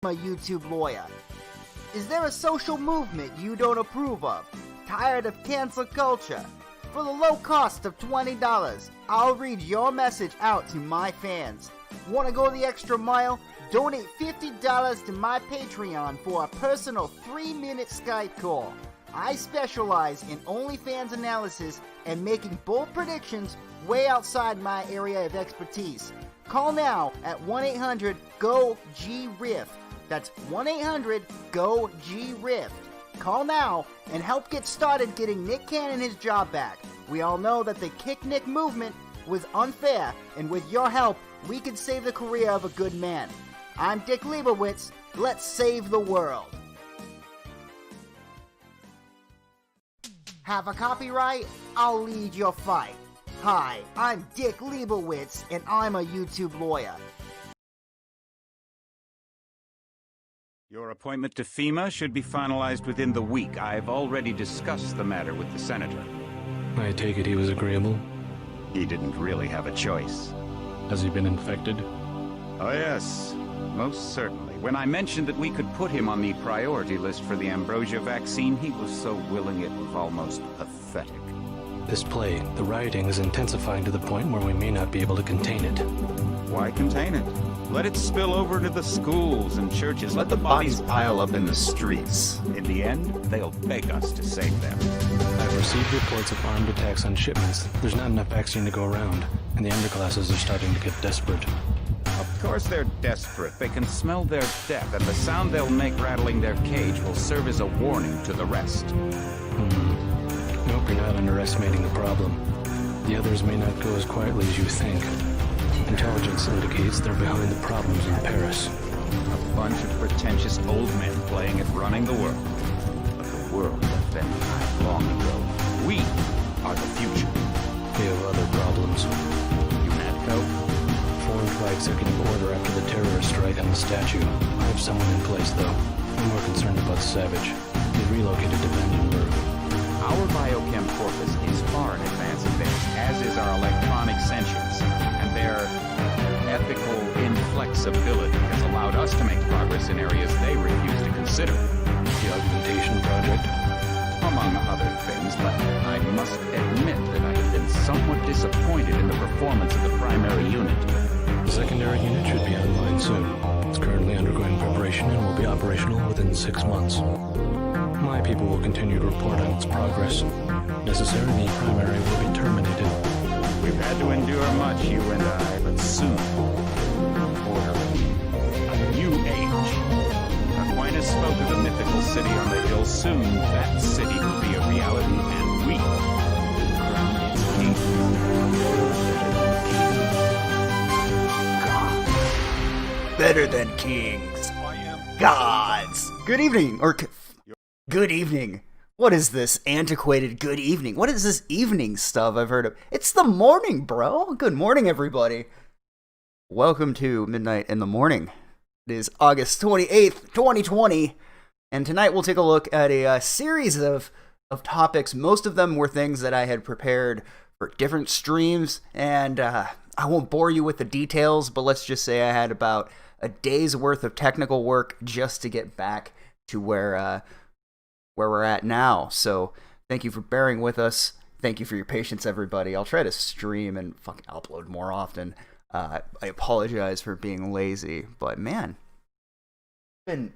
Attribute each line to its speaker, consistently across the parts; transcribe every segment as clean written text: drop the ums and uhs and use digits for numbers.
Speaker 1: a YouTube lawyer. Is there a social movement you don't approve of? Tired of cancel culture? For the low cost of $20, I'll read your message out to my fans. Want to go the extra mile? Donate $50 to my Patreon for a personal 3-minute Skype call. I specialize in OnlyFans analysis and making bold predictions way outside my area of expertise. Call now at 1-800-GO-G-RIFT. That's 1-800-GO-G-RIFT. Call now and help get started getting Nick Cannon his job back. We all know that the Kick Nick movement was unfair, and with your help, we can save the career of a good man. I'm Dick Leibowitz. Let's save the world. Have a copyright? I'll lead your fight. Hi, I'm Dick Leibowitz, and I'm a YouTube lawyer.
Speaker 2: Your appointment to FEMA should be finalized within the week. I've already discussed the matter with the senator.
Speaker 3: I take it he was agreeable?
Speaker 2: He didn't really have a choice.
Speaker 3: Has he been infected?
Speaker 2: Oh yes, most certainly. When I mentioned that we could put him on the priority list for the ambrosia vaccine, he was so willing it was almost pathetic.
Speaker 3: This plague, the rioting is intensifying to the point where we may not be able to contain it.
Speaker 2: Why contain it? Let it spill over to the schools and churches. Let the bodies pile up in the streets. In the end, they'll beg us to save them.
Speaker 3: I've received reports of armed attacks on shipments. There's not enough vaccine to go around, and the underclasses are starting to get desperate.
Speaker 2: Of course they're desperate. They can smell their death, and the sound they'll make rattling their cage will serve as a warning to the rest.
Speaker 3: I hope you're not underestimating the problem. The others may not go as quietly as you think. Intelligence indicates they're behind the problems in Paris.
Speaker 2: A bunch of pretentious old men playing at running the world. But the world left them behind long ago. We are the future.
Speaker 3: We have other problems.
Speaker 2: UNATCO?
Speaker 3: Formed by executive order after the terrorist strike on the statue. I have someone in place, though. I'm more concerned about Savage. He relocated to Vandenberg.
Speaker 2: Our biochem corpus is far in advance of theirs, as is our electronic sentience, and their ethical inflexibility has allowed us to make progress in areas they refuse to consider.
Speaker 3: The augmentation project?
Speaker 2: Among other things, but I must admit that I have been somewhat disappointed in the performance of the primary unit.
Speaker 3: The secondary unit should be online soon. It's currently undergoing preparation and will be operational within 6 months. My people will continue to report on its progress. Necessarily, the primary will be terminated.
Speaker 2: We've had to endure much, you and I, but soon, orderly, a new age. Aquinas spoke of the mythical city on the hill. Soon, that city will be a reality, and we crown its king.
Speaker 1: Better than kings. Gods. Good evening, or good evening. What is this antiquated good evening? What is this evening stuff I've heard of? It's the morning, bro. Good morning, everybody. Welcome to Midnight in the Morning. It is August 28th, 2020, and tonight we'll take a look at a series of topics. Most of them were things that I had prepared for different streams, and I won't bore you with the details, but let's just say I had about a day's worth of technical work just to get back to where we're at now. So thank you for bearing with us. Thank you for your patience, everybody. I'll try to stream and fucking upload more often. I apologize for being lazy, but man, I've been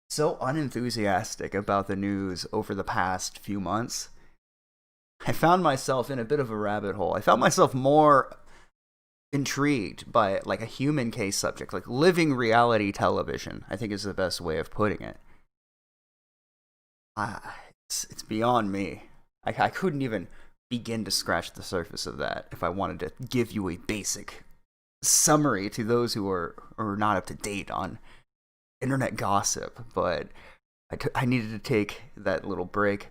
Speaker 1: so unenthusiastic about the news over the past few months. I found myself in a bit of a rabbit hole. I found myself more intrigued by like a human case subject, like living reality television, I think is the best way of putting it. It's beyond me. I couldn't even begin to scratch the surface of that if I wanted to give you a basic summary to those who are not up to date on internet gossip. But I needed to take that little break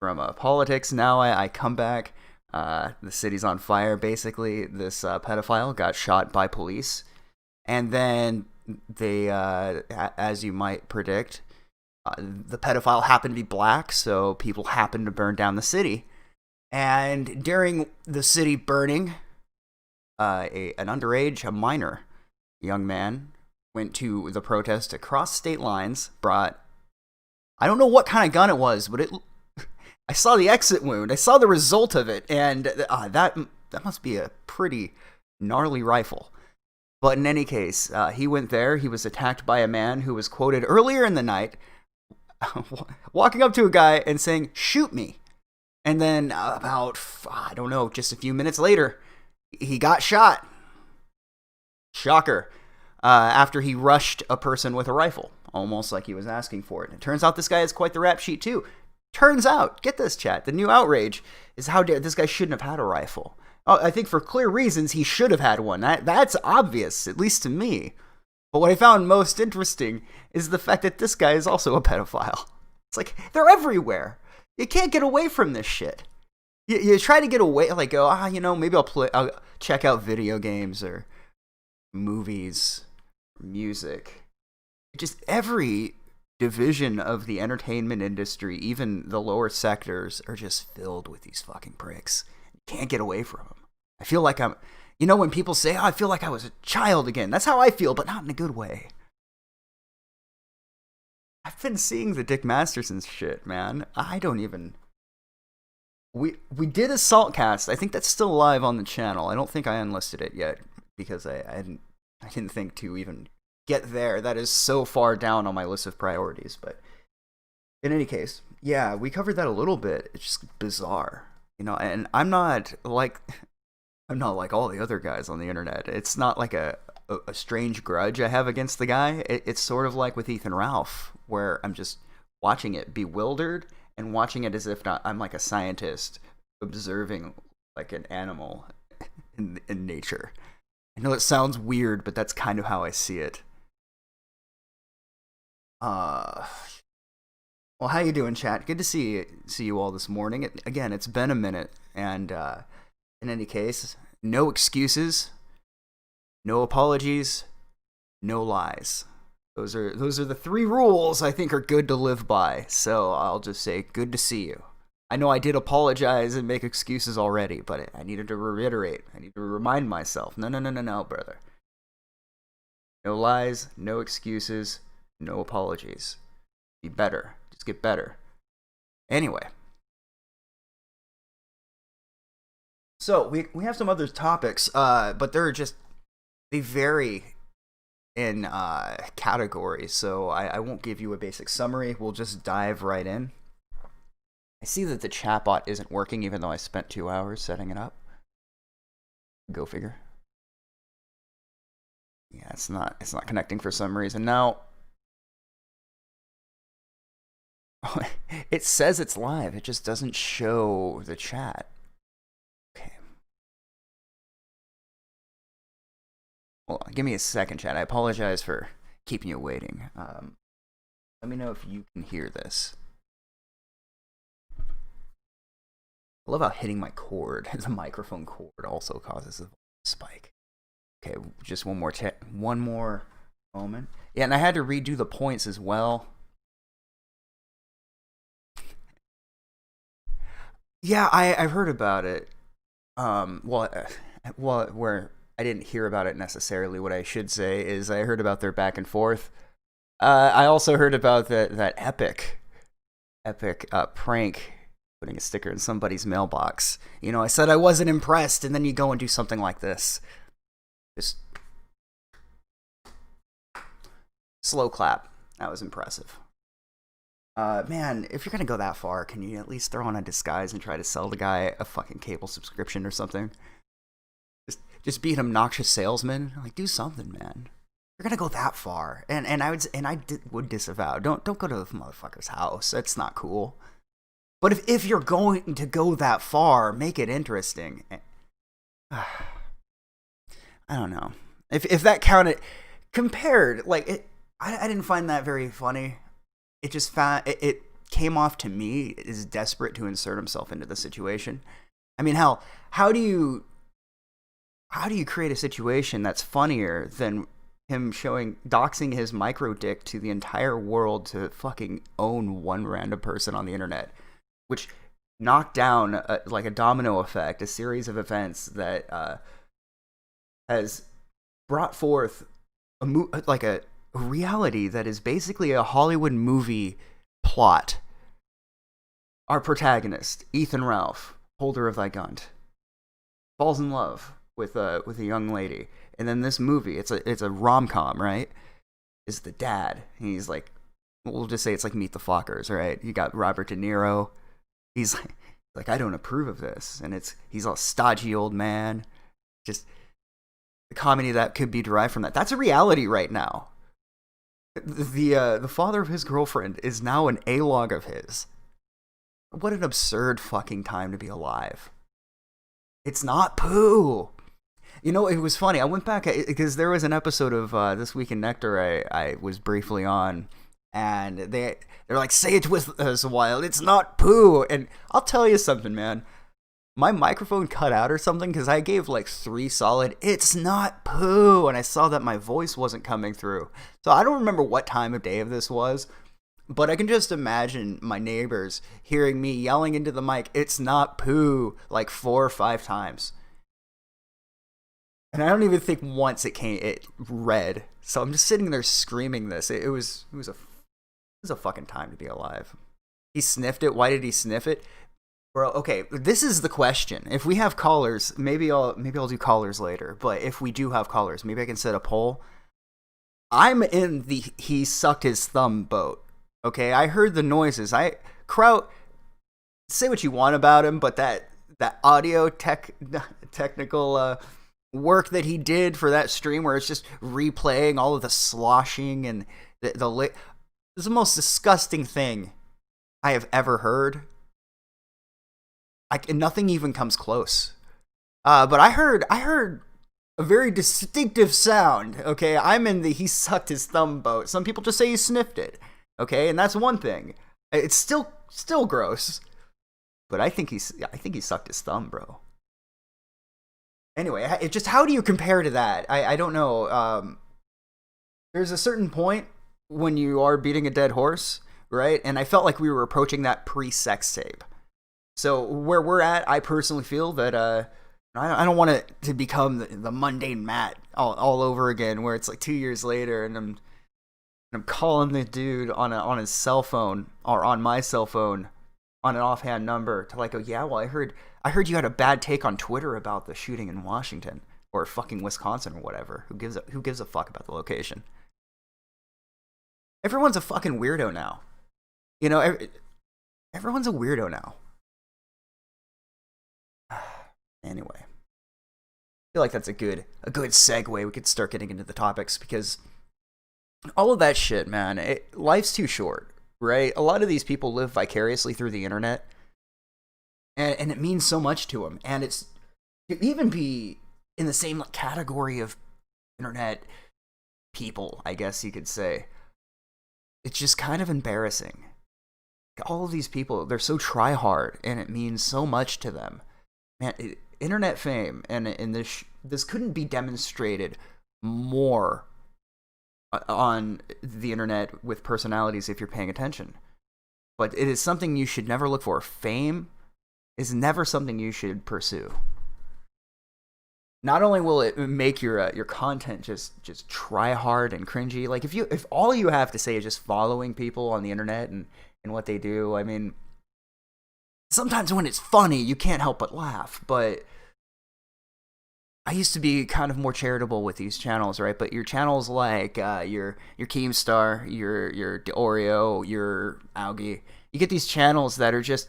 Speaker 1: from politics. Now I come back. The city's on fire, basically. This pedophile got shot by police. And then they, as you might predict, the pedophile happened to be black, so people happened to burn down the city. And during the city burning, an underage, a minor young man went to the protest across state lines, brought, I don't know what kind of gun it was, but I saw the exit wound. I saw the result of it, and that must be a pretty gnarly rifle. But in any case, he went there. He was attacked by a man who was quoted earlier in the night walking up to a guy and saying, "Shoot me." And then about, I don't know, just a few minutes later, he got shot. Shocker. After he rushed a person with a rifle, almost like he was asking for it. And it turns out this guy has quite the rap sheet too. Turns out, get this, chat, the new outrage is how dare this guy shouldn't have had a rifle. I think for clear reasons he should have had one. That's obvious, at least to me. But what I found most interesting is the fact that this guy is also a pedophile. It's like, they're everywhere. You can't get away from this shit. You try to get away, like, go, maybe I'll check out video games or movies, music. Just every division of the entertainment industry, even the lower sectors, are just filled with these fucking pricks. You can't get away from them. I feel like I'm... when people say, I feel like I was a child again. That's how I feel, but not in a good way. I've been seeing the Dick Masterson shit, man. I don't even... We did a Saltcast. I think that's still live on the channel. I don't think I unlisted it yet, because I didn't think to even get there. That is so far down on my list of priorities. But in any case, yeah, we covered that a little bit. It's just bizarre. And I'm not like all the other guys on the internet. It's not like a strange grudge I have against the guy. It's sort of like with Ethan Ralph, where I'm just watching it bewildered and watching it as if I'm like a scientist observing like an animal in nature. I know it sounds weird, but that's kind of how I see it. Well, how you doing, chat? Good to see you all this morning. Again, it's been a minute, and in any case, no excuses, no apologies, no lies. Those are the 3 rules I think are good to live by. So I'll just say, good to see you. I know I did apologize and make excuses already, but I needed to reiterate. I need to remind myself. No, brother. No lies, no excuses, no apologies. Be better. Just get better. Anyway. So, we have some other topics, but they vary in categories, so I won't give you a basic summary. We'll just dive right in. I see that the chatbot isn't working, even though I spent 2 hours setting it up. Go figure. Yeah, it's not connecting for some reason. Now, it says it's live. It just doesn't show the chat. Okay. Well, give me a second, chat. I apologize for keeping you waiting. Let me know if you can hear this. I love how hitting my cord, the microphone cord, also causes a spike. Okay, just one more moment. Yeah, and I had to redo the points as well. Yeah, I've heard about it. Where I didn't hear about it necessarily. What I should say is I heard about their back and forth. I also heard about that epic prank, putting a sticker in somebody's mailbox. I said I wasn't impressed, and then you go and do something like this. Just slow clap. That was impressive. Man, if you're gonna go that far, can you at least throw on a disguise and try to sell the guy a fucking cable subscription or something? Just be an obnoxious salesman. Like, do something, man. You're gonna go that far, and I would disavow. Don't go to the motherfucker's house. That's not cool. But if you're going to go that far, make it interesting. I don't know. If that counted, compared, like it, I didn't find that very funny. It just it came off to me as desperate to insert himself into the situation. I mean, how do you create a situation that's funnier than him doxing his micro dick to the entire world to fucking own one random person on the internet, which knocked down like a domino effect, a series of events that has brought forth a reality that is basically a Hollywood movie plot. Our protagonist, Ethan Ralph, holder of thy gun, falls in love with a young lady, and then this movie, it's a rom-com, right? Is the dad. He's like, we'll just say it's like Meet the Fockers, right? You got Robert De Niro. He's like, I don't approve of this, and he's a stodgy old man. Just the comedy that could be derived from that. That's a reality right now. The father of his girlfriend is now an A-log of his. What an absurd fucking time to be alive. It's not poo. You know, it was funny. I went back because there was an episode of This Week in Nectar I was briefly on, and they're like, say it with us a while. It's not poo. And I'll tell you something, man. My microphone cut out or something because I gave like 3 solid, it's not poo. And I saw that my voice wasn't coming through. So I don't remember what time of day of this was, but I can just imagine my neighbors hearing me yelling into the mic, it's not poo, like 4 or 5 times. And I don't even think once it read. So I'm just sitting there screaming this. It was a fucking time to be alive. He sniffed it. Why did he sniff it? Bro, okay, this is the question. If we have callers, maybe I'll do callers later, but if we do have callers, maybe I can set a poll. I'm in the he sucked his thumb boat. Okay, I heard the noises. Kraut, say what you want about him, but that audio technical work that he did for that stream where it's just replaying all of the sloshing and it's the most disgusting thing I have ever heard. Nothing even comes close. But I heard a very distinctive sound. Okay, I'm in the he sucked his thumb boat. Some people just say he sniffed it. Okay, and that's one thing. It's still gross. But I think he sucked his thumb, bro. Anyway, how do you compare to that? I don't know. There's a certain point when you are beating a dead horse, right? And I felt like we were approaching that pre-sex tape. So where we're at, I personally feel that I don't want it to become the mundane Matt all over again, where it's like 2 years later and I'm calling the dude on his cell phone or on my cell phone on an offhand number to like, oh yeah, well I heard you had a bad take on Twitter about the shooting in Washington or fucking Wisconsin or whatever. Who gives a fuck about the location? Everyone's a fucking weirdo now. You know, everyone's a weirdo now. Anyway, I feel like that's a good segue. We could start getting into the topics because all of that shit, man, life's too short, right? A lot of these people live vicariously through the internet, and it means so much to them. And it's to even be in the same category of internet people, I guess you could say. It's just kind of embarrassing. All of these people, they're so try hard, and it means so much to them. Man, internet fame and this couldn't be demonstrated more on the internet with personalities if you're paying attention. But it is something you should never look for. Fame is never something you should pursue. Not only will it make your content just try hard and cringy, like if all you have to say is just following people on the internet and what they do, I mean, sometimes when it's funny, you can't help but laugh, but I used to be kind of more charitable with these channels, right? But your channels like your Keemstar, your Oreo, your Algae, you get these channels that are just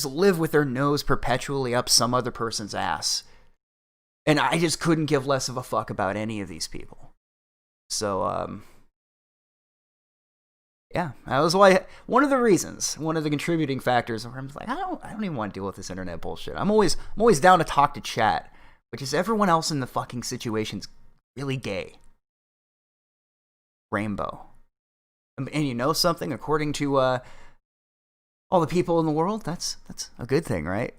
Speaker 1: live with their nose perpetually up some other person's ass. And I just couldn't give less of a fuck about any of these people. So, yeah, that was one of the contributing factors where I'm like, I don't even want to deal with this internet bullshit. I'm always down to talk to chat, which is everyone else in the fucking situation's really gay. Rainbow. And you know something, according to all the people in the world, that's a good thing, right?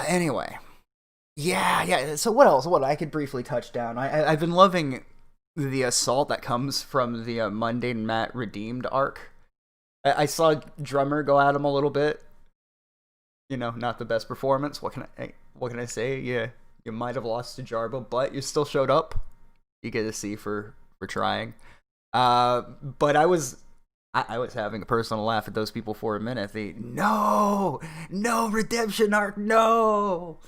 Speaker 1: Anyway. Yeah. So what else? What I could briefly touch down. I've been loving the assault that comes from the Mundane Matt Redeemed arc. I saw Drummer go at him a little bit. You know, not the best performance. What can I say? Yeah, You might have lost to Jarbo, but you still showed up. You get a C for trying. But I was having a personal laugh at those people for a minute. No redemption arc, no.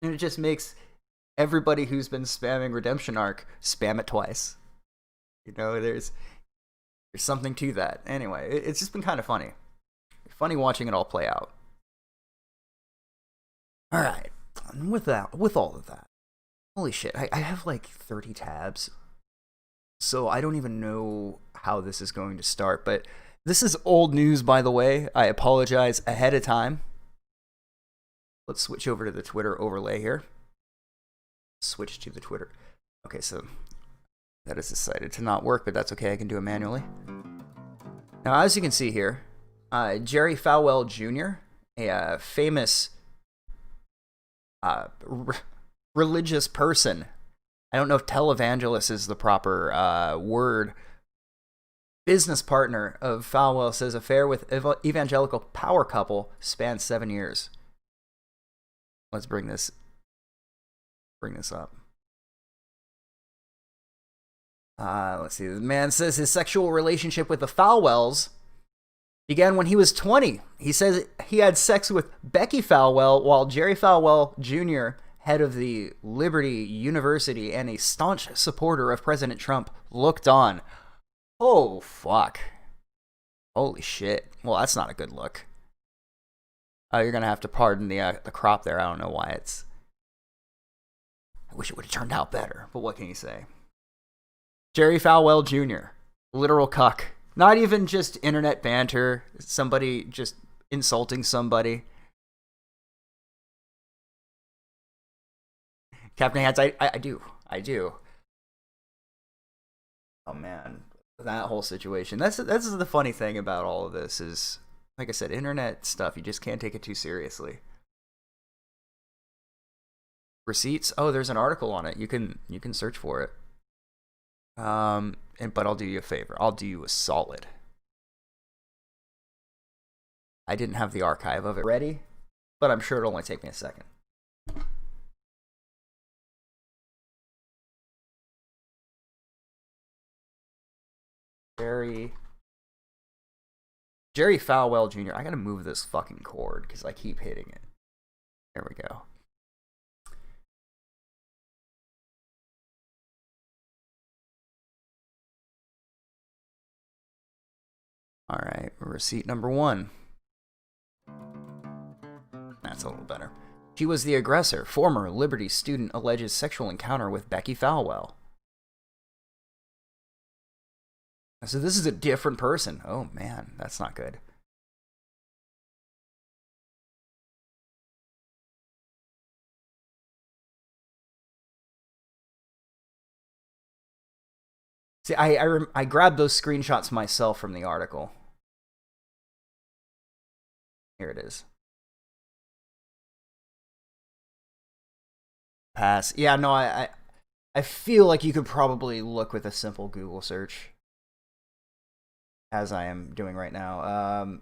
Speaker 1: And it just makes everybody who's been spamming redemption arc spam it twice. You know, there's something to that. Anyway, it's just been kind of funny. Funny watching it all play out. All right. With all of that, holy shit, I have like 30 tabs. So I don't even know how this is going to start, but this is old news, by the way. I apologize ahead of time. Let's switch over to the Twitter overlay here. Switch to the Twitter. Okay, so that has decided to not work, but that's okay. I can do it manually. Now, as you can see here, Jerry Falwell Jr., a famous religious person. I don't know if televangelist is the proper word. Business partner of Falwell says affair with evangelical power couple spans 7 years. Let's bring this up. Let's see. The man says his sexual relationship with the Falwells began when he was 20. He says he had sex with Becky Falwell while Jerry Falwell Jr., head of the Liberty University and a staunch supporter of President Trump, looked on. Oh, fuck. Holy shit. Well, that's not a good look. You're going to have to pardon the crop there. I don't know why it's... I wish it would have turned out better, but what can you say? Jerry Falwell Jr., literal cuck. Not even just internet banter, somebody just insulting somebody. Captain Hats, I do. Oh man, that whole situation. That's the funny thing about all of this is, like I said, internet stuff. You just can't take it too seriously. Receipts. Oh, there's an article on it. You can search for it. But I'll do you a favor. I'll do you a solid. I didn't have the archive of it ready, but I'm sure it'll only take me a second. Jerry Falwell Jr. I gotta move this fucking cord because I keep hitting it. There we go. All right, receipt number 1. That's a little better. She was the aggressor. Former Liberty student alleges sexual encounter with Becky Falwell. So this is a different person. Oh man, that's not good. See, I grabbed those screenshots myself from the article. Here it is. Pass. Yeah, no, I feel like you could probably look with a simple Google search, as I am doing right now.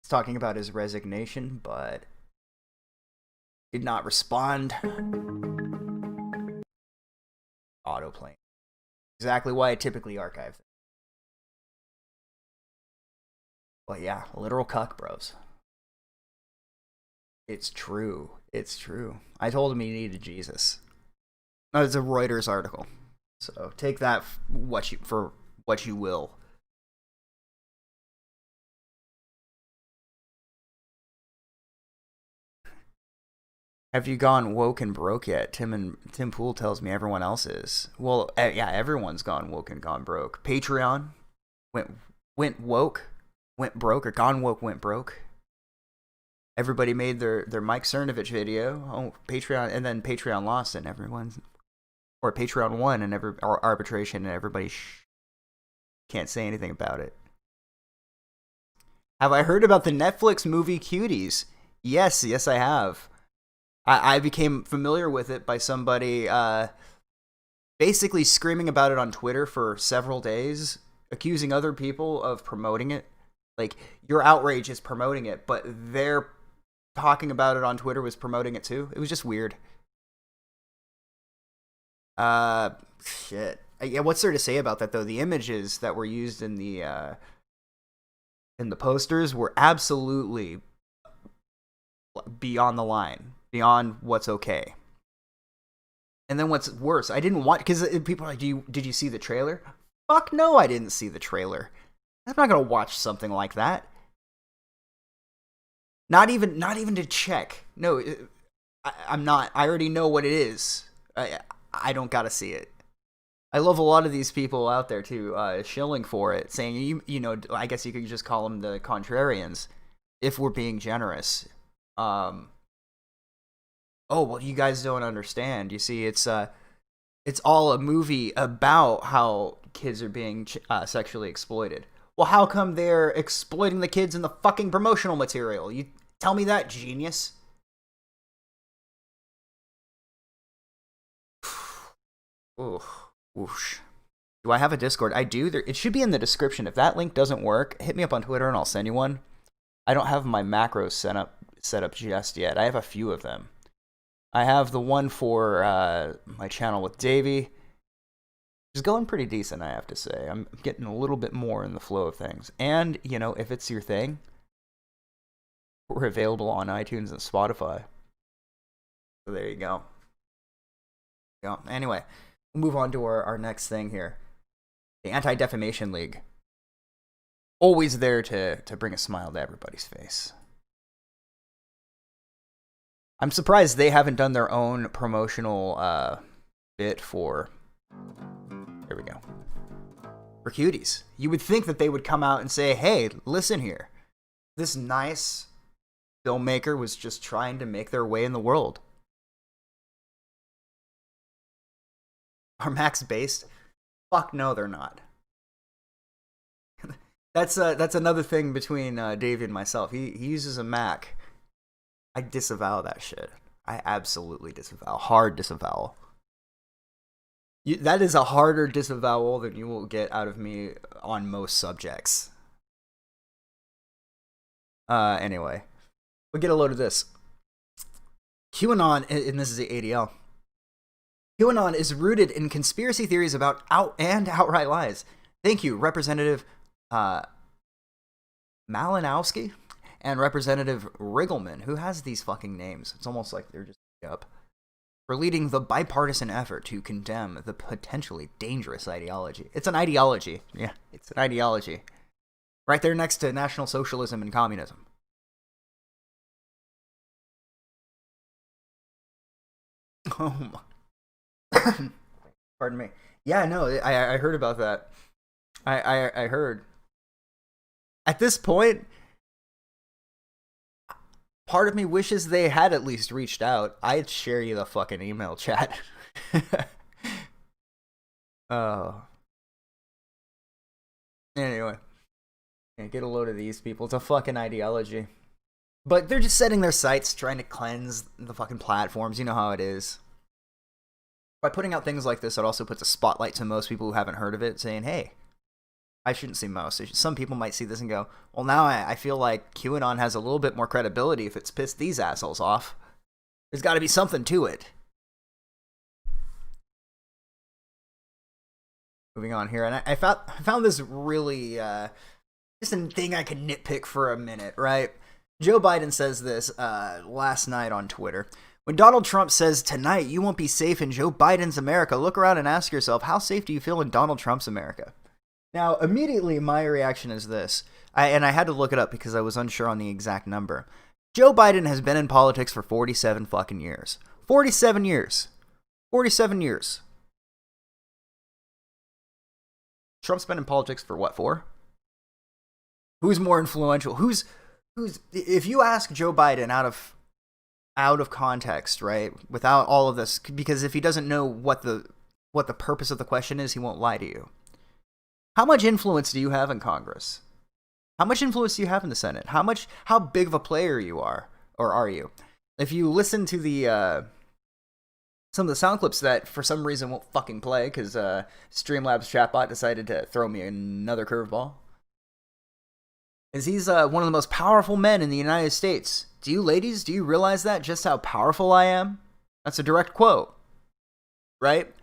Speaker 1: He's talking about his resignation, but did not respond. Autoplane. Exactly why I typically archive them. But yeah, literal cuck, bros. It's true. It's true. I told him he needed Jesus. No, it's a Reuters article. So take that for what you will. Have you gone woke and broke yet? Tim Poole tells me everyone else is. Well, yeah, everyone's gone woke and gone broke. Patreon went woke, went broke, or gone woke, went broke. Everybody made their Mike Cernovich video. Oh, Patreon, and then Patreon lost, and or Patreon won, and or arbitration, and everybody can't say anything about it. Have I heard about the Netflix movie Cuties? Yes, I have. I became familiar with it by somebody basically screaming about it on Twitter for several days, accusing other people of promoting it. Like, your outrage is promoting it, but they're talking about it on Twitter was promoting it too. It was just weird. Shit. Yeah, what's there to say about that though? The images that were used in the posters were absolutely beyond the line, beyond what's okay. And then what's worse, I didn't watch, because people are like, did you see the trailer? Fuck no, I didn't see the trailer. I'm not gonna watch something like that. Not even to check. No, I'm not. I already know what it is. I don't gotta see it. I love a lot of these people out there too, shilling for it, saying you know, I guess you could just call them the contrarians, if we're being generous. Oh well, you guys don't understand. You see, it's all a movie about how kids are being sexually exploited. Well, how come they're exploiting the kids in the fucking promotional material? You tell me that, genius. Ooh, whoosh. Do I have a Discord? I do. It should be in the description. If that link doesn't work, hit me up on Twitter and I'll send you one. I don't have my macros set up just yet. I have a few of them. I have the one for my channel with Davey. It's going pretty decent, I have to say. I'm getting a little bit more in the flow of things. And, you know, if it's your thing, we're available on iTunes and Spotify. So there you go. Anyway, we'll move on to our next thing here. The Anti-Defamation League. Always there to bring a smile to everybody's face. I'm surprised they haven't done their own promotional bit for... There we go. For cuties. You would think that they would come out and say, hey, listen here. This nice filmmaker was just trying to make their way in the world. Are Macs based? Fuck no, they're not. That's another thing between Davey and myself. He uses a Mac. I disavow that shit. I absolutely disavow. Hard disavowal. That is a harder disavowal than you will get out of me on most subjects. Anyway, we'll get a load of this. QAnon, and this is the ADL. QAnon is rooted in conspiracy theories about outright lies. Thank you, Representative Malinowski and Representative Riggleman. Who has these fucking names? It's almost like they're just up. For leading the bipartisan effort to condemn the potentially dangerous ideology. It's an ideology. Yeah, it's an ideology. Right there next to National Socialism and Communism. Oh my. Pardon me. Yeah, no, I heard about that. I heard. At this point, part of me wishes they had at least reached out. I'd share you the fucking email chat. Oh. Anyway. Yeah, get a load of these people. It's a fucking ideology. But they're just setting their sights, trying to cleanse the fucking platforms. You know how it is. By putting out things like this, it also puts a spotlight to most people who haven't heard of it, saying, hey, I shouldn't see most. Some people might see this and go, well, now I feel like QAnon has a little bit more credibility if it's pissed these assholes off. There's got to be something to it. Moving on here, and I found this really just a thing I could nitpick for a minute, right? Joe Biden says this last night on Twitter. When Donald Trump says, tonight you won't be safe in Joe Biden's America, look around and ask yourself, how safe do you feel in Donald Trump's America? Now, immediately, my reaction is this, and I had to look it up because I was unsure on the exact number. Joe Biden has been in politics for 47 fucking years. 47 years. 47 years. Trump's been in politics for what, 4? Who's more influential? Who's? If you ask Joe Biden out of context, right, without all of this, because if he doesn't know what the purpose of the question is, he won't lie to you. How much influence do you have in Congress? How much influence do you have in the Senate? How big of a player you are, or are you? If you listen to the some of the sound clips that for some reason won't fucking play because Streamlabs chatbot decided to throw me another curveball. Is he's one of the most powerful men in the United States. Do you ladies, do you realize that? Just how powerful I am? That's a direct quote. Right?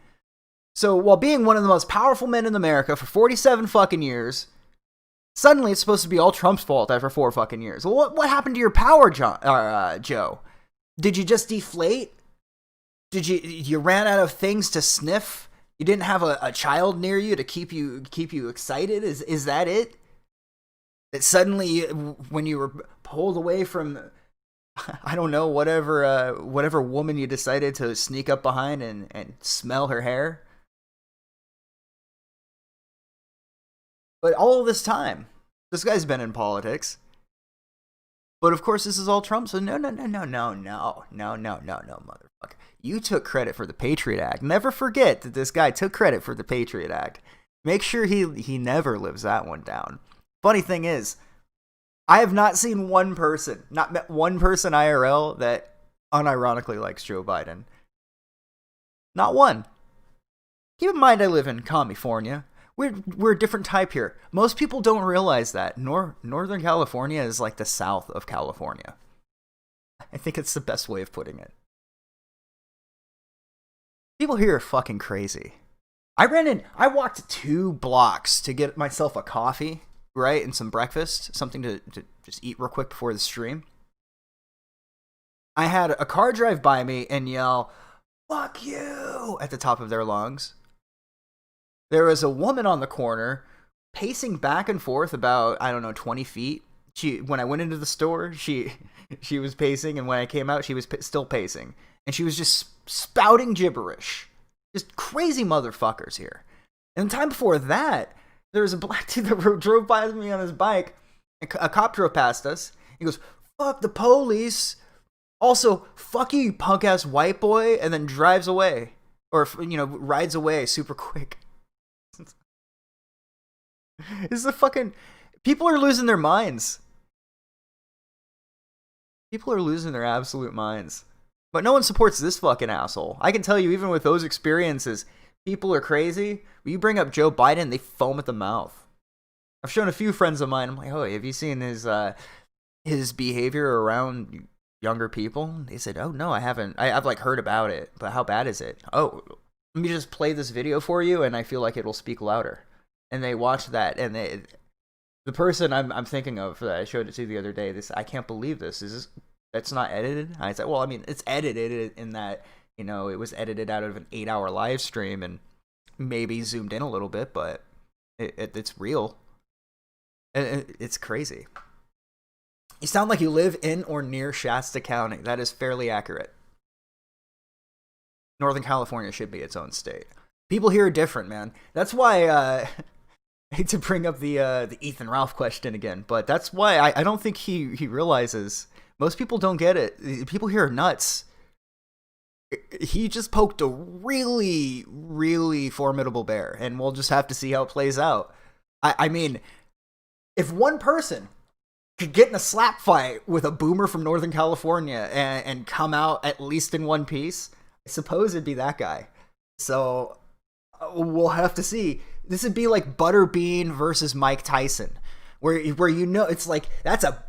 Speaker 1: So while being one of the most powerful men in America for 47 fucking years, suddenly it's supposed to be all Trump's fault after 4 fucking years. Well, what happened to your power, Joe? Did you just deflate? Did you ran out of things to sniff? You didn't have a child near you to keep you excited? Is that it? That suddenly, when you were pulled away from, I don't know, whatever woman you decided to sneak up behind and smell her hair. But all this time, this guy's been in politics. But of course, this is all Trump. So no, motherfucker. You took credit for the Patriot Act. Never forget that this guy took credit for the Patriot Act. Make sure he never lives that one down. Funny thing is, I have not seen one person, not met one person IRL that unironically likes Joe Biden. Not one. Keep in mind I live in California. We're a different type here. Most people don't realize that. Northern California is like the south of California. I think it's the best way of putting it. People here are fucking crazy. I walked 2 blocks to get myself a coffee, right, and some breakfast, something to just eat real quick before the stream. I had a car drive by me and yell, "Fuck you," at the top of their lungs. There was a woman on the corner pacing back and forth about, I don't know, 20 feet. When I went into the store, she was pacing, and when I came out, she was still pacing. And she was just spouting gibberish. Just crazy motherfuckers here. And the time before that, there was a black dude that drove by me on his bike. A cop drove past us. He goes, "Fuck the police. Also, fuck you punk-ass white boy," and then drives away. Or, rides away super quick. This is a fucking... People are losing their minds. People are losing their absolute minds. But no one supports this fucking asshole. I can tell you, even with those experiences, people are crazy. When you bring up Joe Biden, they foam at the mouth. I've shown a few friends of mine, I'm like, "Oh, have you seen his behavior around younger people?" They said, "Oh, no, I haven't. I've heard about it, but how bad is it?" "Oh, let me just play this video for you, and I feel like it'll speak louder." And they watch that, and the person I'm thinking of that I showed it to the other day, I can't believe this. That's not edited? I said, well, I mean, it's edited in that, it was edited out of an 8-hour live stream and maybe zoomed in a little bit, but it's real. It's crazy. You sound like you live in or near Shasta County. That is fairly accurate. Northern California should be its own state. People here are different, man. That's why I hate to bring up the Ethan Ralph question again, but that's why I don't think he realizes. Most people don't get it. People here are nuts. He just poked a really, really formidable bear, and we'll just have to see how it plays out. I mean, if one person could get in a slap fight with a boomer from Northern California and come out at least in one piece, I suppose it'd be that guy. So we'll have to see. This would be like Butterbean versus Mike Tyson, where it's like, that's a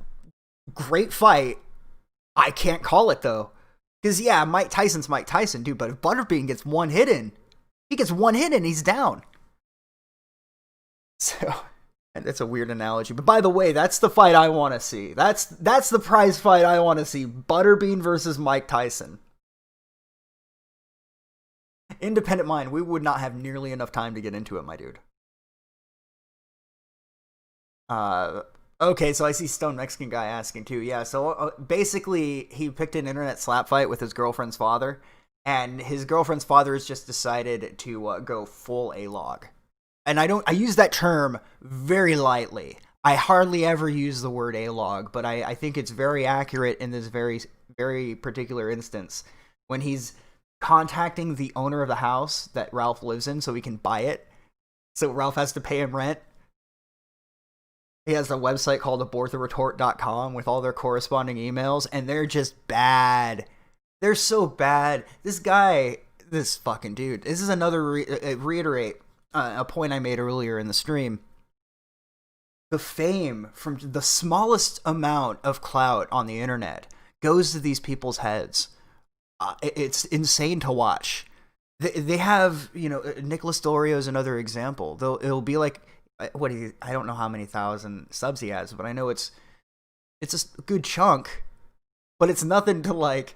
Speaker 1: great fight. I can't call it though, because yeah, Mike Tyson's Mike Tyson, dude. But if Butterbean gets one hit in, he's down. So, and that's a weird analogy, but by the way, that's the fight I want to see. That's the prize fight I want to see: Butterbean versus Mike Tyson. Independent mind, we would not have nearly enough time to get into it, my dude. Okay, so I see Stone Mexican guy asking too. Yeah, so basically he picked an internet slap fight with his girlfriend's father, and his girlfriend's father has just decided to go full A-log. And I use that term very lightly. I hardly ever use the word A-log, but I think it's very accurate in this very, very particular instance when he's contacting the owner of the house that Ralph lives in so he can buy it. So Ralph has to pay him rent. He has a website called aborttheretort.com with all their corresponding emails, and they're just bad. They're so bad. This fucking dude. This is another reiterate a point I made earlier in the stream. the fame from the smallest amount of clout on the internet goes to these people's heads. It's insane to watch. They have, Nicholas Dorio is another example. It'll be like, I don't know how many thousand subs he has, but I know it's a good chunk, but it's nothing to like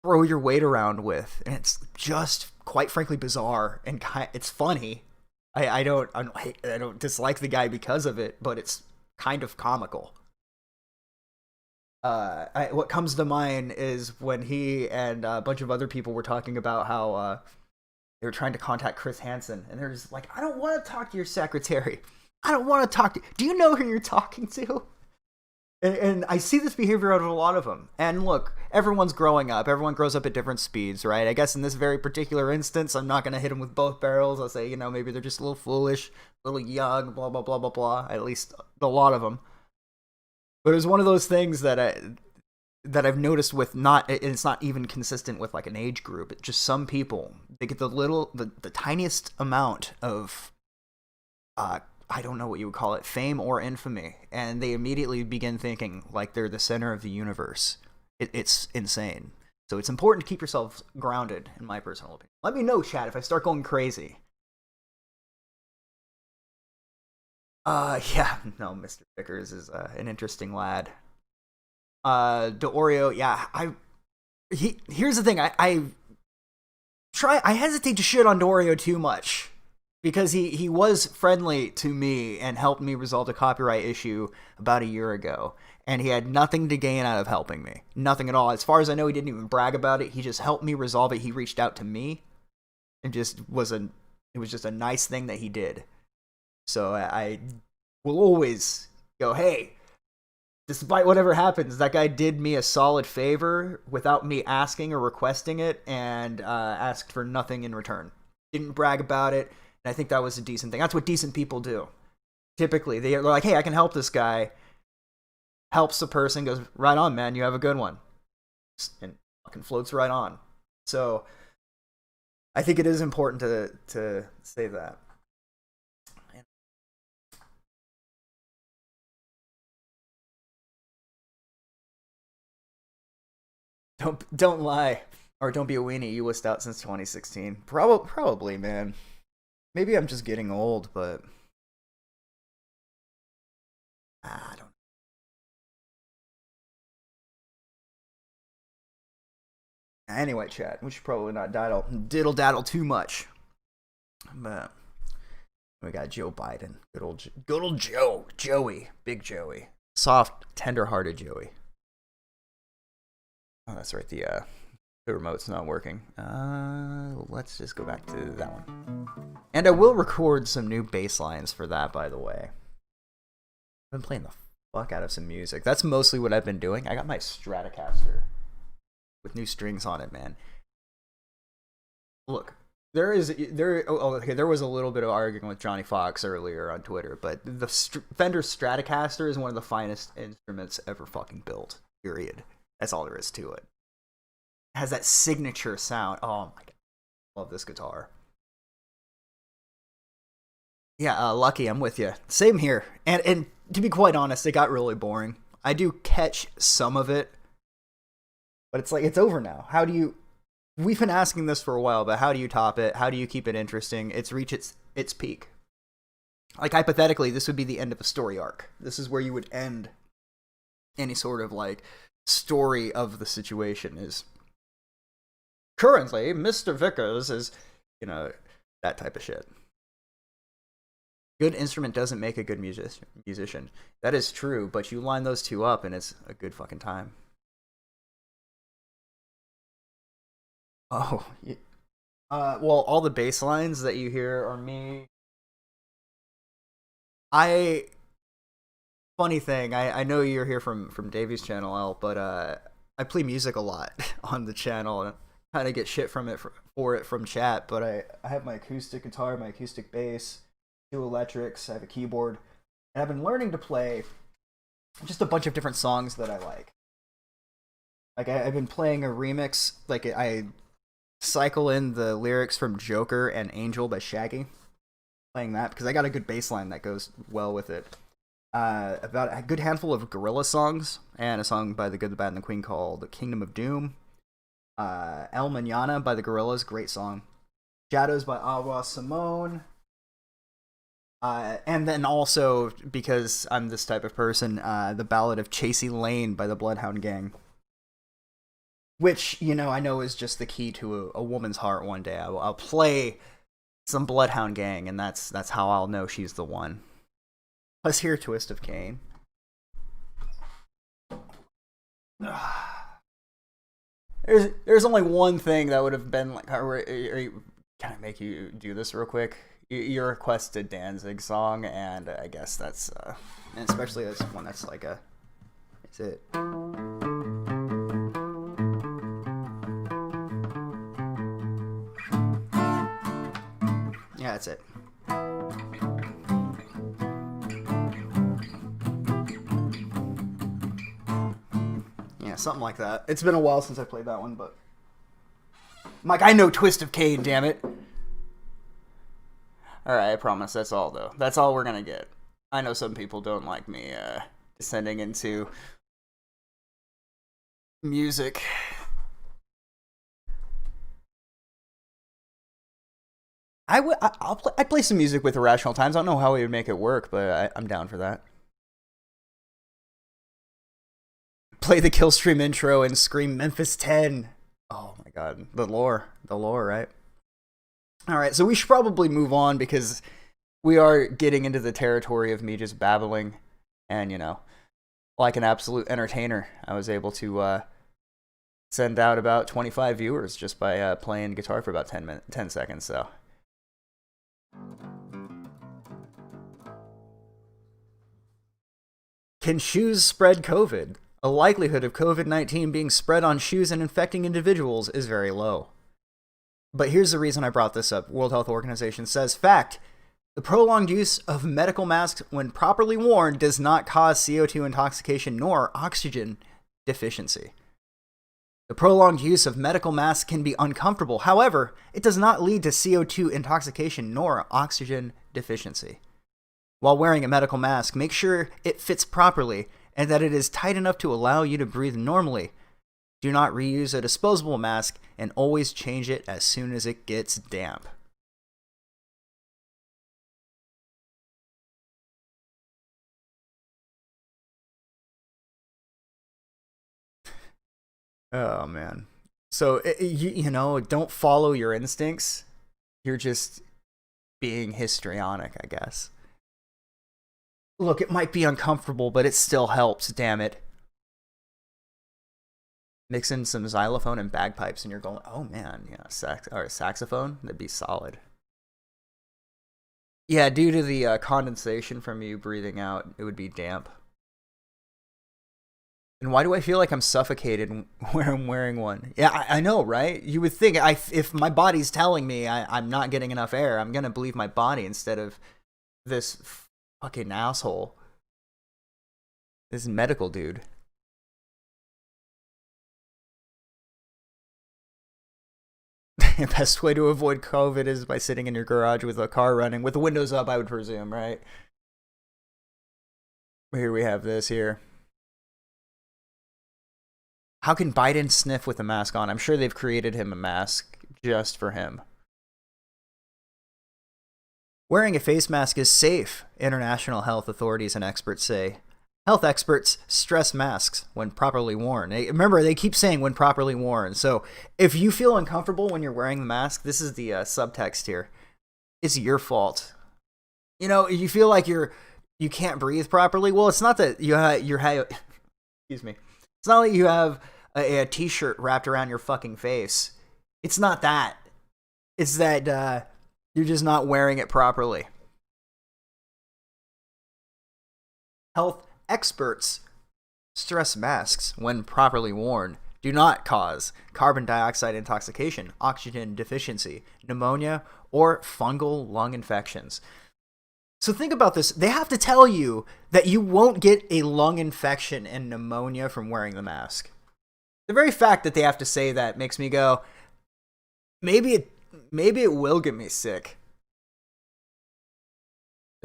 Speaker 1: throw your weight around with, and it's just quite frankly bizarre and it's funny. I don't dislike the guy because of it, but it's kind of comical. What comes to mind is when he and a bunch of other people were talking about how they were trying to contact Chris Hansen, and they're just like, I don't want to talk to your secretary. I don't want to talk to. Do you know who you're talking to? And I see this behavior out of a lot of them. And look, everyone's growing up. Everyone grows up at different speeds, right? I guess in this very particular instance, I'm not going to hit them with both barrels. I'll say, maybe they're just a little foolish, a little young, blah, blah, blah, blah, blah. At least a lot of them. But it was one of those things that I've noticed with it's not even consistent with like an age group. It's just some people, they get the tiniest amount of, I don't know what you would call it, fame or infamy, and they immediately begin thinking like they're the center of the universe. It's insane. So it's important to keep yourself grounded, in my personal opinion. Let me know, chat, if I start going crazy. Yeah, no, Mr. Vickers is an interesting lad. Deorio, yeah, here's the thing, I hesitate to shit on Deorio too much, because he was friendly to me and helped me resolve a copyright issue about a year ago, and he had nothing to gain out of helping me. Nothing at all. As far as I know, he didn't even brag about it. He just helped me resolve it. He reached out to me, and it was just a nice thing that he did. So I will always go, hey, despite whatever happens, that guy did me a solid favor without me asking or requesting it, and asked for nothing in return. Didn't brag about it. And I think that was a decent thing. That's what decent people do. Typically, they're like, hey, I can help this guy. Helps the person, goes, right on, man, you have a good one. And fucking floats right on. So, I think it is important to say that. Don't lie. Or don't be a weenie. You list out since 2016. Probably, man. Maybe I'm just getting old, but I don't know. Anyway, chat, we should probably not diddle daddle too much. But we got Joe Biden. Good old Joey. Big Joey. Soft, tender-hearted Joey. Oh, that's right, the remote's not working. Let's just go back to that one. And I will record some new bass lines for that, by the way. I've been playing the fuck out of some music. That's mostly what I've been doing. I got my Stratocaster with new strings on it, man. Look, there was a little bit of arguing with Johnny Fox earlier on Twitter, but the Fender Stratocaster is one of the finest instruments ever fucking built. Period. That's all there is to it. It has that signature sound. Oh my god, love this guitar. Yeah, Lucky, I'm with you. Same here. And to be quite honest, it got really boring. I do catch some of it, but it's like, it's over now. We've been asking this for a while, but how do you top it? How do you keep it interesting? It's reached its peak. Like, hypothetically, this would be the end of a story arc. This is where you would end any sort of, like, story of the situation. Is currently Mr. Vickers is, that type of shit. Good instrument doesn't make a good musician. That is true, but you line those two up and it's a good fucking time. Oh, yeah. Well, all the bass lines that you hear are me. Funny thing, I know you're here from Davey's channel, L, but I play music a lot on the channel, and I kind of get shit from chat, but I have my acoustic guitar, my acoustic bass, 2 electrics, I have a keyboard, and I've been learning to play just a bunch of different songs that I like. Like, I've been playing a remix, like, I cycle in the lyrics from Joker and Angel by Shaggy, playing that, because I got a good bass line that goes well with it. about a good handful of gorilla songs, and a song by The Good, the Bad, and the Queen called Kingdom of Doom. El Manana by the Gorillaz, great song. Shadows by Agua Simone. And then also, because I'm this type of person, the Ballad of Chasey Lane by the Bloodhound Gang. Which, I know is just the key to a woman's heart one day. I'll play some Bloodhound Gang, and that's how I'll know she's the one. Let's hear Twist of Cain. There's only one thing that would have been like, can I make you do this real quick? You requested Danzig song, and I guess that's, and especially this one that's like is it? Yeah, that's it. Yeah, something like that. It's been a while since I played that one, but Mike, I know Twist of Cain, damn it. Alright, I promise that's all, though. That's all we're gonna get. I know some people don't like me descending into music. I'd play some music with Irrational Times. I don't know how we would make it work, but I'm down for that. Play the Killstream intro and scream Memphis 10. Oh my god. The lore, right? Alright, so we should probably move on because we are getting into the territory of me just babbling. And, like an absolute entertainer, I was able to send out about 25 viewers just by playing guitar for about 10 seconds, so. Can shoes spread COVID? The likelihood of COVID-19 being spread on shoes and infecting individuals is very low. But here's the reason I brought this up. World Health Organization says, fact, the prolonged use of medical masks when properly worn does not cause CO2 intoxication nor oxygen deficiency. The prolonged use of medical masks can be uncomfortable. However, it does not lead to CO2 intoxication nor oxygen deficiency. While wearing a medical mask, make sure it fits properly and that it is tight enough to allow you to breathe normally. Do not reuse a disposable mask and always change it as soon as it gets damp. Oh, man. So, don't follow your instincts. You're just being histrionic, I guess. Look, it might be uncomfortable, but it still helps, damn it. Mix in some xylophone and bagpipes, and you're going, oh man, yeah, saxophone, that'd be solid. Yeah, due to the condensation from you breathing out, it would be damp. And why do I feel like I'm suffocated when I'm wearing one? Yeah, I know, right? You would think if my body's telling me I'm not getting enough air, I'm gonna believe my body instead of this fucking asshole. This medical dude. The best way to avoid COVID is by sitting in your garage with a car running, with the windows up, I would presume, right? Here we have this here. How can Biden sniff with a mask on? I'm sure they've created him a mask just for him. Wearing a face mask is safe, international health authorities and experts say. Health experts stress masks when properly worn. Remember, they keep saying when properly worn. So if you feel uncomfortable when you're wearing the mask, this is the subtext here. It's your fault. You feel like you can't breathe properly. Well, it's not that excuse me. It's not like you have a t-shirt wrapped around your fucking face. It's not that. It's that you're just not wearing it properly. Health experts stress masks, when properly worn, do not cause carbon dioxide intoxication, oxygen deficiency, pneumonia, or fungal lung infections. So think about this. They have to tell you that you won't get a lung infection and pneumonia from wearing the mask. The very fact that they have to say that makes me go, maybe it will get me sick.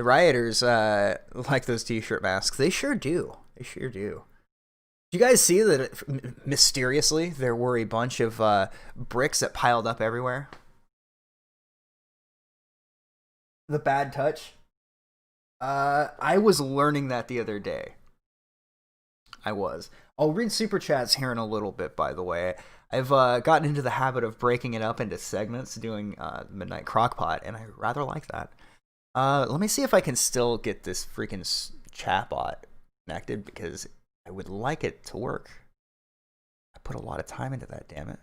Speaker 1: The rioters like those t-shirt masks. They sure do. They sure do. Do you guys see that mysteriously there were a bunch of bricks that piled up everywhere? The bad touch? I was learning that the other day. I was. I'll read super chats here in a little bit, by the way. I've gotten into the habit of breaking it up into segments, doing Midnight Crockpot, and I rather like that. Let me see if I can still get this freaking chatbot connected, because I would like it to work. I put a lot of time into that, damn it.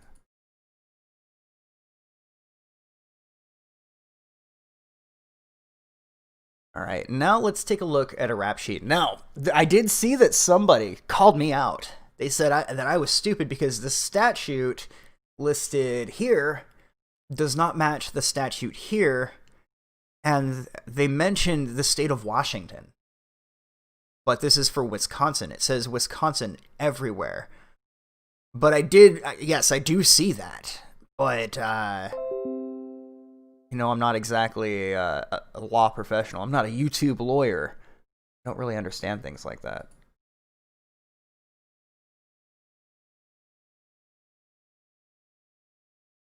Speaker 1: All right, now let's take a look at a rap sheet. Now, I did see that somebody called me out. They said that I was stupid because the statute listed here does not match the statute here, and they mentioned the state of Washington. But this is for Wisconsin. It says Wisconsin everywhere. But yes, I do see that. But, I'm not exactly a law professional. I'm not a YouTube lawyer. I don't really understand things like that.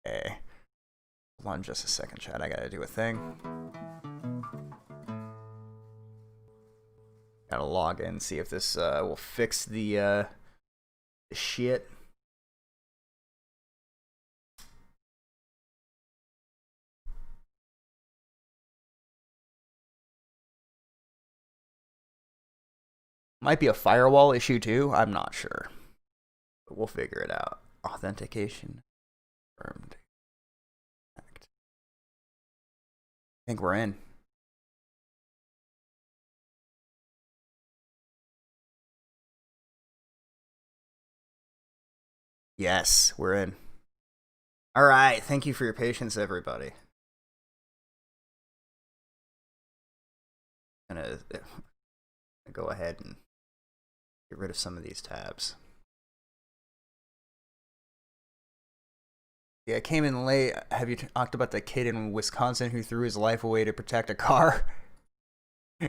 Speaker 1: Okay. Hold on just a second, chat. I gotta do a thing. Gotta log in, see if this will fix the shit. Might be a firewall issue too. I'm not sure. But we'll figure it out. Authentication confirmed. I think we're in. Yes, we're in. All right. Thank you for your patience, everybody. I'm gonna go ahead and get rid of some of these tabs. Yeah, I came in late. Have you talked about the kid in Wisconsin who threw his life away to protect a car?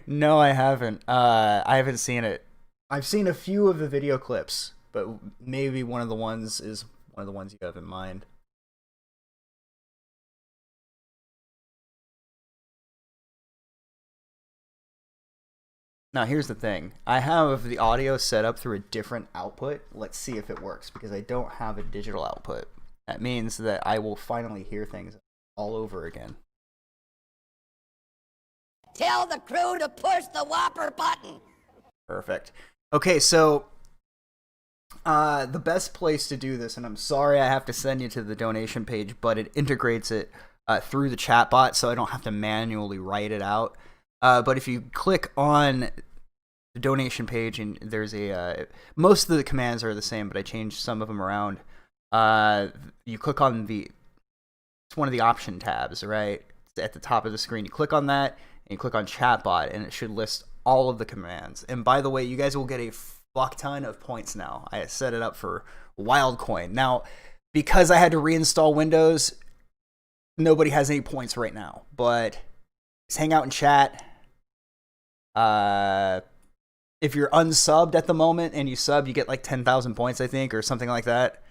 Speaker 1: No, I haven't. I haven't seen it. I've seen a few of the video clips, but maybe one of the ones is one of the ones you have in mind. Now, here's the thing. I have the audio set up through a different output. Let's see if it works, because I don't have a digital output. That means that I will finally hear things all over again.
Speaker 4: Tell the crew to push the Whopper button.
Speaker 1: Perfect. Okay, so the best place to do this, and I'm sorry I have to send you to the donation page, but it integrates it through the chatbot, so I don't have to manually write it out. But if you click on the donation page, and there's most of the commands are the same, but I changed some of them around. You click on it's one of the option tabs, right? It's at the top of the screen. You click on that, and you click on chatbot, and it should list all of the commands. And by the way, you guys will get a fuck ton of points now. I set it up for Wildcoin. Now, because I had to reinstall Windows, nobody has any points right now. But just hang out and chat. If you're unsubbed at the moment and you sub, you get like 10,000 points, I think, or something like that.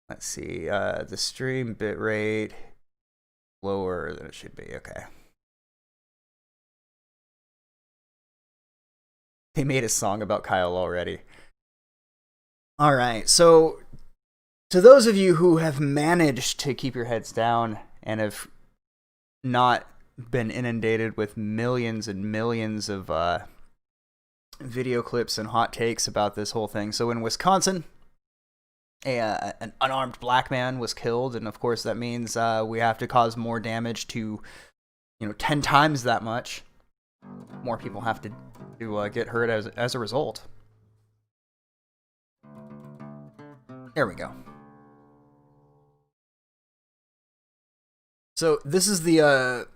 Speaker 1: Let's see, the stream bitrate lower than it should be. Okay. They made a song about Kyle already. All right, so to those of you who have managed to keep your heads down and have not been inundated with millions and millions of video clips and hot takes about this whole thing. So in Wisconsin, an unarmed black man was killed, and of course that means we have to cause more damage to, 10 times that much. More people have to get hurt as a result. There we go. So this is the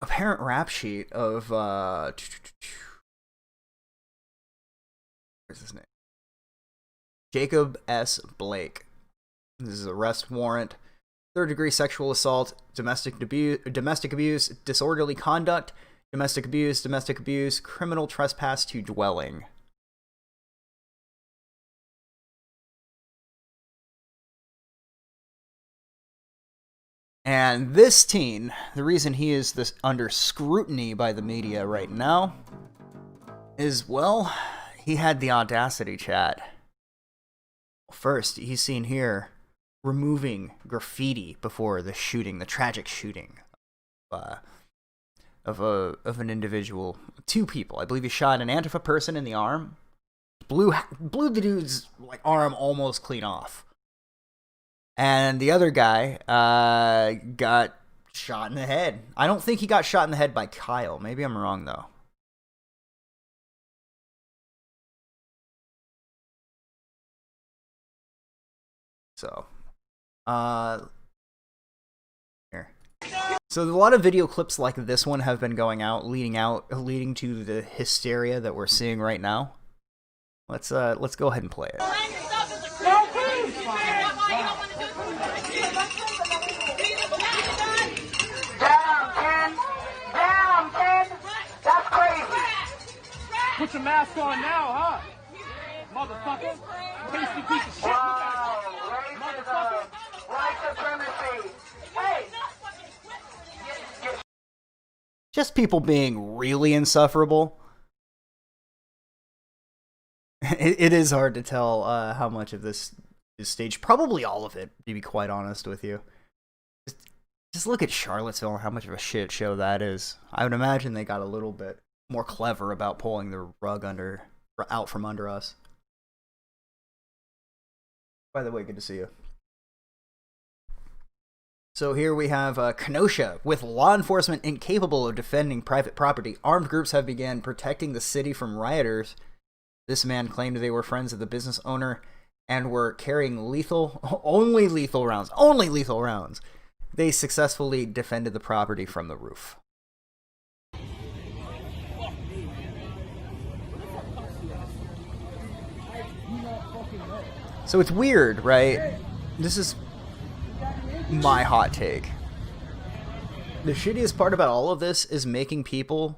Speaker 1: apparent rap sheet of where's his name? Jacob S. Blake. This is arrest warrant. third-degree sexual assault, domestic abuse, disorderly conduct, domestic abuse, criminal trespass to dwelling. And this teen, the reason he is under scrutiny by the media right now is, well, he had the audacity, chat. First, he's seen here removing graffiti before the shooting, the tragic shooting of an individual. 2 people. I believe he shot an Antifa person in the arm. Blew the dude's arm almost clean off. And the other guy got shot in the head. I don't think he got shot in the head by Kyle. Maybe I'm wrong, though. So, here. So a lot of video clips like this one have been going out, leading to the hysteria that we're seeing right now. Let's go ahead and play it.
Speaker 5: Put your mask on now, huh? Motherfucker. Pasty piece of shit.
Speaker 6: Wow, racism, white supremacy. Hey!
Speaker 1: Just people being really insufferable. It is hard to tell how much of this is staged. Probably all of it, to be quite honest with you. Just look at Charlottesville and how much of a shit show that is. I would imagine they got a little bit more clever about pulling the rug out from under us. By the way, good to see you. So here we have Kenosha. With law enforcement incapable of defending private property, armed groups have begun protecting the city from rioters. This man claimed they were friends of the business owner and were carrying only lethal rounds. They successfully defended the property from the roof. So it's weird, right? This is my hot take. The shittiest part about all of this is making people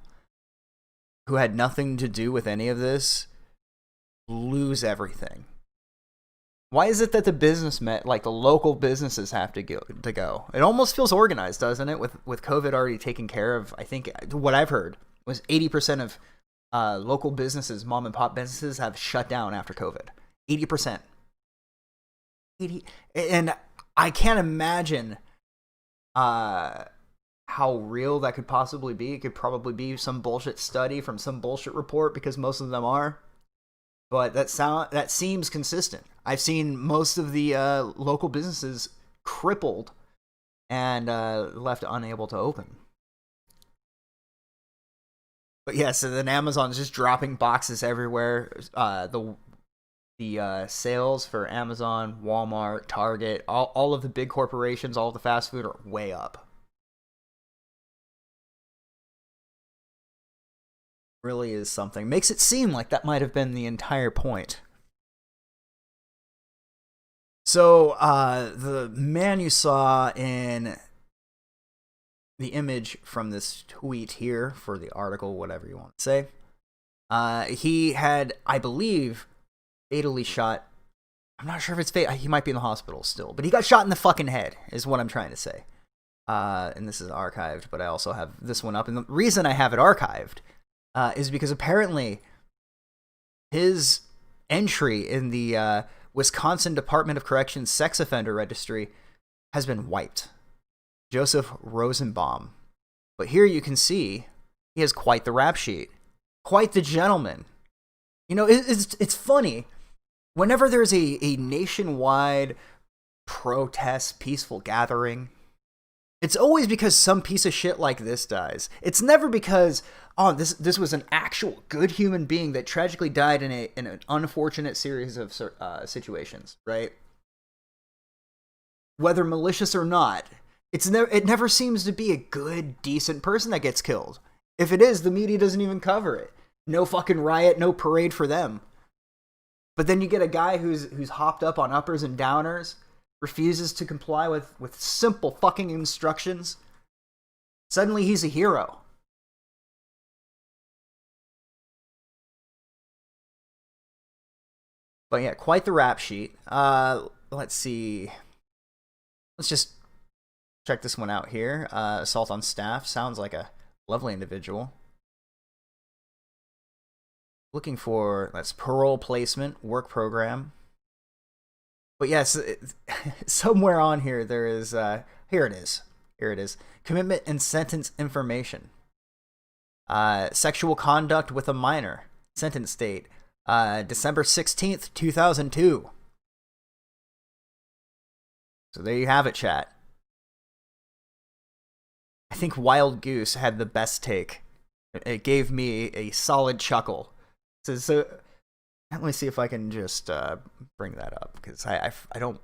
Speaker 1: who had nothing to do with any of this lose everything. Why is it that the businessmen, the local businesses, have to go? It almost feels organized, doesn't it? With COVID already taken care of, I think what I've heard was 80% of local businesses, mom and pop businesses, have shut down after COVID. 80%. And I can't imagine how real that could possibly be. It could probably be some bullshit study from some bullshit report, because most of them are. But that seems consistent. I've seen most of the local businesses crippled and left unable to open. But yeah, so then Amazon's just dropping boxes everywhere. The sales for Amazon, Walmart, Target, all of the big corporations, all of the fast food are way up. Really is something. Makes it seem like that might have been the entire point. So, the man you saw in the image from this tweet here, for the article, whatever you want to say, he had, I believe, fatally shot. I'm not sure if it's fatal. He might be in the hospital still, but he got shot in the fucking head, is what I'm trying to say. And this is archived, but I also have this one up. And the reason I have it archived is because apparently his entry in the Wisconsin Department of Corrections sex offender registry has been wiped. Joseph Rosenbaum. But here you can see he has quite the rap sheet. Quite the gentleman. You know, it's funny. Whenever there's a nationwide protest, peaceful gathering, it's always because some piece of shit like this dies. It's never because, oh, this was an actual good human being that tragically died in an unfortunate series of situations, right? Whether malicious or not, it never seems to be a good, decent person that gets killed. If it is, the media doesn't even cover it. No fucking riot, no parade for them. But then you get a guy who's hopped up on uppers and downers, refuses to comply with simple fucking instructions. Suddenly he's a hero. But yeah, quite the rap sheet. Let's see. Let's just check this one out here. Assault on staff. Sounds like a lovely individual. Looking for, that's parole placement, work program. But yes, somewhere on here there is, here it is. Here it is. Commitment and sentence information. Sexual conduct with a minor. Sentence date. December 16th, 2002. So there you have it, chat. I think Wild Goose had the best take. It gave me a solid chuckle. So let me see if I can just bring that up, because I don't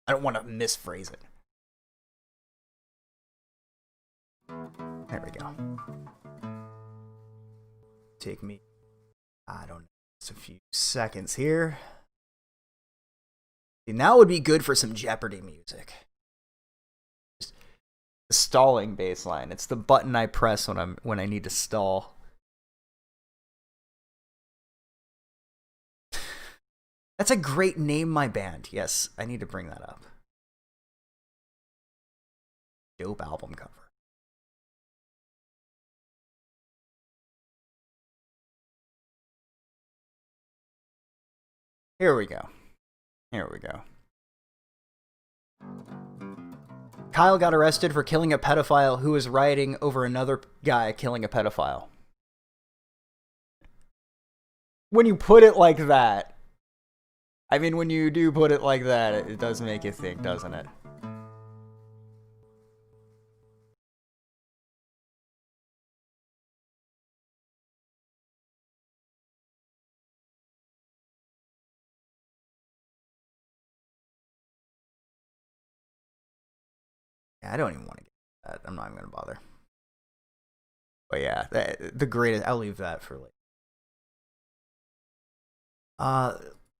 Speaker 1: want to misphrase it. There we go. Take me, I don't know, just a few seconds here. And that would be good for some Jeopardy music. Just the stalling bass line. It's the button I press when I need to stall. That's a great name, my band. Yes, I need to bring that up. Dope album cover. Here we go. Here we go. Kyle got arrested for killing a pedophile who was rioting over another guy killing a pedophile. When you put it like that, I mean, when you do put it like that, it does make you think, doesn't it? Yeah, I don't even want to get that. I'm not even going to bother. But yeah, the greatest. I'll leave that for later.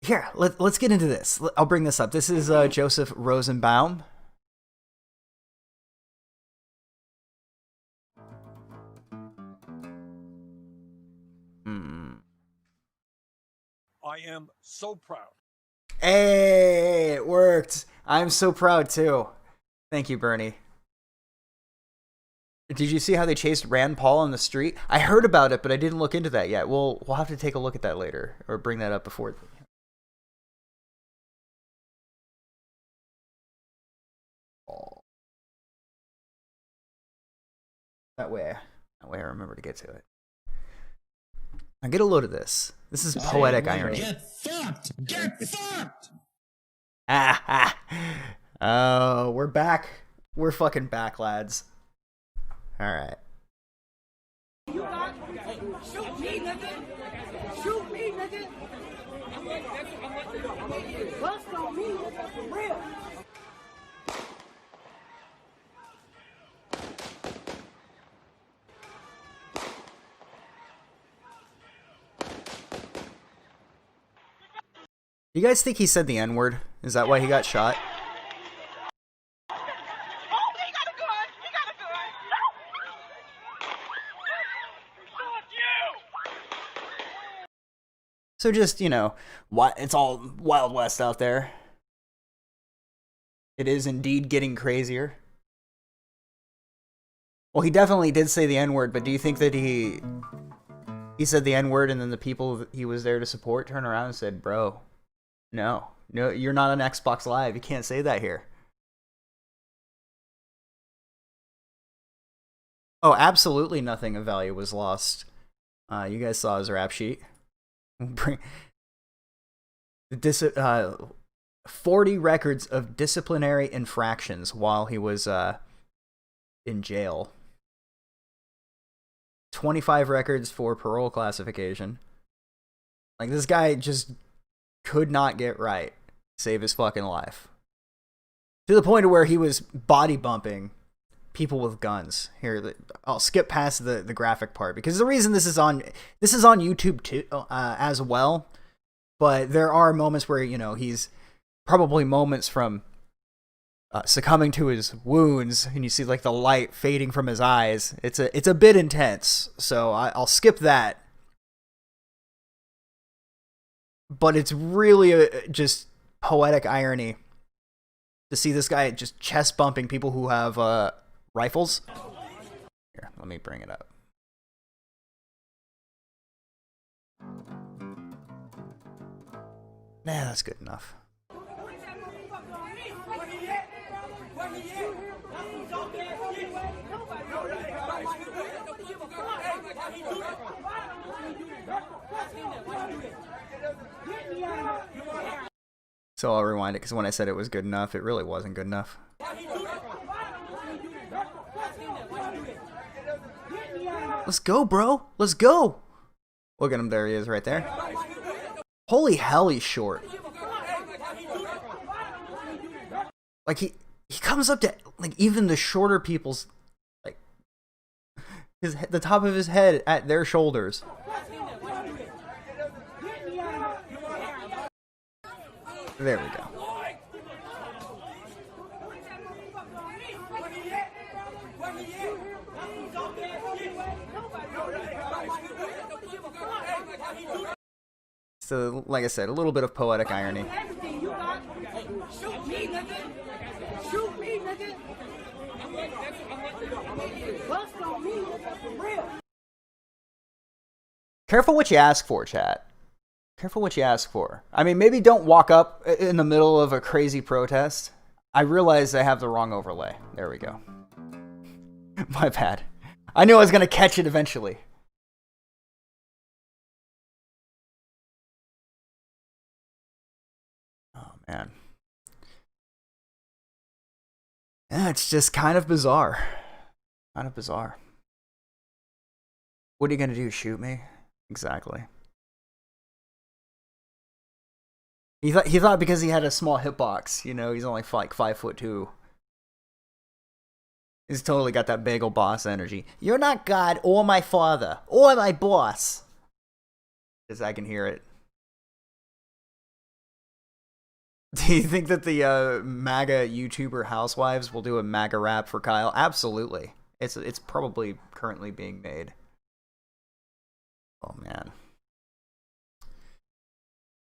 Speaker 1: Here, let's get into this. I'll bring this up. This is Joseph Rosenbaum.
Speaker 5: I am so proud.
Speaker 1: Hey, it worked. I'm so proud too. Thank you, Bernie. Did you see how they chased Rand Paul on the street? I heard about it, but I didn't look into that yet. We'll have to take a look at that later, or bring that up before. That way I remember to get to it. Now get a load of this. This is poetic irony.
Speaker 7: Get fucked! Get fucked!
Speaker 1: Oh, we're back. We're fucking back, lads. Alright.
Speaker 8: You got, hey, shoot me, nigga! Shoot me, nigga! Bust on me, for real!
Speaker 1: You guys think he said the N-word? Is that why he got shot? So just, you know, it's all Wild West out there. It is indeed getting crazier. Well, he definitely did say the N-word, but do you think that he said the N-word and then the people he was there to support turned around and said, bro, no, you're not on Xbox Live. You can't say that here. Oh, absolutely nothing of value was lost. You guys saw his rap sheet. 40 records of disciplinary infractions while he was in jail. 25 records for parole classification. Like, this guy just could not get right. Save his fucking life. To the point of where he was body bumping people with guns. Here, I'll skip past the graphic part because the reason this is on YouTube too, as well. But there are moments where, you know, he's probably moments from succumbing to his wounds, and you see like the light fading from his eyes. It's a bit intense, so I'll skip that. But it's really just poetic irony to see this guy just chest bumping people who have rifles. Here, let me bring it up. Nah, that's good enough. So I'll rewind it, because when I said it was good enough, it really wasn't good enough. Let's go, bro. Let's go. Look at him. There he is right there. Holy hell, he's short. Like, he comes up to, like, even the shorter people's, like, the top of his head at their shoulders. There we go. So, like I said, a little bit of poetic irony.
Speaker 8: Shoot me, nigga. Shoot me, nigga. Bust on me, nigga, for real.
Speaker 1: Careful what you ask for, chat. Careful what you ask for. I mean, maybe don't walk up in the middle of a crazy protest. I realize I have the wrong overlay. There we go. My bad. I knew I was going to catch it eventually. Oh, man. Yeah, it's just kind of bizarre. Kind of bizarre. What are you going to do? Shoot me? Exactly. He thought because he had a small hitbox, you know, he's only like 5'2". He's totally got that bagel boss energy. You're not God or my father or my boss. As I can hear it. Do you think that the MAGA YouTuber housewives will do a MAGA rap for Kyle? Absolutely. It's probably currently being made. Oh man.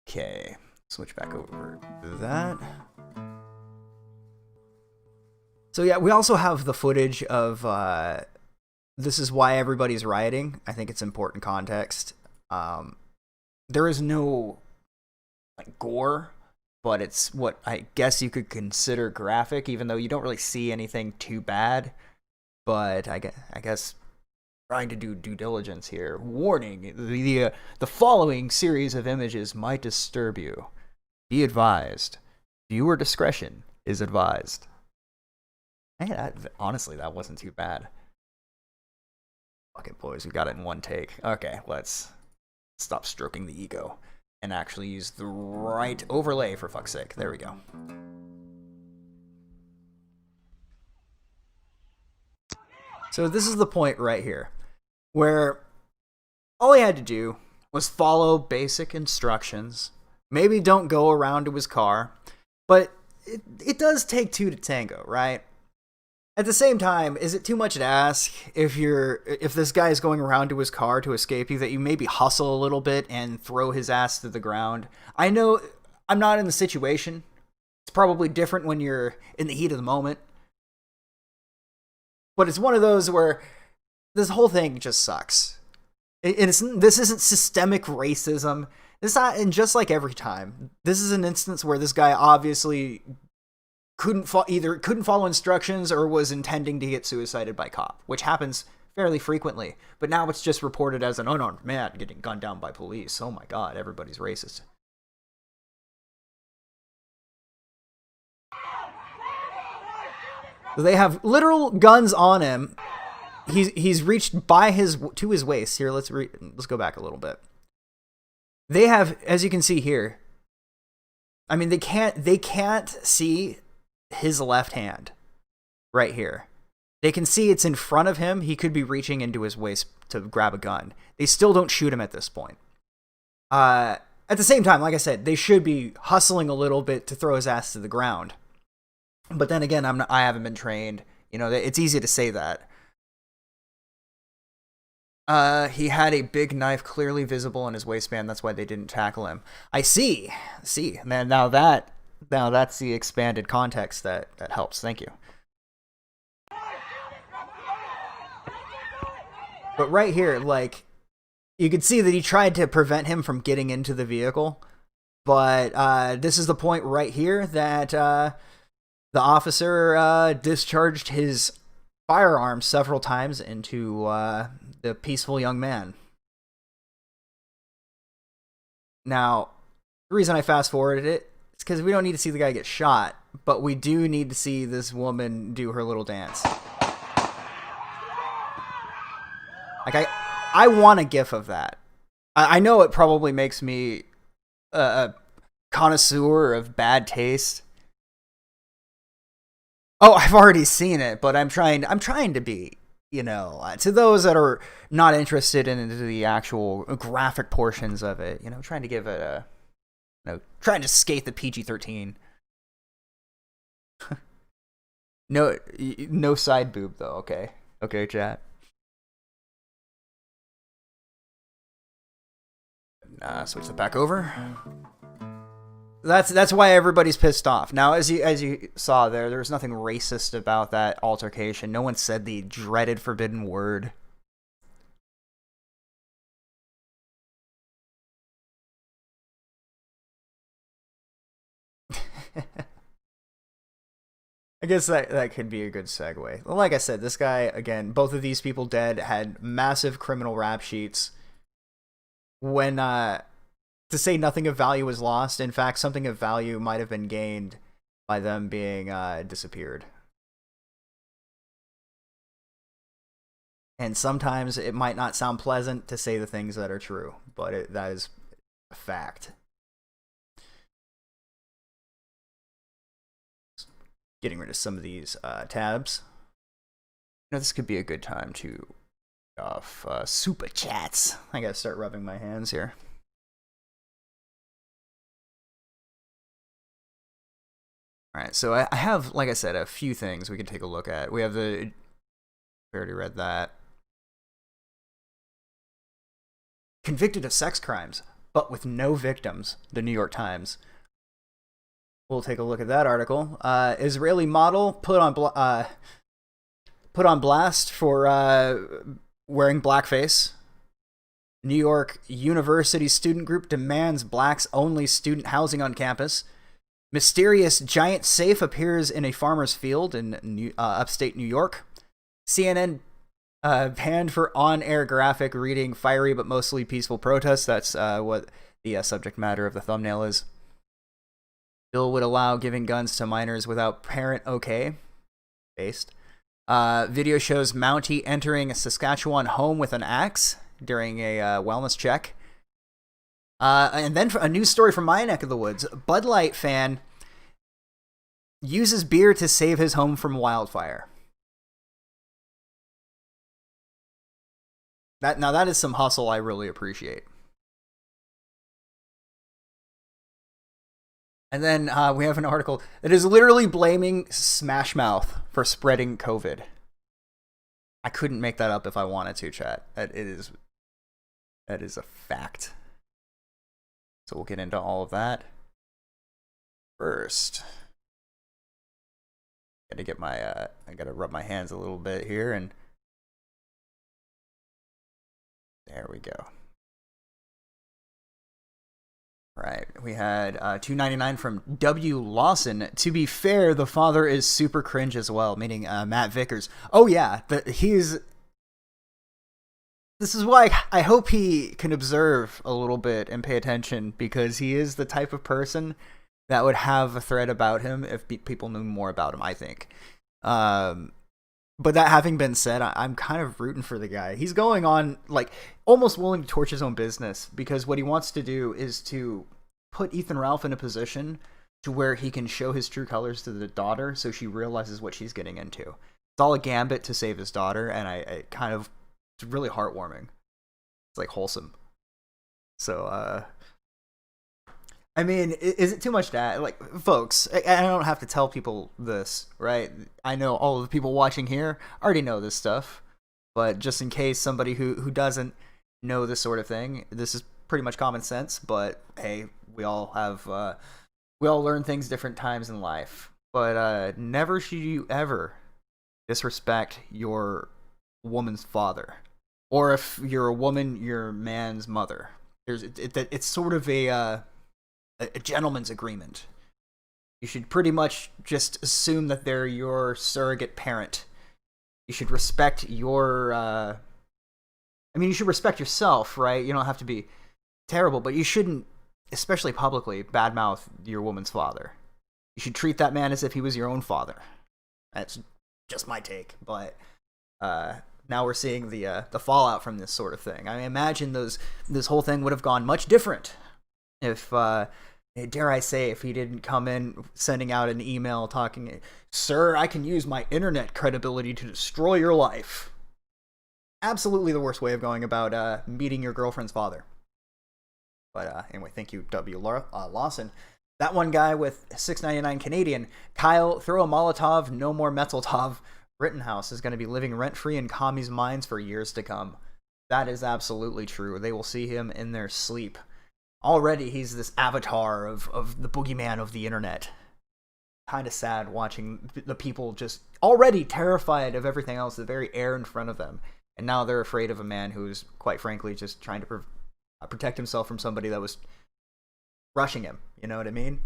Speaker 1: Okay. Switch back over to that. So yeah, we also have the footage of this is why everybody's rioting. I think it's important context. There is no like gore, but it's what I guess you could consider graphic, even though you don't really see anything too bad. But I guess trying to do due diligence here. Warning: the following series of images might disturb you. Be advised. Viewer discretion is advised. Hey, honestly, that wasn't too bad. Fuck it, boys. We got it in one take. Okay, let's stop stroking the ego and actually use the right overlay, for fuck's sake. There we go. So this is the point right here, where all he had to do was follow basic instructions. Maybe don't go around to his car, but it does take two to tango, right? At the same time, is it too much to ask if this guy is going around to his car to escape you that you maybe hustle a little bit and throw his ass to the ground? I know I'm not in the situation. It's probably different when you're in the heat of the moment. But it's one of those where this whole thing just sucks. This isn't systemic racism. It's not, and just like every time, this is an instance where this guy obviously couldn't follow instructions or was intending to get suicided by cop, which happens fairly frequently. But now it's just reported as an unarmed man getting gunned down by police. Oh my god, everybody's racist. They have literal guns on him. He's reached by to his waist. Here, let's go back a little bit. They have, as you can see here, I mean, they can't see his left hand right here. They can see it's in front of him. He could be reaching into his waist to grab a gun. They still don't shoot him at this point. At the same time, like I said, they should be hustling a little bit to throw his ass to the ground. But then again, I haven't been trained. You know, it's easy to say that. He had a big knife clearly visible in his waistband. That's why they didn't tackle him. I see. Now that's the expanded context that helps. Thank you. But right here, like, you could see that he tried to prevent him from getting into the vehicle. But this is the point right here that the officer discharged his firearm several times into the peaceful young man. Now, the reason I fast forwarded it is because we don't need to see the guy get shot, but we do need to see this woman do her little dance. Like, I want a gif of that. I know it probably makes me a connoisseur of bad taste. Oh, I've already seen it, but I'm trying to be, you know, to those that are not interested in the actual graphic portions of it, you know, trying to give it a, you know, trying to skate the PG-13. No side boob though. Okay, chat. Switch it back over. That's why everybody's pissed off. Now, as you saw there was nothing racist about that altercation. No one said the dreaded forbidden word. I guess that could be a good segue. Like I said, this guy, again, both of these people dead, had massive criminal rap sheets. When to say nothing of value was lost, in fact, something of value might have been gained by them being disappeared. And sometimes it might not sound pleasant to say the things that are true, but that is a fact. Getting rid of some of these tabs. You know, this could be a good time to off super chats. I gotta start rubbing my hands here. Alright, so I have, like I said, a few things we can take a look at. We have we already read that. Convicted of sex crimes, but with no victims, the New York Times. We'll take a look at that article. Israeli model put on blast for wearing blackface. New York University student group demands blacks-only student housing on campus. Mysterious giant safe appears in a farmer's field in upstate New York. CNN banned for on-air graphic reading fiery but mostly peaceful protests. That's what the subject matter of the thumbnail is. Bill would allow giving guns to minors without parent okay. Based. Video shows Mountie entering a Saskatchewan home with an axe during a wellness check. And then a news story from my neck of the woods. Bud Light fan uses beer to save his home from wildfire. That is some hustle I really appreciate. And then we have an article that is literally blaming Smash Mouth for spreading COVID. I couldn't make that up if I wanted to, chat. That is a fact. So we'll get into all of that. First, I gotta rub my hands a little bit here, and there we go. Right, we had $2.99 from W. Lawson. To be fair, the father is super cringe as well, meaning Matt Vickers. Oh yeah, this is why I hope he can observe a little bit and pay attention, because he is the type of person that would have a thread about him if people knew more about him, I think. But that having been said, I'm kind of rooting for the guy. He's going on, like, almost willing to torch his own business, because what he wants to do is to put Ethan Ralph in a position to where he can show his true colors to the daughter, so she realizes what she's getting into. It's all a gambit to save his daughter, and it's really heartwarming. It's like wholesome. So, I mean, is it too much to add? Like, folks, I don't have to tell people this, right? I know all of the people watching here already know this stuff, but just in case somebody who doesn't know this sort of thing, this is pretty much common sense. But hey, we all learn things different times in life. But never should you ever disrespect your woman's father, or if you're a woman, your man's mother. It's sort of a gentleman's agreement. You should pretty much just assume that they're your surrogate parent. You should respect your you should respect yourself, right? You don't have to be terrible, but you shouldn't, especially publicly, badmouth your woman's father. You should treat that man as if he was your own father. That's just my take, but now we're seeing the fallout from this sort of thing. I imagine this whole thing would have gone much different if, dare I say, if he didn't come in sending out an email talking, "Sir, I can use my internet credibility to destroy your life." Absolutely the worst way of going about meeting your girlfriend's father. But anyway, thank you, W. Lawson. That one guy with $6.99 Canadian, Kyle, throw a Molotov, no more Metzeltov. Rittenhouse is going to be living rent-free in commies' minds for years to come. That is absolutely true. They will see him in their sleep. Already, he's this avatar of the boogeyman of the internet. Kind of sad watching the people just already terrified of everything else, the very air in front of them. And now they're afraid of a man who's, quite frankly, just trying to protect himself from somebody that was rushing him. You know what I mean?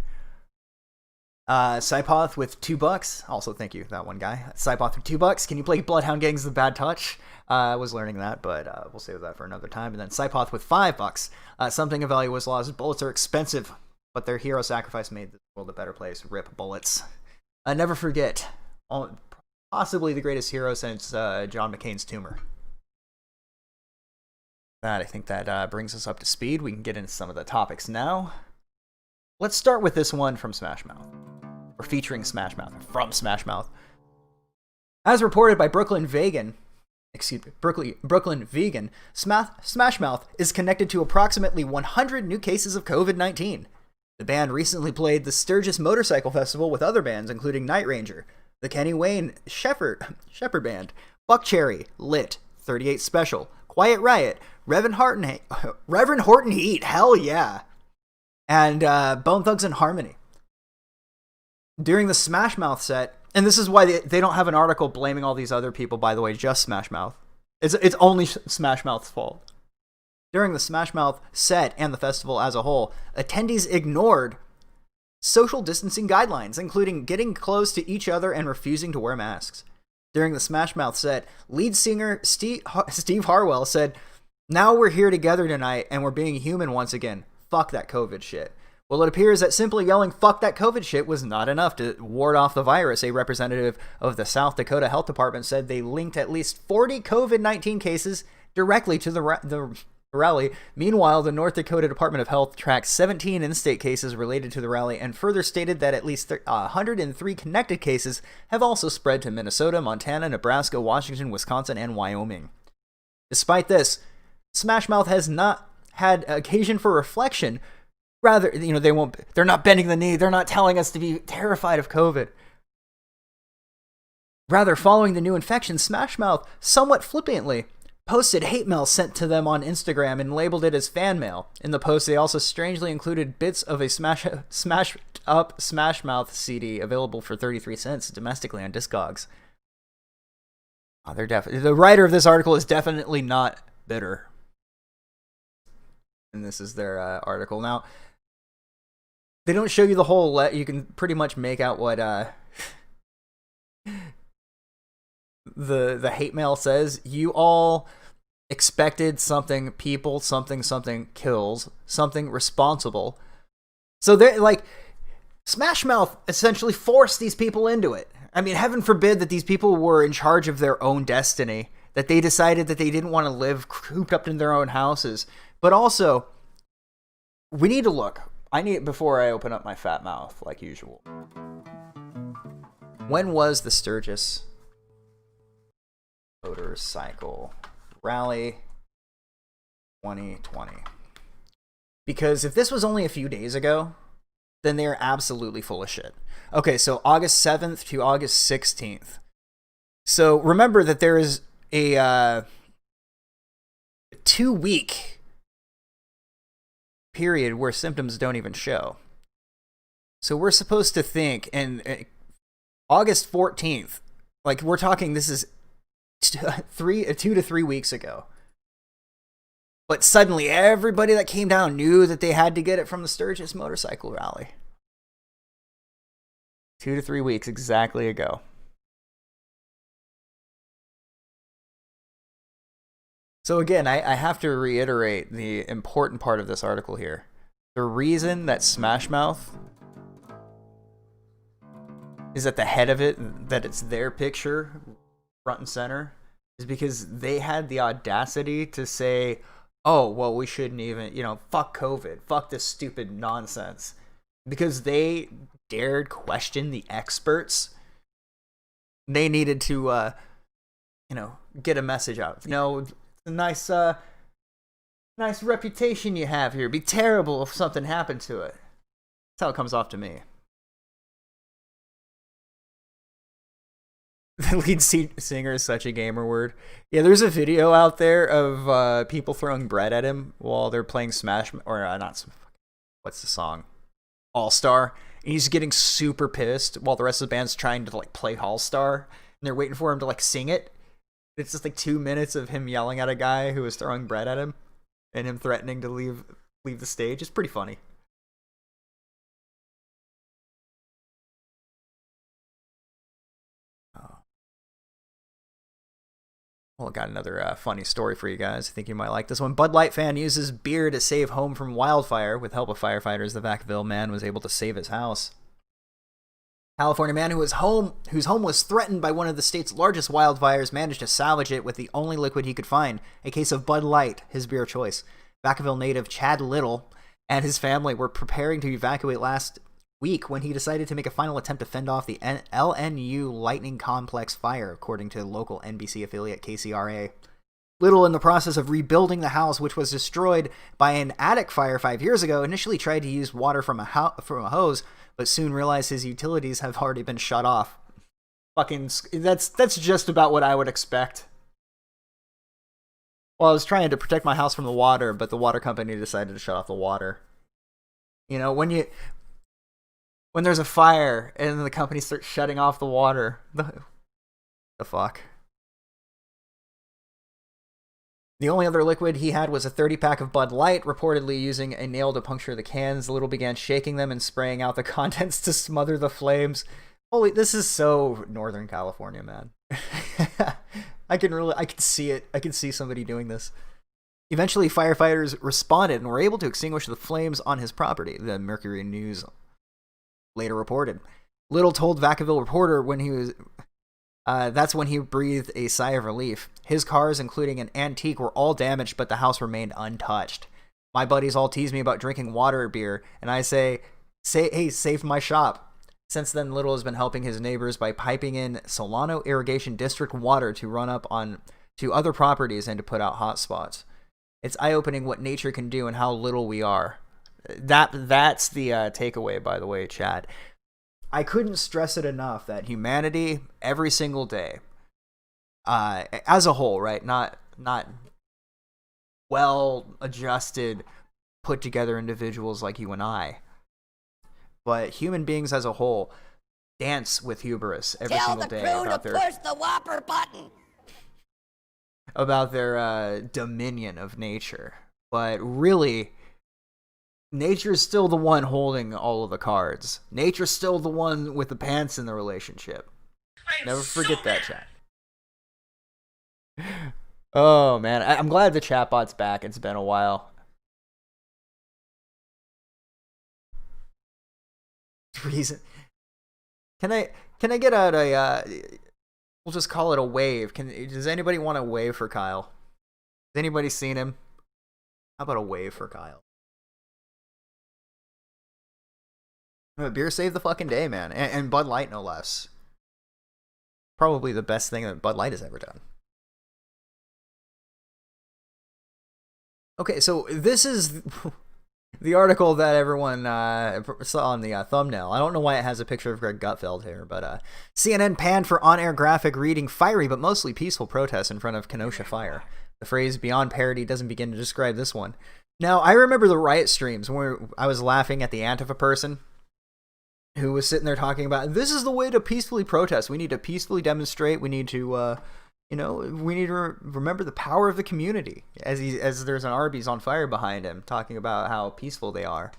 Speaker 1: Sypoth with $2. Also, thank you, that one guy. Sypoth with $2. Can you play Bloodhound Gang's The Bad Touch? I was learning that, but we'll save that for another time. And then Sypoth with $5. Something of value was lost. Bullets are expensive, but their hero sacrifice made the world a better place. Rip bullets. Never forget. Possibly the greatest hero since John McCain's tumor. I think that brings us up to speed. We can get into some of the topics now. Let's start with this one from Smash Mouth. Or featuring Smash Mouth. From Smash Mouth. As reported by Brooklyn Vegan, Smash Mouth is connected to approximately 100 new cases of COVID-19. The band recently played the Sturgis Motorcycle Festival with other bands, including Night Ranger, the Kenny Wayne Shepherd Band, Buckcherry, Lit, 38 Special, Quiet Riot, Reverend Horton Heat, hell yeah, and Bone Thugs and Harmony. During the Smash Mouth set, and this is why they don't have an article blaming all these other people, by the way, just Smash Mouth. It's only Smash Mouth's fault. During the Smash Mouth set and the festival as a whole, attendees ignored social distancing guidelines, including getting close to each other and refusing to wear masks. During the Smash Mouth set, lead singer Steve Harwell said, "Now we're here together tonight and we're being human once again. Fuck that COVID shit." Well, it appears that simply yelling "fuck that COVID shit" was not enough to ward off the virus. A representative of the South Dakota Health Department said they linked at least 40 COVID-19 cases directly to the rally. Meanwhile, the North Dakota Department of Health tracked 17 in-state cases related to the rally and further stated that at least 103 connected cases have also spread to Minnesota, Montana, Nebraska, Washington, Wisconsin, and Wyoming. Despite this, Smash Mouth has not had occasion for reflection. Rather, they're not bending the knee. They're not telling us to be terrified of COVID. Rather, following the new infection, Smash Mouth somewhat flippantly posted hate mail sent to them on Instagram and labeled it as fan mail. In the post, they also strangely included bits of a smashed up Smash Mouth CD available for 33 cents domestically on Discogs. The writer of this article is definitely not bitter. And this is their article. Now, they don't show you the whole you can pretty much make out what the hate mail says. You all expected something, people, something kills, something responsible. So they're like, Smash Mouth essentially forced these people into it. I mean, heaven forbid that these people were in charge of their own destiny, that they decided that they didn't want to live cooped up in their own houses. But also, we need to look. Before I open up my fat mouth, like usual. When was the Sturgis Motorcycle Rally 2020? Because if this was only a few days ago, then they are absolutely full of shit. Okay, so August 7th to August 16th. So remember that there is a 2-week period where symptoms don't even show. So we're supposed to think, and August 14th, like we're talking, this is 2 to 3 weeks ago. But suddenly everybody that came down knew that they had to get it from the Sturgis motorcycle rally. 2 to 3 weeks exactly ago. So again, I have to reiterate the important part of this article here. The reason that Smash Mouth is at the head of it, that it's their picture front and center, is because they had the audacity to say, oh, well, we shouldn't even, fuck COVID, fuck this stupid nonsense. Because they dared question the experts. They needed to, get a message out. A nice reputation you have here. It'd be terrible if something happened to it. That's how it comes off to me. The lead singer is such a gamer word. Yeah, there's a video out there of people throwing bread at him while they're playing Smash, or not. What's the song? All Star. And he's getting super pissed while the rest of the band's trying to play All Star, and they're waiting for him to sing it. It's just 2 minutes of him yelling at a guy who was throwing bread at him, and him threatening to leave the stage. It's pretty funny. Well, I got another funny story for you guys. I think you might like this one. Bud Light fan uses beer to save home from wildfire. With help of firefighters, the Vacaville man was able to save his house. California man whose home was threatened by one of the state's largest wildfires managed to salvage it with the only liquid he could find, a case of Bud Light, his beer of choice. Vacaville native Chad Little and his family were preparing to evacuate last week when he decided to make a final attempt to fend off the LNU Lightning Complex fire, according to local NBC affiliate KCRA. Little, in the process of rebuilding the house, which was destroyed by an attic fire 5 years ago, initially tried to use water from a hose, but soon realized his utilities have already been shut off. That's just about what I would expect. Well, I was trying to protect my house from the water, but the water company decided to shut off the water. When there's a fire and the company starts shutting off the water, the fuck. The only other liquid he had was a 30-pack of Bud Light, reportedly using a nail to puncture the cans. Little began shaking them and spraying out the contents to smother the flames. Holy, this is so Northern California, man. I can see it. I can see somebody doing this. Eventually, firefighters responded and were able to extinguish the flames on his property, the Mercury News later reported. Little told Vacaville Reporter that's when he breathed a sigh of relief. His cars, including an antique, were all damaged, but the house remained untouched. My buddies all tease me about drinking water or beer, and I say, hey, save my shop. Since then, Little has been helping his neighbors by piping in Solano Irrigation District water to run up on to other properties and to put out hot spots. It's eye-opening what nature can do and how little we are. That's the takeaway, by the way, Chad. I couldn't stress it enough that humanity, every single day, as a whole, right? Not well-adjusted, put-together individuals like you and I, but human beings as a whole dance with hubris every single day.
Speaker 4: Tell the crew to push the whopper button.
Speaker 1: About their dominion of nature. But really, nature's still the one holding all of the cards. Nature's still the one with the pants in the relationship. Never forget that, chat. Oh, man. I'm glad the chatbot's back. It's been a while. Reason. Can I get out a we'll just call it a wave. Does anybody want a wave for Kyle? Has anybody seen him? How about a wave for Kyle? Beer saved the fucking day, man. And Bud Light, no less. Probably the best thing that Bud Light has ever done. Okay, so this is The article that everyone saw on the thumbnail. I don't know why it has a picture of Greg Gutfeld here, but CNN panned for on-air graphic reading fiery but mostly peaceful protests in front of Kenosha fire. The phrase beyond parody doesn't begin to describe this one. Now, I remember the riot streams where I was laughing at the Antifa person who was sitting there talking about, this is the way to peacefully protest. We need to peacefully demonstrate. We need to, we need to remember the power of the community. As there's an Arby's on fire behind him, talking about how peaceful they are.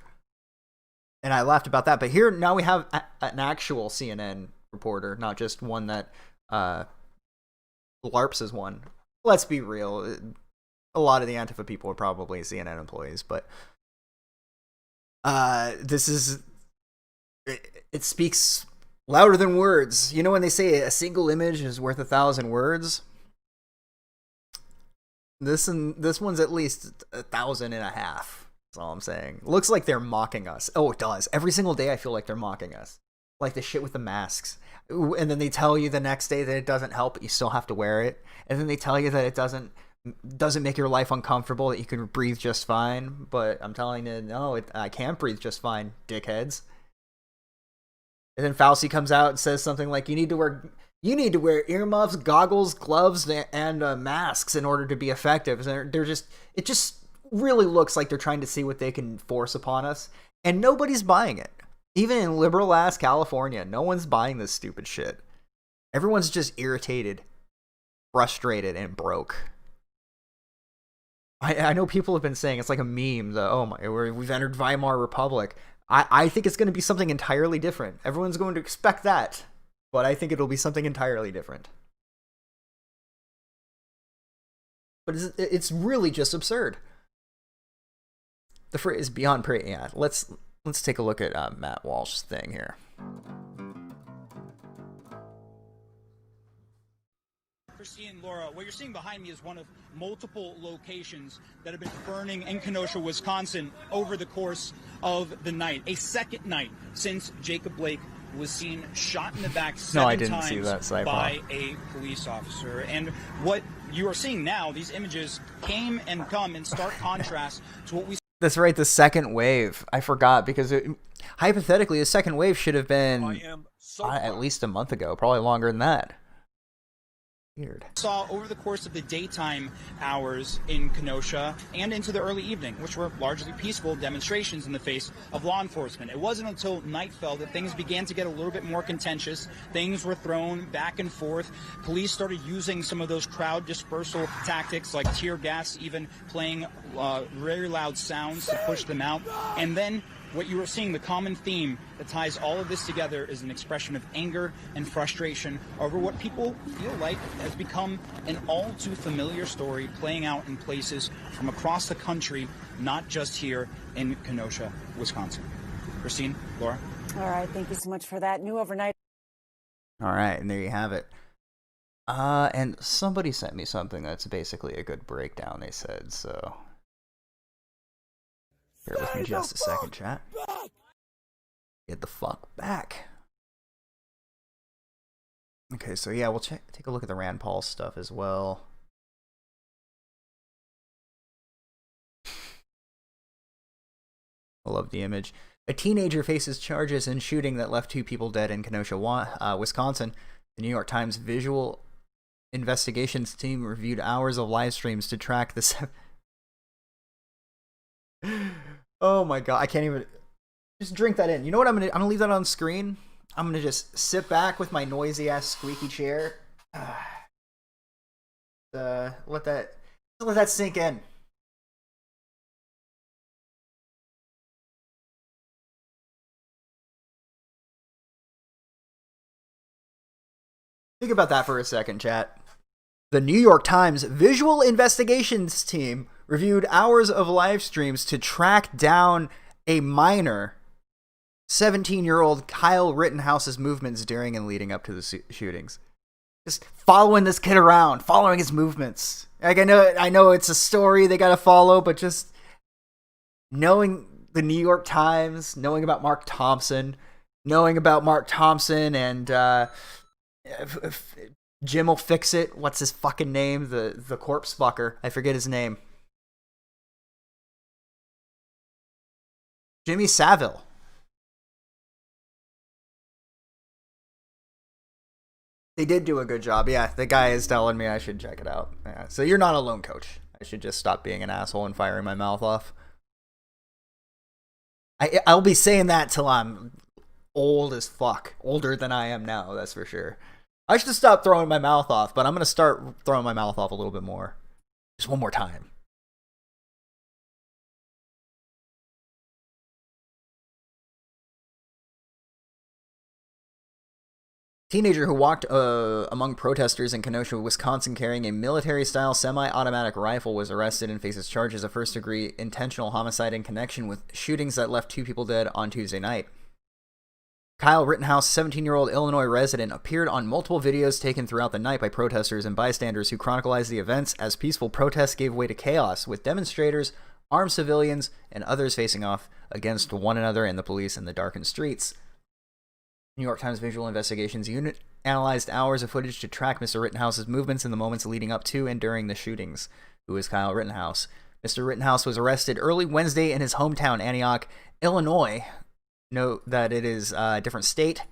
Speaker 1: And I laughed about that. But here, now we have an actual CNN reporter, not just one that LARPs is one. Let's be real. A lot of the Antifa people are probably CNN employees, but it speaks louder than words. You know when they say a single image is worth 1,000 words? This one's at least 1,500. That's all I'm saying. Looks like they're mocking us. Oh, it does. Every single day I feel like they're mocking us. Like the shit with the masks. And then they tell you the next day that it doesn't help, but you still have to wear it. And then they tell you that it doesn't make your life uncomfortable, that you can breathe just fine. But I'm telling you, no, I can't breathe just fine, dickheads. And then Fauci comes out and says something like, you need to wear earmuffs, goggles, gloves, and masks in order to be effective. And it just really looks like they're trying to see what they can force upon us. And nobody's buying it. Even in liberal ass California, no one's buying this stupid shit. Everyone's just irritated, frustrated, and broke. I know people have been saying it's like a meme. We've entered Weimar Republic. I think it's going to be something entirely different. Everyone's going to expect that, but I think it'll be something entirely different. But it's really just absurd. The phrase beyond parody. Yeah, let's take a look at Matt Walsh's thing here.
Speaker 9: Christine, Laura, what you're seeing behind me is one of multiple locations that have been burning in Kenosha, Wisconsin over the course of the night. A second night since Jacob Blake was seen shot in the back seven times by a police officer. And what you are seeing now, these images came and come in stark contrast to what we saw.
Speaker 1: That's right, the second wave. I forgot because hypothetically, the second wave should have been at least a month ago, probably longer than that. Weird.
Speaker 9: Saw over the course of the daytime hours in Kenosha and into the early evening, which were largely peaceful demonstrations in the face of law enforcement. It wasn't until night fell that things began to get a little bit more contentious. Things were thrown back and forth. Police started using some of those crowd dispersal tactics like tear gas, even playing very loud sounds to push them out. And then what you are seeing, the common theme that ties all of this together, is an expression of anger and frustration over what people feel like has become an all too familiar story playing out in places from across the country, not just here in Kenosha, Wisconsin. Christine, Laura.
Speaker 10: All right, thank you so much for that. New overnight.
Speaker 1: All right, and there you have it. And somebody sent me something that's basically a good breakdown, they said, so bear with me just a second, chat. Get the fuck back. Okay, so yeah, we'll take a look at the Rand Paul stuff as well. I love the image. A teenager faces charges in shooting that left 2 people dead in Kenosha, Wisconsin. The New York Times visual investigations team reviewed hours of live streams to track the Oh my god, I can't even just drink that in. You know what I'm gonna leave that on screen. I'm gonna just sit back with my noisy ass squeaky chair. Let that sink in. Think about that for a second, chat. The New York Times visual investigations team reviewed hours of live streams to track down a minor, 17-year-old Kyle Rittenhouse's movements during and leading up to the shootings. Just following this kid around, following his movements. Like I know it's a story they gotta follow, but just knowing the New York Times, knowing about Mark Thompson and Jim will fix it. What's his fucking name? The corpse fucker. I forget his name. Jimmy Savile. They did do a good job. Yeah, the guy is telling me I should check it out. Yeah. So you're not alone, Coach. I should just stop being an asshole and firing my mouth off. I'll be saying that till I'm old as fuck. Older than I am now, that's for sure. I should stop throwing my mouth off, but I'm going to start throwing my mouth off a little bit more. Just one more time. Teenager who walked among protesters in Kenosha, Wisconsin, carrying a military-style semi-automatic rifle was arrested and faces charges of first-degree intentional homicide in connection with shootings that left 2 people dead on Tuesday night. Kyle Rittenhouse, 17-year-old Illinois resident, appeared on multiple videos taken throughout the night by protesters and bystanders who chronicalized the events as peaceful protests gave way to chaos, with demonstrators, armed civilians, and others facing off against one another and the police in the darkened streets. New York Times Visual Investigations Unit analyzed hours of footage to track Mr. Rittenhouse's movements in the moments leading up to and during the shootings. Who is Kyle Rittenhouse? Mr. Rittenhouse was arrested early Wednesday in his hometown, Antioch, Illinois. Note that it is a different state,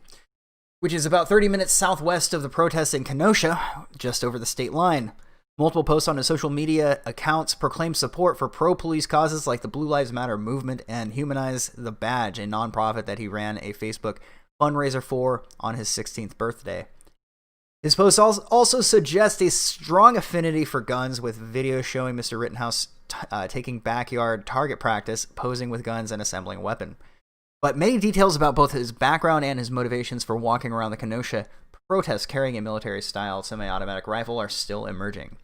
Speaker 1: which is about 30 minutes southwest of the protests in Kenosha, just over the state line. Multiple posts on his social media accounts proclaim support for pro-police causes like the Blue Lives Matter movement and Humanize the Badge, a nonprofit that he ran a Facebook fundraiser for on his 16th birthday. His posts also suggest a strong affinity for guns, with videos showing Mr. Rittenhouse taking backyard target practice, posing with guns, and assembling a weapon. But many details about both his background and his motivations for walking around the Kenosha protests carrying a military-style semi-automatic rifle are still emerging.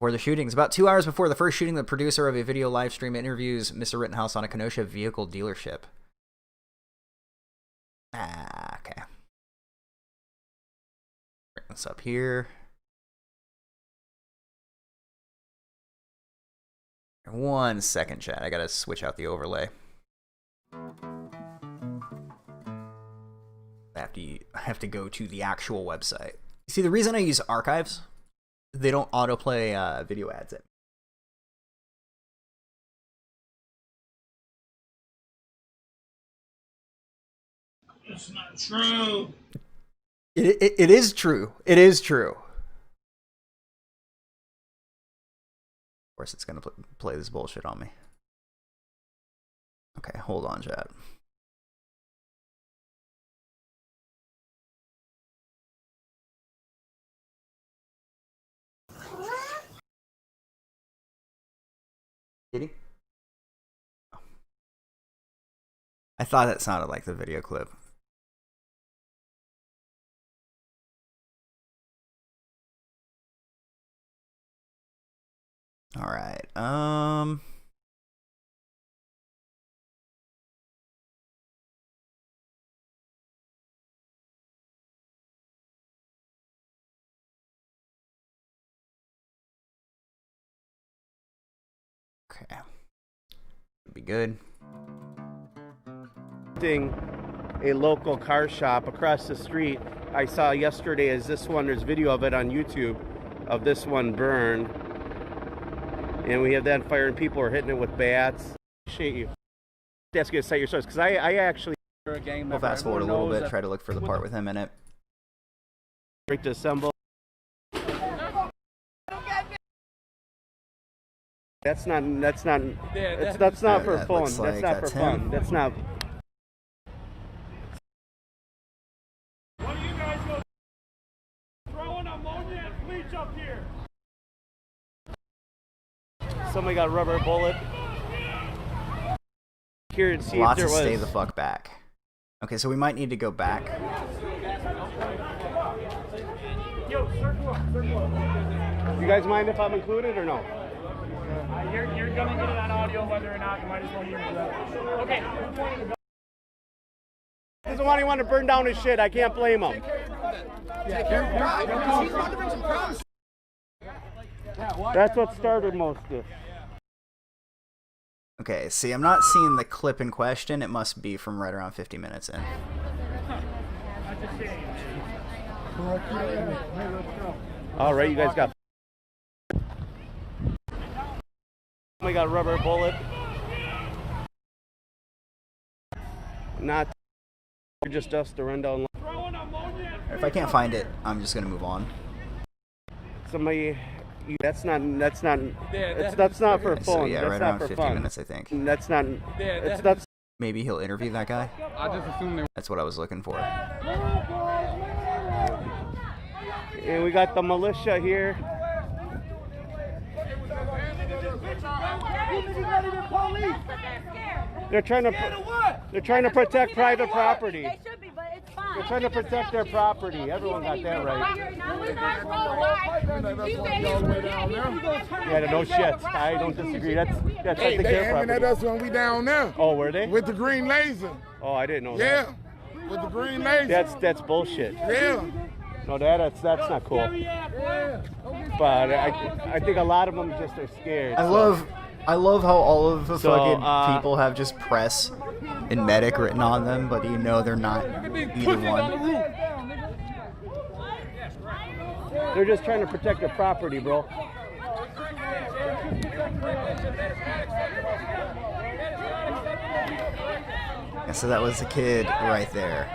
Speaker 1: For the shootings, about 2 hours before the first shooting, the producer of a video live stream interviews Mr. Rittenhouse on a Kenosha vehicle dealership. Okay. Bring this up here. 1 second, chat. I gotta switch out the overlay. I have to go to the actual website. See, the reason I use archives, they don't autoplay video ads at me.
Speaker 7: It's not true.
Speaker 1: It is true. It is true. Of course, it's gonna play this bullshit on me. Okay, hold on, chat. Did he? Oh. I thought that sounded like the video clip. All right. Okay. Should be good.
Speaker 11: A local car shop across the street. I saw yesterday as this one, there's video of it on YouTube of this one burned. And we have that fire and people are hitting it with bats. Appreciate you. Ask you to cite your source, because I actually...
Speaker 1: We'll fast forward a little bit, try to look for the part with him in it.
Speaker 11: Break to assemble. That's not for fun. That's not for fun. That's not.
Speaker 5: What do you guys go throwing ammonia and bleach up here?
Speaker 11: Somebody got a rubber bullet. Here and see if
Speaker 1: Lots
Speaker 11: there
Speaker 1: to
Speaker 11: was.
Speaker 1: stay the fuck back. Okay, so we might need to go back.
Speaker 5: Yo, circle up.
Speaker 11: You guys mind if I'm included or no?
Speaker 5: You're gonna get it on audio whether or not. You might as well hear me. Okay.
Speaker 11: He doesn't want anyone to burn down his shit. I can't blame him. That's what started most of this.
Speaker 1: Okay, see, I'm not seeing the clip in question. It must be from right around 50 minutes in.
Speaker 11: All right, you guys got. Somebody got a rubber bullet. Not just us to run down.
Speaker 1: If I can't find it, I'm just gonna move on.
Speaker 11: Somebody, that's not for fun.
Speaker 1: So yeah,
Speaker 11: that's
Speaker 1: right
Speaker 11: not
Speaker 1: around
Speaker 11: for
Speaker 1: 50
Speaker 11: fun.
Speaker 1: minutes, I think.
Speaker 11: That's not. That's.
Speaker 1: Maybe he'll interview that guy.
Speaker 7: I just assumed
Speaker 1: That's what I was looking for.
Speaker 11: And we got the militia here. They're trying to protect private property.
Speaker 8: They should be, but it's fine.
Speaker 11: They're trying to protect their property. Everyone got that right. Yeah, no shit. I don't disagree. That's
Speaker 12: Hey,
Speaker 11: the
Speaker 12: they
Speaker 11: care
Speaker 12: aiming at
Speaker 11: property.
Speaker 12: us when we down there.
Speaker 11: Oh, were they?
Speaker 12: With the green laser.
Speaker 11: Oh, I didn't know
Speaker 12: Yeah,
Speaker 11: that.
Speaker 12: with the green laser.
Speaker 11: That's bullshit.
Speaker 12: Yeah.
Speaker 11: No, that's not cool. But I think a lot of them just are scared.
Speaker 1: I love how all of the
Speaker 11: So,
Speaker 1: fucking people have just press and medic written on them, but you know they're not either one.
Speaker 11: They're just trying to protect their property, bro.
Speaker 1: Yeah, so that was the kid right there.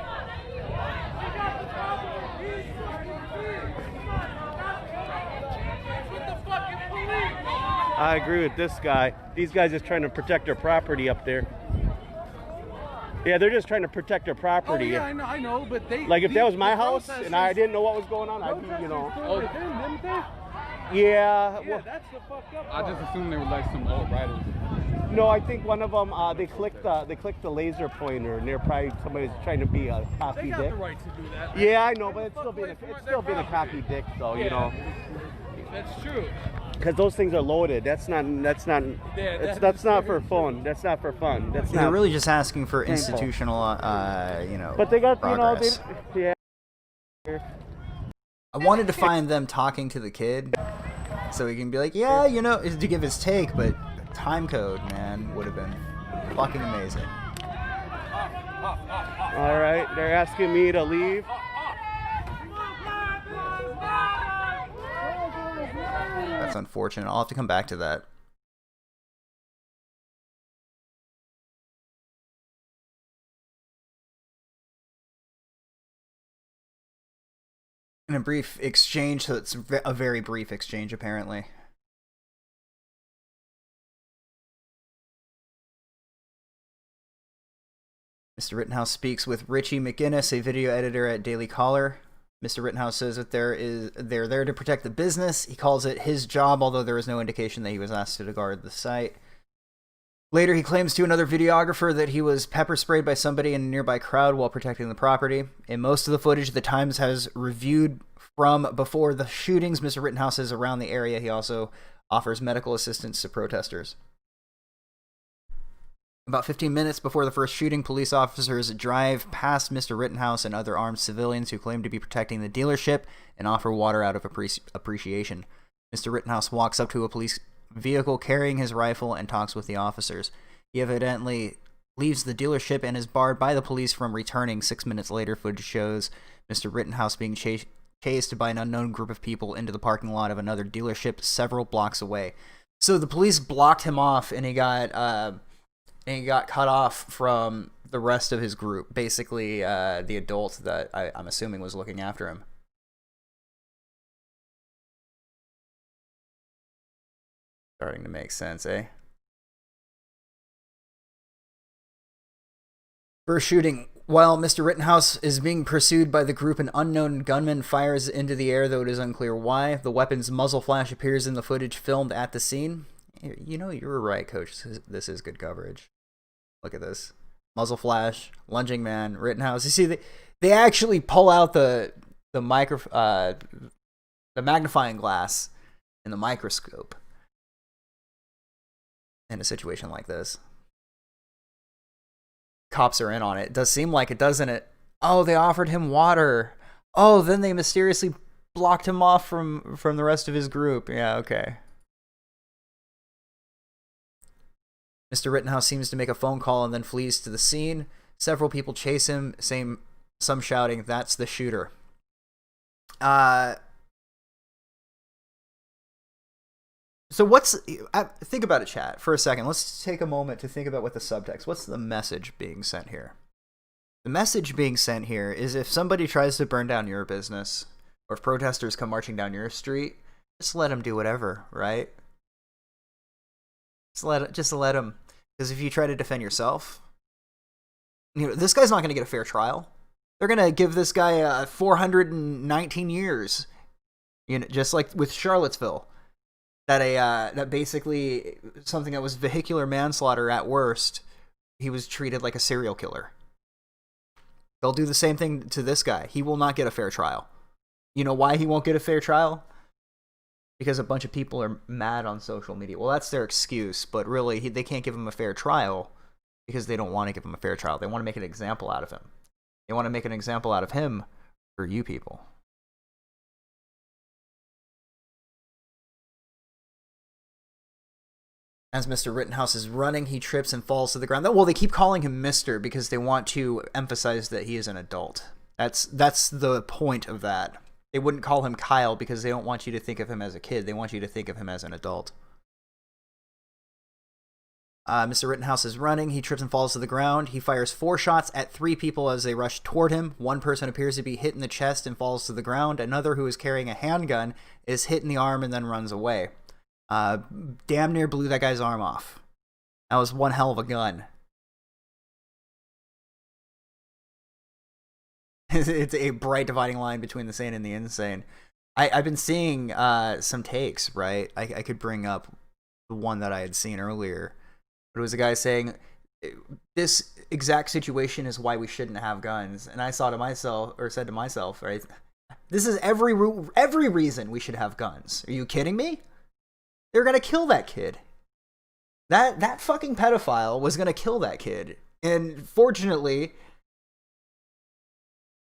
Speaker 11: I agree with this guy. These guys just trying to protect their property up there. Yeah, they're just trying to protect their property.
Speaker 7: Oh, yeah, I know, but they...
Speaker 11: Like if that was my house and I didn't know what was going on, I'd be, you know.
Speaker 7: Oh, didn't they?
Speaker 11: Yeah. Well,
Speaker 7: That's the fucked up part. I just assumed they were like some old riders.
Speaker 11: no, I think one of them they clicked the laser pointer, and they're probably somebody's trying to be a cocky
Speaker 7: They got
Speaker 11: dick.
Speaker 7: the right to do that.
Speaker 11: Yeah, I know, but it's still being a cocky dick, though. You know.
Speaker 7: That's true.
Speaker 11: Because those things are loaded. That's not for fun. That's not for fun. That's
Speaker 1: They're
Speaker 11: not.
Speaker 1: really just asking for institutional,
Speaker 11: But they got,
Speaker 1: progress.
Speaker 11: yeah.
Speaker 1: I wanted to find them talking to the kid, so he can be like, yeah, to give his take, but time code, man, would have been fucking amazing.
Speaker 11: All right, they're asking me to leave.
Speaker 1: That's unfortunate. I'll have to come back to that. In a brief exchange, so it's a very brief exchange, apparently. Mr. Rittenhouse speaks with Richie McGinnis, a video editor at Daily Caller. Mr. Rittenhouse says that they're there to protect the business. He calls it his job, although there is no indication that he was asked to guard the site. Later, he claims to another videographer that he was pepper sprayed by somebody in a nearby crowd while protecting the property. In most of the footage the Times has reviewed from before the shootings, Mr. Rittenhouse is around the area. He also offers medical assistance to protesters. About 15 minutes before the first shooting, police officers drive past Mr. Rittenhouse and other armed civilians who claim to be protecting the dealership and offer water out of appreciation. Mr. Rittenhouse walks up to a police vehicle carrying his rifle and talks with the officers. He evidently leaves the dealership and is barred by the police from returning. 6 minutes later, footage shows Mr. Rittenhouse being chased by an unknown group of people into the parking lot of another dealership several blocks away. So the police blocked him off, and he got cut off from the rest of his group. Basically, the adult that I'm assuming was looking after him. Starting to make sense, eh? First shooting. While Mr. Rittenhouse is being pursued by the group, an unknown gunman fires into the air, though it is unclear why. The weapon's muzzle flash appears in the footage filmed at the scene. You were right, Coach. This is good coverage. Look at this. Muzzle flash, lunging man, Rittenhouse. You see, they actually pull out the magnifying glass and the microscope in a situation like this. Cops are in on it. It does seem like it, doesn't it? Oh, they offered him water. Oh, then they mysteriously blocked him off from the rest of his group. Yeah, okay. Mr. Rittenhouse seems to make a phone call and then flees to the scene. Several people chase him, some shouting, "That's the shooter." So think about it, chat, for a second. Let's take a moment to think about what the subtext, what's the message being sent here? The message being sent here is if somebody tries to burn down your business, or if protesters come marching down your street, just let them do whatever, right? Just let them. Because if you try to defend yourself, this guy's not going to get a fair trial. They're going to give this guy 419 years. Just like with Charlottesville. That basically something that was vehicular manslaughter at worst, he was treated like a serial killer. They'll do the same thing to this guy. He will not get a fair trial. You know why he won't get a fair trial? Because a bunch of people are mad on social media. Well, that's their excuse, but really, they can't give him a fair trial because they don't want to give him a fair trial. They want to make an example out of him. They want to make an example out of him for you people. As Mr. Rittenhouse is running, he trips and falls to the ground. Well, they keep calling him Mr. because they want to emphasize that he is an adult. That's the point of that. They wouldn't call him Kyle because they don't want you to think of him as a kid. They want you to think of him as an adult. Mr. Rittenhouse is running. He trips and falls to the ground. He fires 4 shots at 3 people as they rush toward him. One person appears to be hit in the chest and falls to the ground. Another, who is carrying a handgun, is hit in the arm and then runs away. Damn near blew that guy's arm off. That was one hell of a gun. It's a bright dividing line between the sane and the insane. I've been seeing some takes, right? I could bring up the one that I had seen earlier. But it was a guy saying, this exact situation is why we shouldn't have guns. And I said to myself, right? This is every reason we should have guns. Are you kidding me? They're going to kill that kid. That fucking pedophile was going to kill that kid. And fortunately,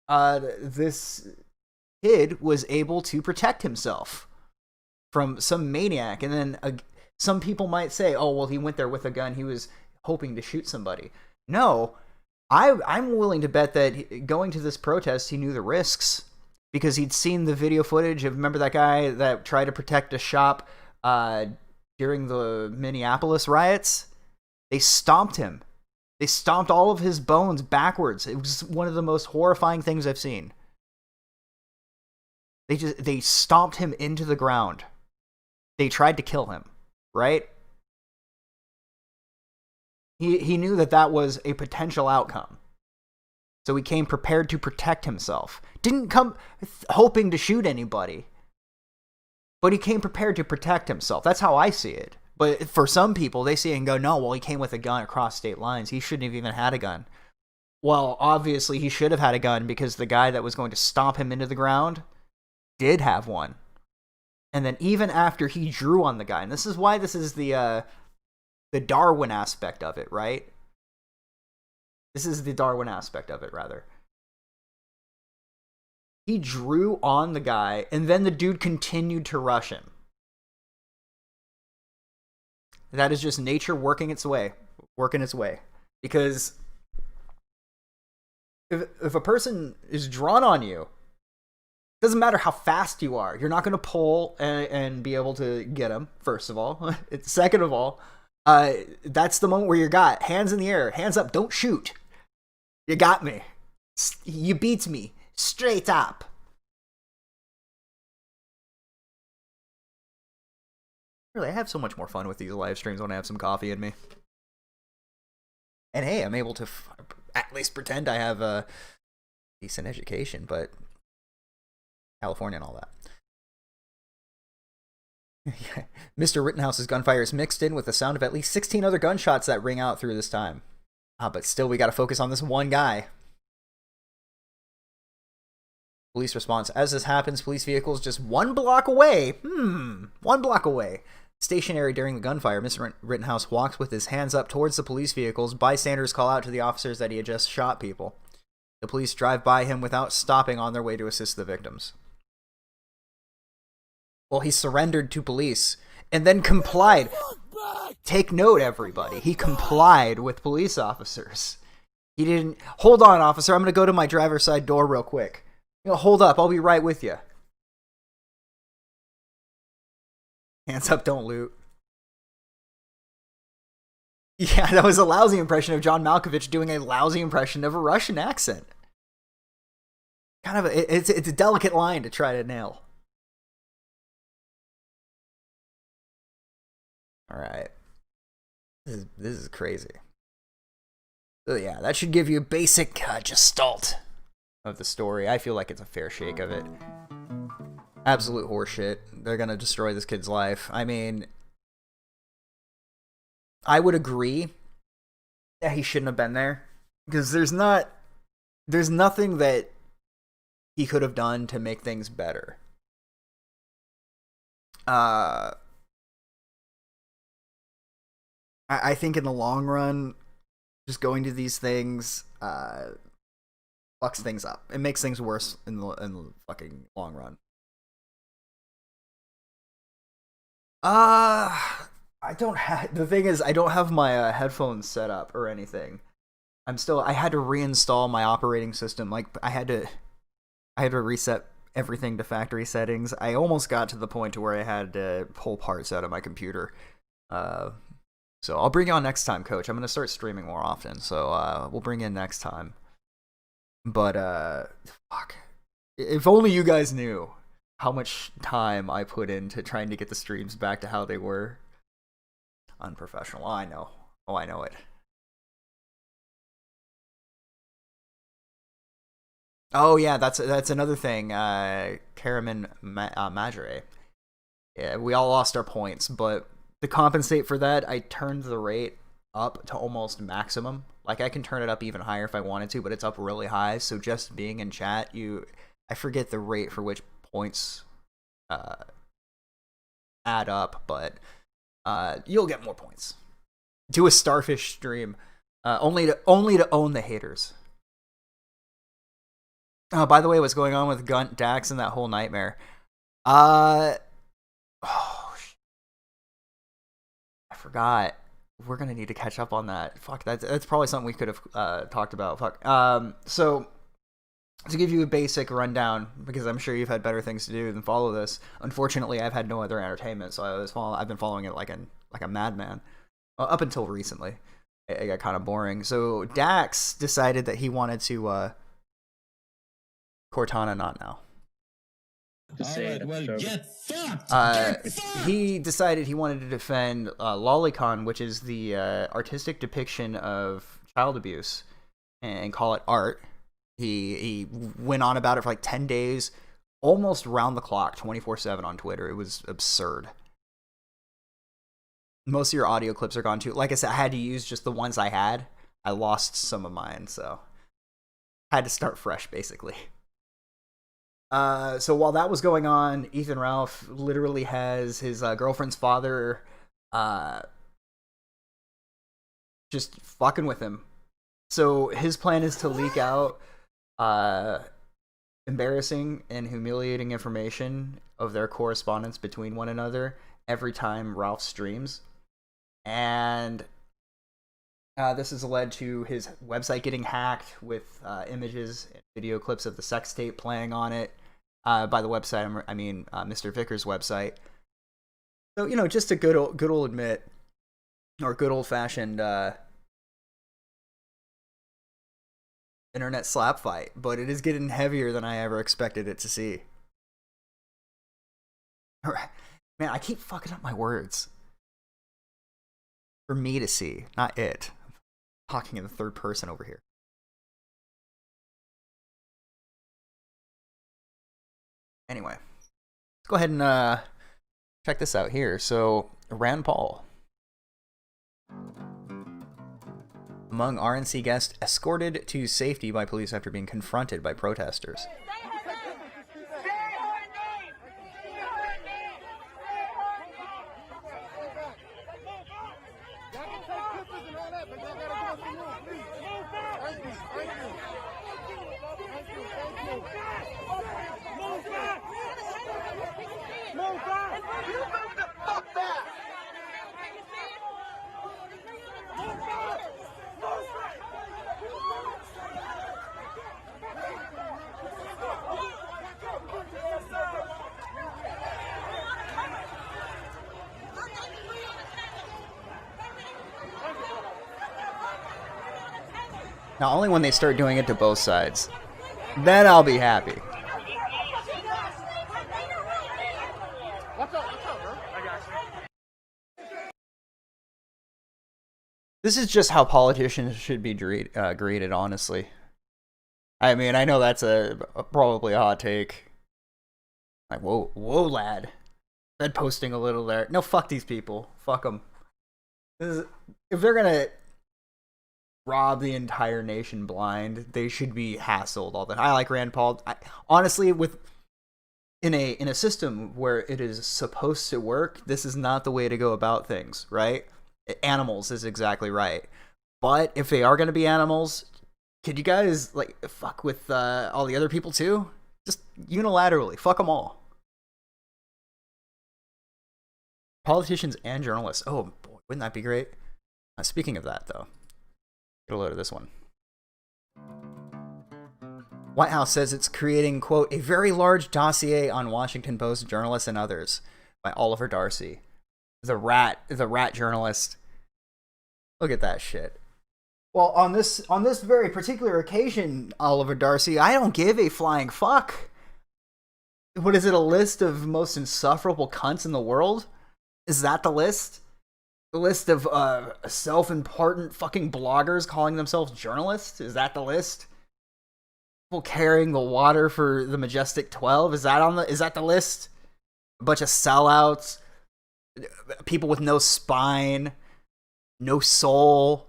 Speaker 1: this kid was able to protect himself from some maniac. And then some people might say, oh, well, he went there with a gun. He was hoping to shoot somebody. No, I'm willing to bet that going to this protest, he knew the risks because he'd seen the video footage of, remember that guy that tried to protect a shop during the Minneapolis riots? They stomped him. They stomped all of his bones backwards. It was one of the most horrifying things I've seen. They stomped him into the ground. They tried to kill him, right? He knew that was a potential outcome. So he came prepared to protect himself. Didn't come hoping to shoot anybody. But he came prepared to protect himself. That's how I see it. But for some people, they see it and go, no, well, he came with a gun across state lines. He shouldn't have even had a gun. Well, obviously, he should have had a gun because the guy that was going to stomp him into the ground did have one. And then even after he drew on the guy, and this is why this is the Darwin aspect of it, right? This is the Darwin aspect of it, rather. He drew on the guy, and then the dude continued to rush him. That is just nature working its way. Because if a person is drawn on you, it doesn't matter how fast you are. You're not going to pull and be able to get him, first of all. Second of all, that's the moment where you got hands in the air, hands up, don't shoot. You got me. You beat me. Straight up. Really, I have so much more fun with these live streams when I have some coffee in me. And hey, I'm able to at least pretend I have a decent education, but California and all that. Mr. Rittenhouse's gunfire is mixed in with the sound of at least 16 other gunshots that ring out through this time. But still, we gotta focus on this one guy. Police response. As this happens, police vehicles just 1 block away. 1 block away. Stationary during the gunfire, Mr. Rittenhouse walks with his hands up towards the police vehicles. Bystanders call out to the officers that he had just shot people. The police drive by him without stopping on their way to assist the victims. Well, he surrendered to police and then complied. Take note, everybody. He complied with police officers. He didn't... Hold on, officer. I'm going to go to my driver's side door real quick. Hold up, I'll be right with you. Hands up, don't loot. Yeah, that was a lousy impression of John Malkovich doing a lousy impression of a Russian accent. Kind of it's a delicate line to try to nail. All right. This is crazy. So yeah, that should give you a basic gestalt of the story. I feel like it's a fair shake of it. Absolute horseshit. They're gonna destroy this kid's life. I mean, I would agree that he shouldn't have been there, because there's nothing that he could have done to make things better. I think in the long run, just going to these things fucks things up. It makes things worse in the fucking long run. The thing is, I don't have my headphones set up or anything. I had to reinstall my operating system. Like, I had to reset everything to factory settings. I almost got to the point to where I had to pull parts out of my computer. So I'll bring you on next time, Coach. I'm going to start streaming more often, so we'll bring you in next time. But, fuck. If only you guys knew how much time I put into trying to get the streams back to how they were. Unprofessional. I know. Oh, I know it. Oh, yeah, that's another thing. Karaman Majere. Yeah, we all lost our points, but to compensate for that, I turned the rate up to almost maximum. Like, I can turn it up even higher if I wanted to, but it's up really high, so just being in chat, I forget the rate for which points add up, but you'll get more points. Do a Starfish stream, only to own the haters. Oh, by the way, what's going on with Gunt, Dax, and that whole nightmare? I forgot. We're gonna need to catch up on that. Fuck, that's probably something we could have talked about. Fuck. So to give you a basic rundown, because I'm sure you've had better things to do than follow this. Unfortunately, I've had no other entertainment, so I've been following it like a madman up until recently. It got kind of boring. So Dax decided that he wanted to Cortana, not now.
Speaker 13: Get fucked!
Speaker 1: He decided he wanted to defend Lolicon, which is the artistic depiction of child abuse, and call it art. He went on about it for like 10 days, almost round the clock, 24/7 on Twitter. It was absurd. Most of your audio clips are gone too. Like I said, I had to use just the ones I had. I lost some of mine, so I had to start fresh, basically. So while that was going on, Ethan Ralph literally has his girlfriend's father just fucking with him. So his plan is to leak out embarrassing and humiliating information of their correspondence between one another every time Ralph streams. And this has led to his website getting hacked with images and video clips of the sex tape playing on it. By the website, I mean Mr. Vickers' website. So, just a good old admit, or good old fashioned internet slap fight. But it is getting heavier than I ever expected it to see. Man, I keep fucking up my words. For me to see, not it. I'm talking in the third person over here. Anyway, let's go ahead and check this out here. So, Rand Paul, among RNC guests escorted to safety by police after being confronted by protesters. Now, only when they start doing it to both sides. Then I'll be happy. This is just how politicians should be greeted, honestly. I mean, I know that's probably a hot take. Like, whoa, lad. Bed posting a little there. No, fuck these people. Fuck them. If they're gonna rob the entire nation blind, they should be hassled all the time. I like Rand Paul. Honestly, in a system where it is supposed to work, this is not the way to go about things, right? Animals is exactly right. But if they are going to be animals, could you guys like fuck with all the other people too? Just unilaterally, fuck them all. Politicians and journalists. Oh boy, wouldn't that be great? Speaking of that, though, get a load of this one. White House says it's creating, quote, a very large dossier on Washington Post journalists and others by Oliver Darcy, the rat journalist. Look at that shit. Well, on this very particular occasion, Oliver Darcy, I don't give a flying fuck. What is it, a list of most insufferable cunts in the world? Is that the list? The list of self-important fucking bloggers calling themselves journalists? Is that the list? People carrying the water for the Majestic 12? Is that the list? A bunch of sellouts, people with no spine, no soul,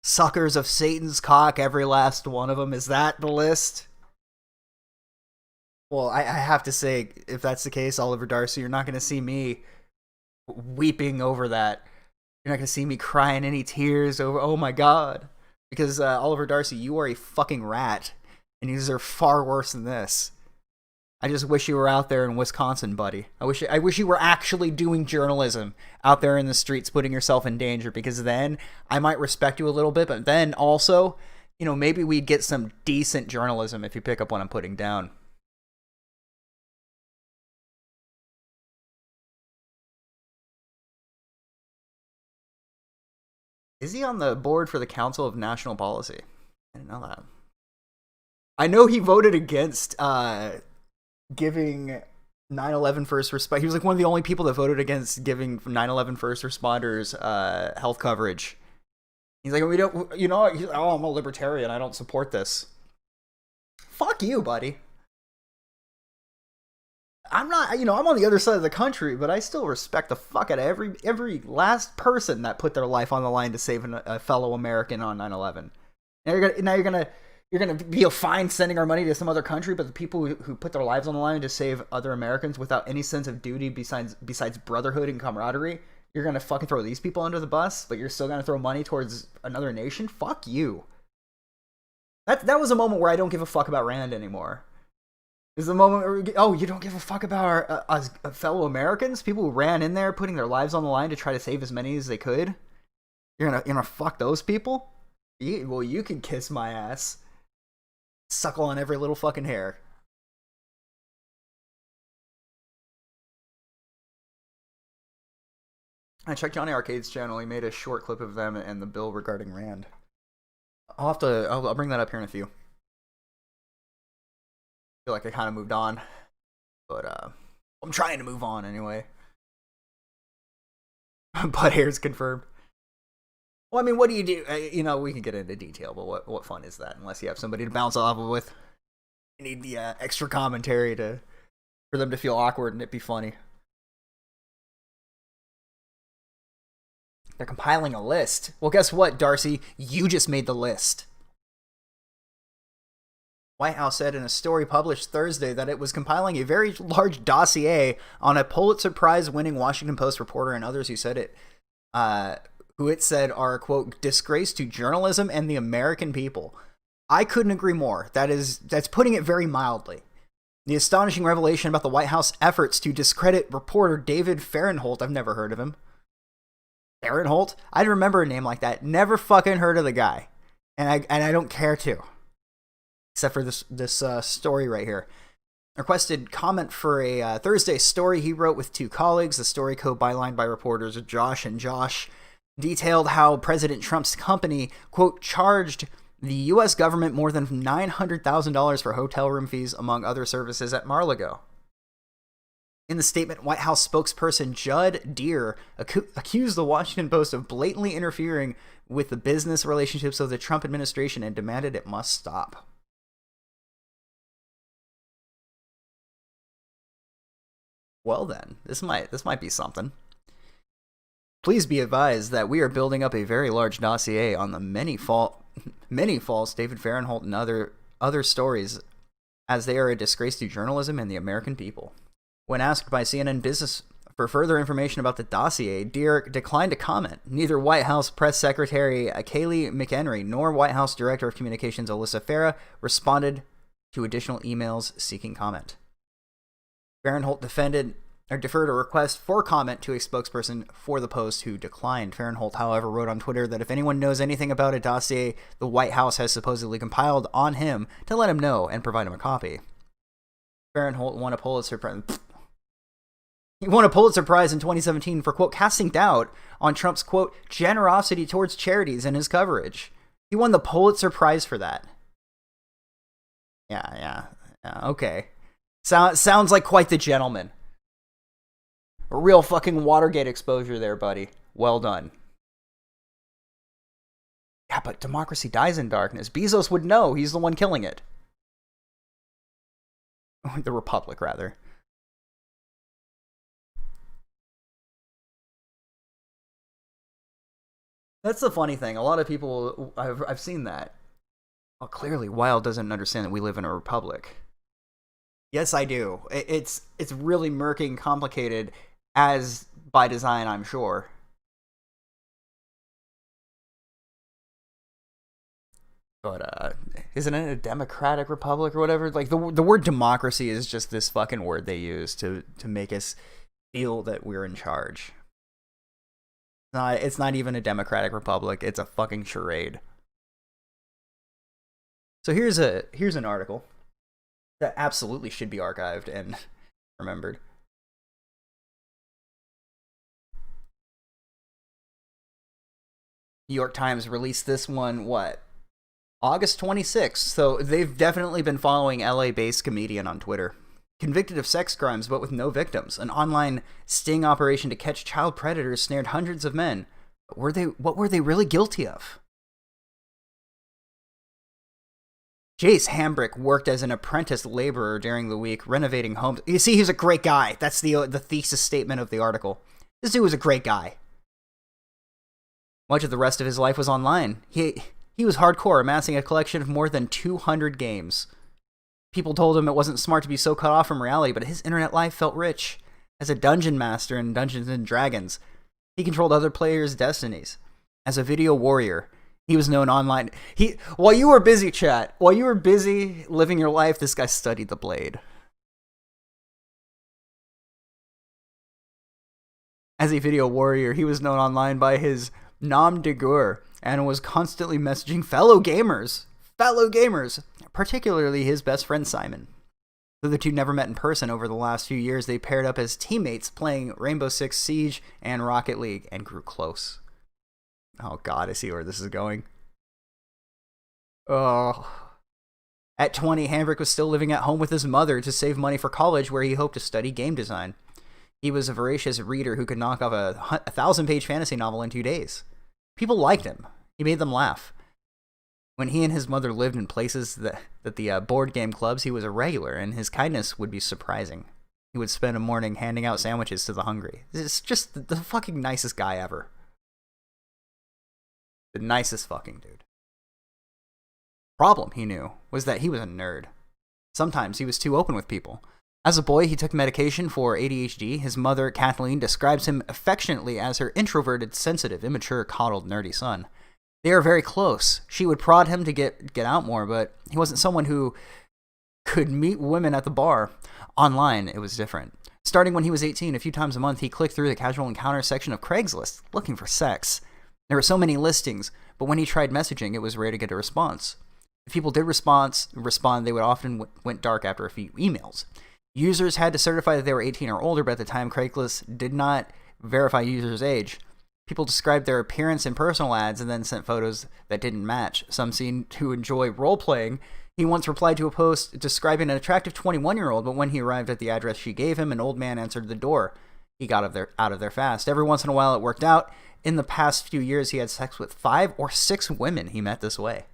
Speaker 1: suckers of Satan's cock, every last one of them. Is that the list? Well, I have to say, if that's the case, Oliver Darcy, you're not going to see me weeping over that. You're not going to see me crying any tears over, oh my god. Because, Oliver Darcy, you are a fucking rat. And you deserve far worse than this. I just wish you were out there in Wisconsin, buddy. I wish you were actually doing journalism out there in the streets, putting yourself in danger, because then I might respect you a little bit, but then also, you know, maybe we'd get some decent journalism if you pick up what I'm putting down. Is he on the board for the Council of National Policy? I didn't know that. I know he voted against giving 9/11 first respect. He was like one of the only people that voted against giving 9/11 first responders health coverage. He's like, we don't, you know, he's like, oh, I'm a libertarian. I don't support this. Fuck you, buddy. I'm not, you know, I'm on the other side of the country, but I still respect the fuck out of every last person that put their life on the line to save a fellow American on 9/11. Now you're gonna be fine sending our money to some other country, but the people who put their lives on the line to save other Americans without any sense of duty besides brotherhood and camaraderie, you're gonna fucking throw these people under the bus, but you're still gonna throw money towards another nation? Fuck you. That was a moment where I don't give a fuck about Rand anymore. This is a moment where you don't give a fuck about our fellow Americans? People who ran in there putting their lives on the line to try to save as many as they could? You're gonna fuck those people? Well, you can kiss my ass. Suckle on every little fucking hair. I checked Johnny Arcade's channel. He made a short clip of them and the bill regarding Rand. I'll bring that up here in a few. I feel like I kind of moved on, but I'm trying to move on anyway. Butt hair's confirmed. Well, I mean, what do you do? You know, we can get into detail, but what fun is that? Unless you have somebody to bounce off with. You need the extra commentary for them to feel awkward and it be funny. They're compiling a list. Well, guess what, Darcy? You just made the list. White House said in a story published Thursday that it was compiling a very large dossier on a Pulitzer Prize-winning Washington Post reporter and others who said it. Who it said are, quote, disgrace to journalism and the American people. I couldn't agree more. That's putting it very mildly. The astonishing revelation about the White House efforts to discredit reporter David Fahrenthold. I've never heard of him. Fahrenthold? I'd remember a name like that. Never fucking heard of the guy. And I don't care to. Except for this story right here. Requested comment for a Thursday story he wrote with two colleagues. The story co-bylined by reporters Josh and Josh detailed how President Trump's company, quote, charged the U.S. government more than $900,000 for hotel room fees, among other services at Mar-a-Lago. In the statement, White House spokesperson Judd Deere accused the Washington Post of blatantly interfering with the business relationships of the Trump administration and demanded it must stop. Well then, this might be something. Please be advised that we are building up a very large dossier on the many false David Fahrenthold and other stories, as they are a disgrace to journalism and the American people. When asked by CNN Business for further information about the dossier, Deere declined to comment. Neither White House Press Secretary Kayleigh McHenry nor White House Director of Communications Alyssa Farah responded to additional emails seeking comment. Fahrenthold deferred a request for comment to a spokesperson for the Post who declined. Fahrenthold, however, wrote on Twitter that if anyone knows anything about a dossier the White House has supposedly compiled on him, to let him know and provide him a copy. Fahrenthold won a Pulitzer Prize. He won a Pulitzer Prize in 2017 for, quote, casting doubt on Trump's, quote, generosity towards charities in his coverage. He won the Pulitzer Prize for that. Yeah, okay. Sounds like quite the gentleman. A real fucking Watergate exposure there, buddy. Well done. Yeah, but democracy dies in darkness. Bezos would know. He's the one killing it. The Republic, rather. That's the funny thing. A lot of people, I've seen that. Well, clearly, Wild doesn't understand that we live in a republic. Yes, I do. It's really murky and complicated, as by design, I'm sure. But isn't it a democratic republic or whatever? Like the word democracy is just this fucking word they use to make us feel that we're in charge. It's not even a democratic republic. It's a fucking charade. So here's an article that absolutely should be archived and remembered. New York Times released this one, August 26th. So they've definitely been following LA-based comedian on Twitter. Convicted of sex crimes but with no victims. An online sting operation to catch child predators snared hundreds of men. What were they really guilty of? Jace Hambrick worked as an apprentice laborer during the week, renovating homes. You see, he's a great guy. That's the thesis statement of the article. This dude was a great guy. Much of the rest of his life was online. He was hardcore, amassing a collection of more than 200 games. People told him it wasn't smart to be so cut off from reality, but his internet life felt rich. As a dungeon master in Dungeons & Dragons, he controlled other players' destinies. As a video warrior, he was known online. While you were busy, chat, while you were busy living your life, this guy studied the blade. As a video warrior, he was known online by his nom de guerre and was constantly messaging fellow gamers, particularly his best friend Simon. Though the two never met in person over the last few years, they paired up as teammates playing Rainbow Six Siege and Rocket League and grew close. Oh god, I see where this is going. Oh. At 20, Hambrick was still living at home with his mother to save money for college, where he hoped to study game design. He was a voracious reader who could knock off a 1,000-page fantasy novel in 2 days. People liked him. He made them laugh. When he and his mother lived in places that the board game clubs, he was a regular, and his kindness would be surprising. He would spend a morning handing out sandwiches to the hungry. It's just the fucking nicest guy ever. The nicest fucking dude. Problem, he knew, was that he was a nerd. Sometimes he was too open with people. As a boy, he took medication for ADHD. His mother, Kathleen, describes him affectionately as her introverted, sensitive, immature, coddled, nerdy son. They are very close. She would prod him to get out more, but he wasn't someone who could meet women at the bar. Online, it was different. Starting when he was 18, a few times a month, he clicked through the casual encounter section of Craigslist, looking for sex. There were so many listings, but when he tried messaging, it was rare to get a response. If people did respond, they would often went dark after a few emails. Users had to certify that they were 18 or older, but at the time, Craigslist did not verify users' age. People described their appearance in personal ads and then sent photos that didn't match. Some seemed to enjoy role-playing. He once replied to a post describing an attractive 21-year-old, but when he arrived at the address she gave him, an old man answered the door. He got out of there fast. Every once in a while it worked out. In the past few years, he had sex with 5 or 6 women he met this way.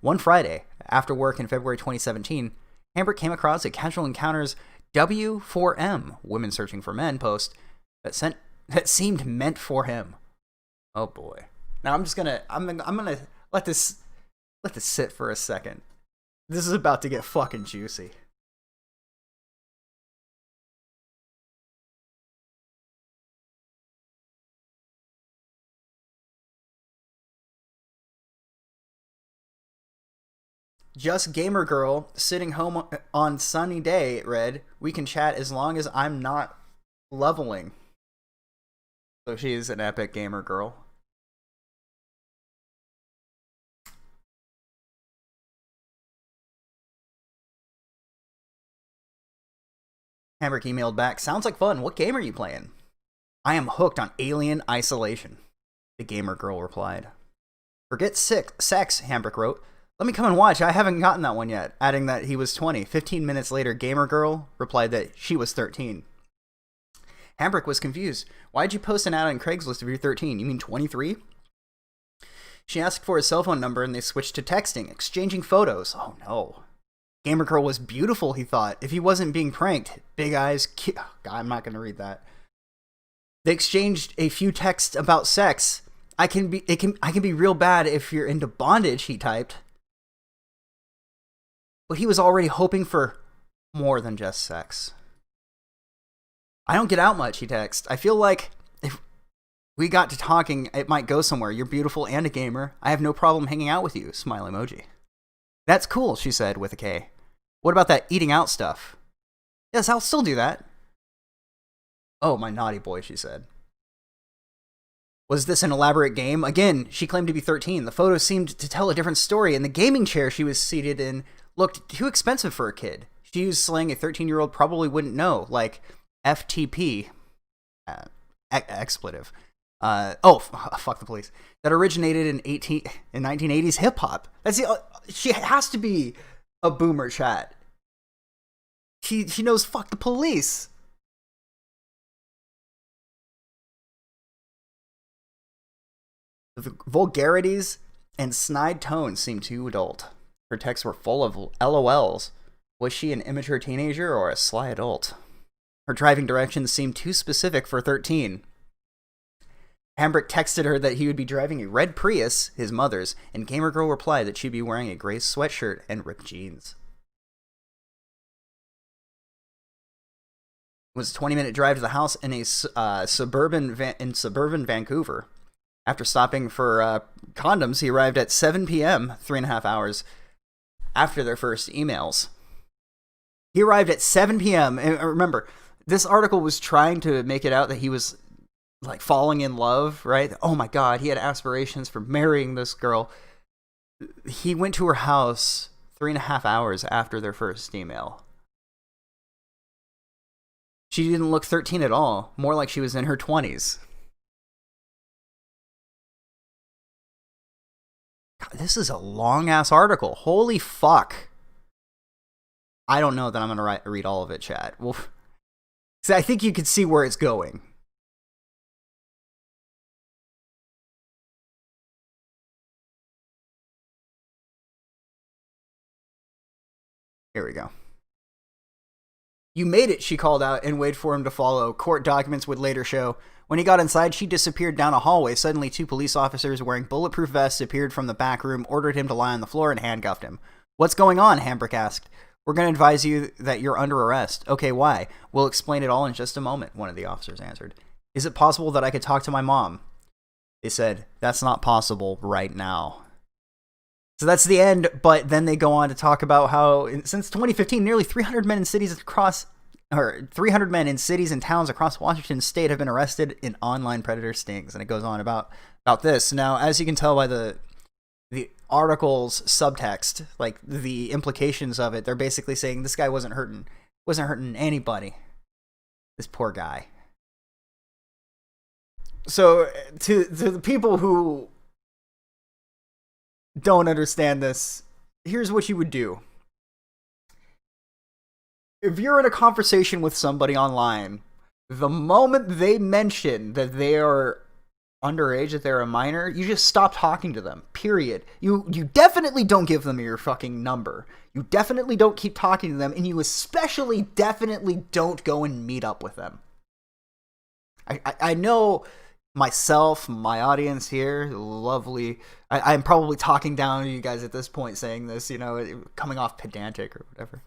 Speaker 1: One Friday, after work in February 2017, Hambrick came across a Casual Encounters W4M, Women Searching for Men, post that seemed meant for him. Oh boy. Now I'm gonna let this sit for a second. This is about to get fucking juicy. Just Gamer Girl sitting home on sunny day, it read. We can chat as long as I'm not leveling. So she's an epic gamer girl. Hambrick emailed back, sounds like fun. What game are you playing? I am hooked on Alien Isolation, the gamer girl replied. Forget sex, Hambrick wrote. Let me come and watch. I haven't gotten that one yet, adding that he was 20. 15 minutes later, gamer girl replied that she was 13. Hambrick was confused. Why'd you post an ad on Craigslist if you're 13? You mean 23? She asked for his cell phone number and they switched to texting, exchanging photos. Oh no. Gamer girl was beautiful, he thought. If he wasn't being pranked. Big eyes. God, I'm not going to read that. They exchanged a few texts about sex. I can be real bad if you're into bondage, he typed. But he was already hoping for more than just sex. I don't get out much, he texted. I feel like if we got to talking, it might go somewhere. You're beautiful and a gamer. I have no problem hanging out with you. Smile emoji. That's cool, she said with a K. What about that eating out stuff? Yes, I'll still do that. Oh, my naughty boy, she said. Was this an elaborate game? Again, she claimed to be 13. The photo seemed to tell a different story, and the gaming chair she was seated in looked too expensive for a kid. She used slang a 13-year-old probably wouldn't know, like FTP, expletive. Fuck the police. That originated in 1980s hip hop. She has to be a boomer chat. She knows fuck the police. The vulgarities and snide tones seemed too adult. Her texts were full of LOLs. Was she an immature teenager or a sly adult? Her driving directions seemed too specific for 13. Hambrick texted her that he would be driving a red Prius, his mother's, and Gamer Girl replied that she'd be wearing a gray sweatshirt and ripped jeans. It was a 20-minute drive to the house in a suburban Vancouver. After stopping for condoms, he arrived at 7 p.m., 3.5 hours after their first emails. He arrived at 7 p.m. And remember, this article was trying to make it out that he was like falling in love, right? Oh my God, he had aspirations for marrying this girl. He went to her house 3.5 hours after their first email. She didn't look 13 at all, more like she was in her 20s. God, this is a long-ass article. Holy fuck. I don't know that I'm going to read all of it, chat. Well, so I think you can see where it's going. Here we go. You made it, she called out and waited for him to follow. Court documents would later show. When he got inside, she disappeared down a hallway. Suddenly, 2 police officers wearing bulletproof vests appeared from the back room, ordered him to lie on the floor, and handcuffed him. What's going on? Hambrick asked. We're going to advise you that you're under arrest. Okay, why? We'll explain it all in just a moment, one of the officers answered. Is it possible that I could talk to my mom? They said, that's not possible right now. So that's the end, but then they go on to talk about how since 2015, nearly 300 men in cities and towns across Washington state have been arrested in online predator stings. And it goes on about this. Now, as you can tell by the article's subtext, like the implications of it, they're basically saying this guy wasn't hurting anybody. This poor guy. So to the people who don't understand this, here's what you would do. If you're in a conversation with somebody online, the moment they mention that they are underage, that they're a minor, you just stop talking to them. Period. You definitely don't give them your fucking number. You definitely don't keep talking to them, and you especially definitely don't go and meet up with them. I know myself, my audience here, lovely. I'm probably talking down to you guys at this point saying this, you know, coming off pedantic or whatever.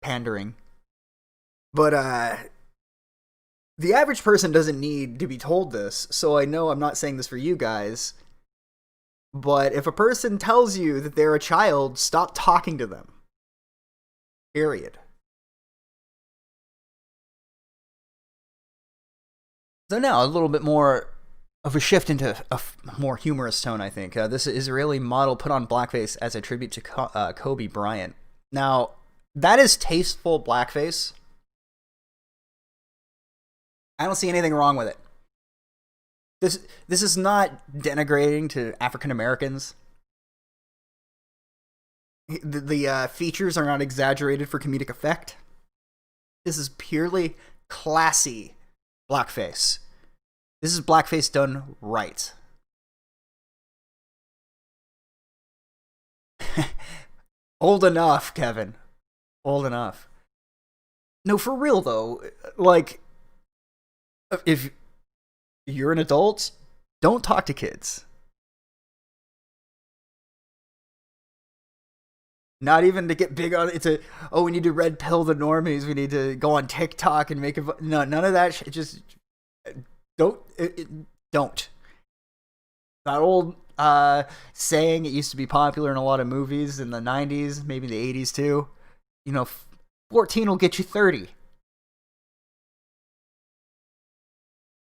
Speaker 1: Pandering. But, the average person doesn't need to be told this, so I know I'm not saying this for you guys. But if a person tells you that they're a child, stop talking to them. Period. So now, a little bit more of a shift into a more humorous tone, I think. This Israeli model put on blackface as a tribute to Kobe Bryant. Now, that is tasteful blackface. I don't see anything wrong with it. This is not denigrating to African Americans. The features are not exaggerated for comedic effect. This is purely classy blackface. This is blackface done right. Old enough, Kevin. Old enough. No, for real though, like, if you're an adult, don't talk to kids. Not even to get big on it. We need to red pill the normies. We need to go on TikTok and make it. No, none of that shit. Just don't. Don't. That old saying, it used to be popular in a lot of movies in the 90s, maybe the 80s too. You know, 14 will get you 30.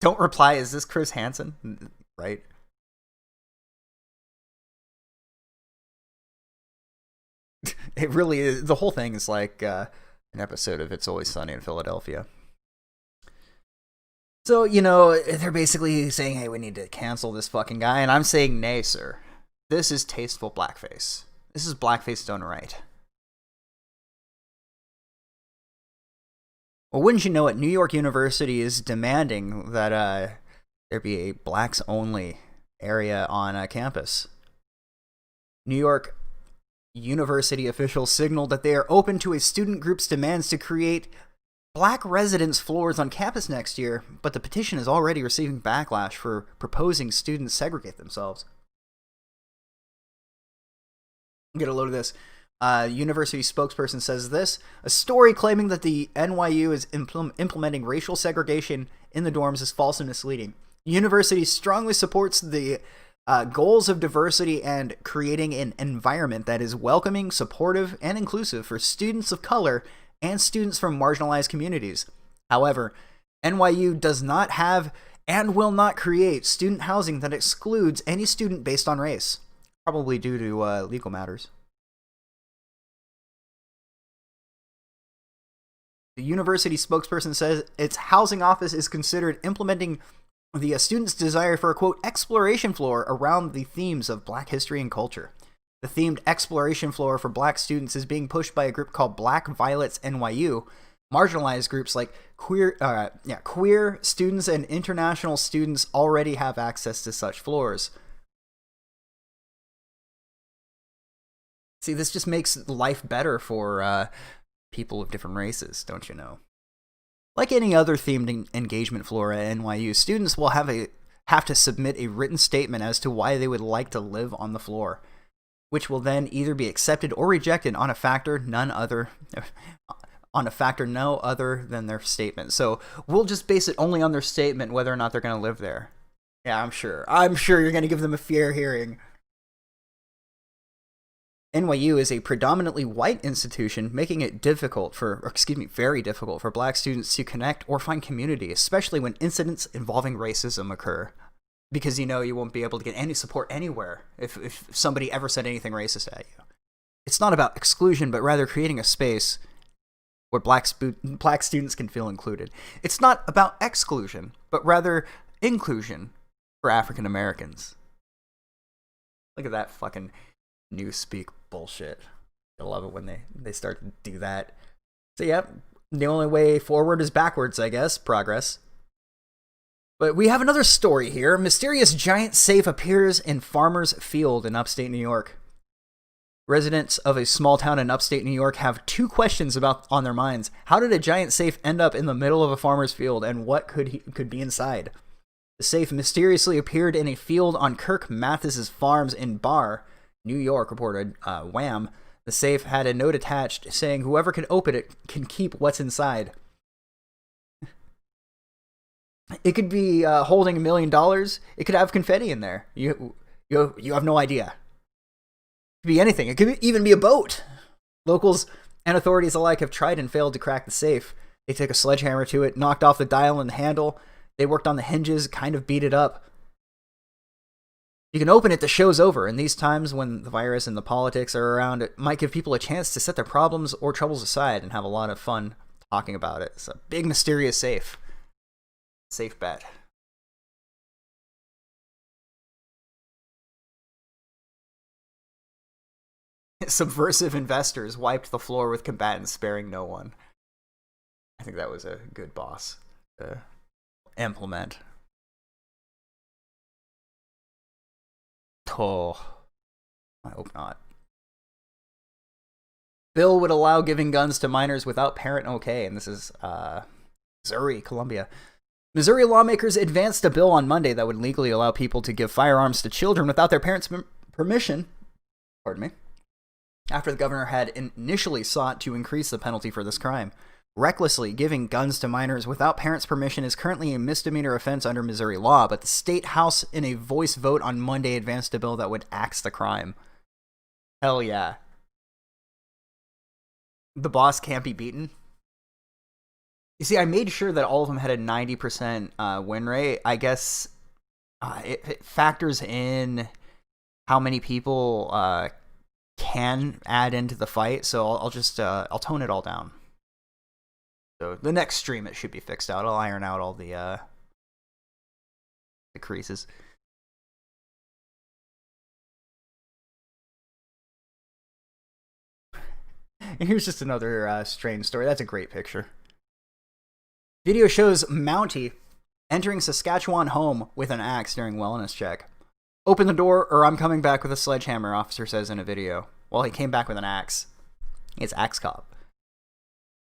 Speaker 1: Don't reply, is this Chris Hansen? Right? It really is. The whole thing is like an episode of It's Always Sunny in Philadelphia. So, you know, they're basically saying, hey, we need to cancel this fucking guy. And I'm saying, nay, sir. This is tasteful blackface. This is blackface done right. Well, wouldn't you know it, New York University is demanding that there be a blacks-only area on campus. New York University officials signaled that they are open to a student group's demands to create black residence floors on campus next year, but the petition is already receiving backlash for proposing students segregate themselves. Get a load of this. University spokesperson says this: a story claiming that the NYU is implementing racial segregation in the dorms is false and misleading. The university strongly supports the goals of diversity and creating an environment that is welcoming, supportive, and inclusive for students of color and students from marginalized communities. However, NYU does not have and will not create student housing that excludes any student based on race, probably due to legal matters. The university spokesperson says its housing office is considered implementing the students' desire for a, quote, exploration floor around the themes of black history and culture. The themed exploration floor for black students is being pushed by a group called Black Violets NYU. Marginalized groups like queer students and international students already have access to such floors. See, this just makes life better for people of different races, don't you know? Like any other themed engagement floor at NYU, students will have to submit a written statement as to why they would like to live on the floor, which will then either be accepted or rejected on a factor no other than their statement. So we'll just base it only on their statement whether or not they're going to live there. Yeah, I'm sure you're going to give them a fair hearing. NYU is a predominantly white institution, making it very difficult for black students to connect or find community, especially when incidents involving racism occur. Because, you know, you won't be able to get any support anywhere if somebody ever said anything racist at you. It's not about exclusion, but rather creating a space where black students can feel included. It's not about exclusion, but rather inclusion for African Americans. Look at that fucking newspeak bullshit. I love it when they start to do that. So yeah, the only way forward is backwards, I guess. Progress. But we have another story here. Mysterious giant safe appears in farmer's field in upstate New York. Residents of a small town in upstate New York have two questions on their minds. How did a giant safe end up in the middle of a farmer's field, and what could be inside? The safe mysteriously appeared in a field on Kirk Mathis's farms in Barr, New York, reported Wham. The safe had a note attached saying whoever can open it can keep what's inside. It could be holding $1 million. It could have confetti in there. You have no idea. It could be anything. It could even be a boat. Locals and authorities alike have tried and failed to crack the safe. They took a sledgehammer to it, knocked off the dial and the handle. They worked on the hinges, kind of beat it up. You can open it, the show's over. In these times when the virus and the politics are around, it might give people a chance to set their problems or troubles aside and have a lot of fun talking about it. It's a big, mysterious safe. Safe bet. Subversive investors wiped the floor with combatants, sparing no one. I think that was a good boss to implement. Oh, I hope not. Bill would allow giving guns to minors without parent okay, and this is Missouri, Columbia. Missouri lawmakers advanced a bill on Monday that would legally allow people to give firearms to children without their parents' permission. Pardon me. After the governor had initially sought to increase the penalty for this crime. Recklessly giving guns to minors without parents' permission is currently a misdemeanor offense under Missouri law, but the state house in a voice vote on Monday advanced a bill that would axe the crime. Hell yeah. The boss can't be beaten. You see, I made sure that all of them had a 90% win rate. I guess it factors in how many people can add into the fight, so I'll just I'll tone it all down. So the next stream it should be fixed out. I'll iron out all the creases. And here's just another strange story. That's a great picture. Video shows Mountie entering Saskatchewan home with an axe during wellness check. Open the door or I'm coming back with a sledgehammer, officer says in a video. Well, he came back with an axe. It's Axe Cop.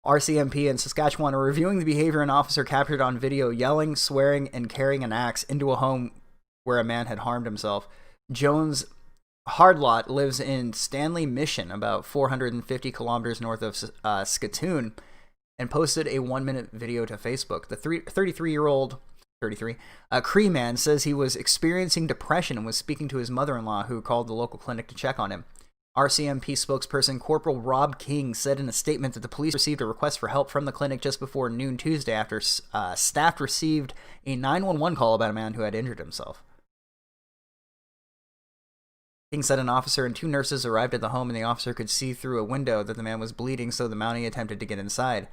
Speaker 1: RCMP in Saskatchewan are reviewing the behavior an officer captured on video yelling, swearing, and carrying an axe into a home where a man had harmed himself. Jones Hardlot lives in Stanley Mission, about 450 kilometers north of Saskatoon, and posted a 1-minute video to Facebook. The 33-year-old Cree man says he was experiencing depression and was speaking to his mother-in-law, who called the local clinic to check on him. RCMP spokesperson Corporal Rob King said in a statement that the police received a request for help from the clinic just before noon Tuesday after staff received a 911 call about a man who had injured himself. King said an officer and 2 nurses arrived at the home and the officer could see through a window that the man was bleeding, so the Mountie attempted to get inside.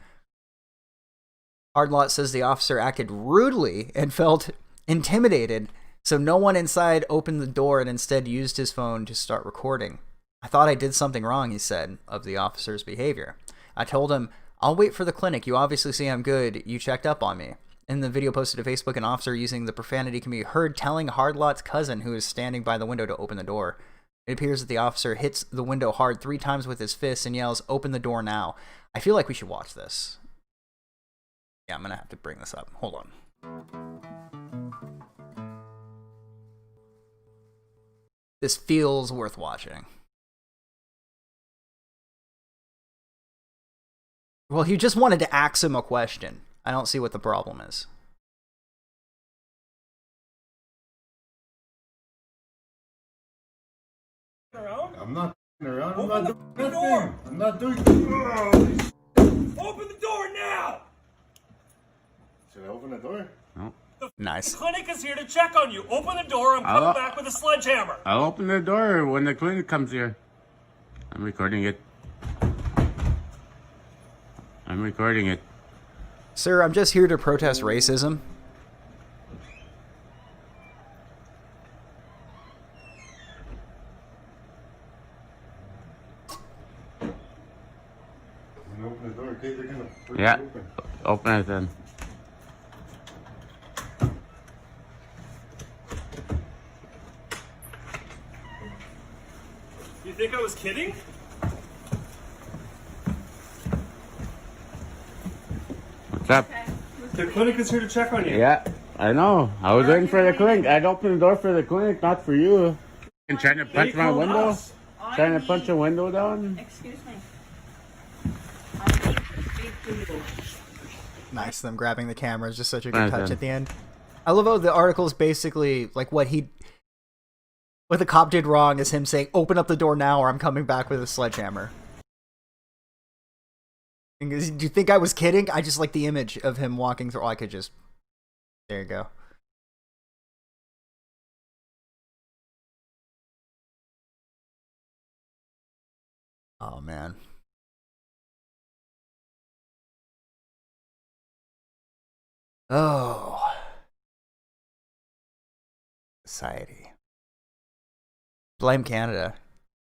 Speaker 1: Hardlot says the officer acted rudely and felt intimidated, so no one inside opened the door and instead used his phone to start recording. I thought I did something wrong, he said, of the officer's behavior. I told him, I'll wait for the clinic. You obviously see I'm good. You checked up on me. In the video posted to Facebook, an officer using the profanity can be heard telling Hardlot's cousin, who is standing by the window, to open the door. It appears that the officer hits the window hard 3 times with his fist and yells, "Open the door now." I feel like we should watch this. Yeah, I'm going to have to bring this up. Hold on. This feels worth watching. Well, he just wanted to ask him a question. I don't see what the problem is.
Speaker 12: I'm not around. I'm not doing nothing. I'm not doing nothing.
Speaker 5: Open the door now!
Speaker 12: Should I open the door?
Speaker 2: No.
Speaker 1: Nice.
Speaker 5: The clinic is here to check on you. Open the door. I'm coming back with a sledgehammer.
Speaker 2: I'll open the door when the clinic comes here. I'm recording it.
Speaker 1: Sir, I'm just here to protest racism.
Speaker 14: Yeah. Open it then.
Speaker 5: You think I was kidding?
Speaker 14: What's up?
Speaker 5: The clinic is here to check on you.
Speaker 14: Yeah, I know. I was waiting for the clinic. I'd open the door for the clinic, not for you. And trying to punch my window?
Speaker 5: us.
Speaker 14: Trying to punch a window down?
Speaker 8: Excuse me.
Speaker 1: Nice, them grabbing the camera is just such a good touch at the end. I love how the article is basically like what the cop did wrong is him saying, "Open up the door now, or I'm coming back with a sledgehammer." Do you think I was kidding? I just like the image of him walking through. Oh, I could just. There you go. Oh man. Oh. Society. Blame Canada.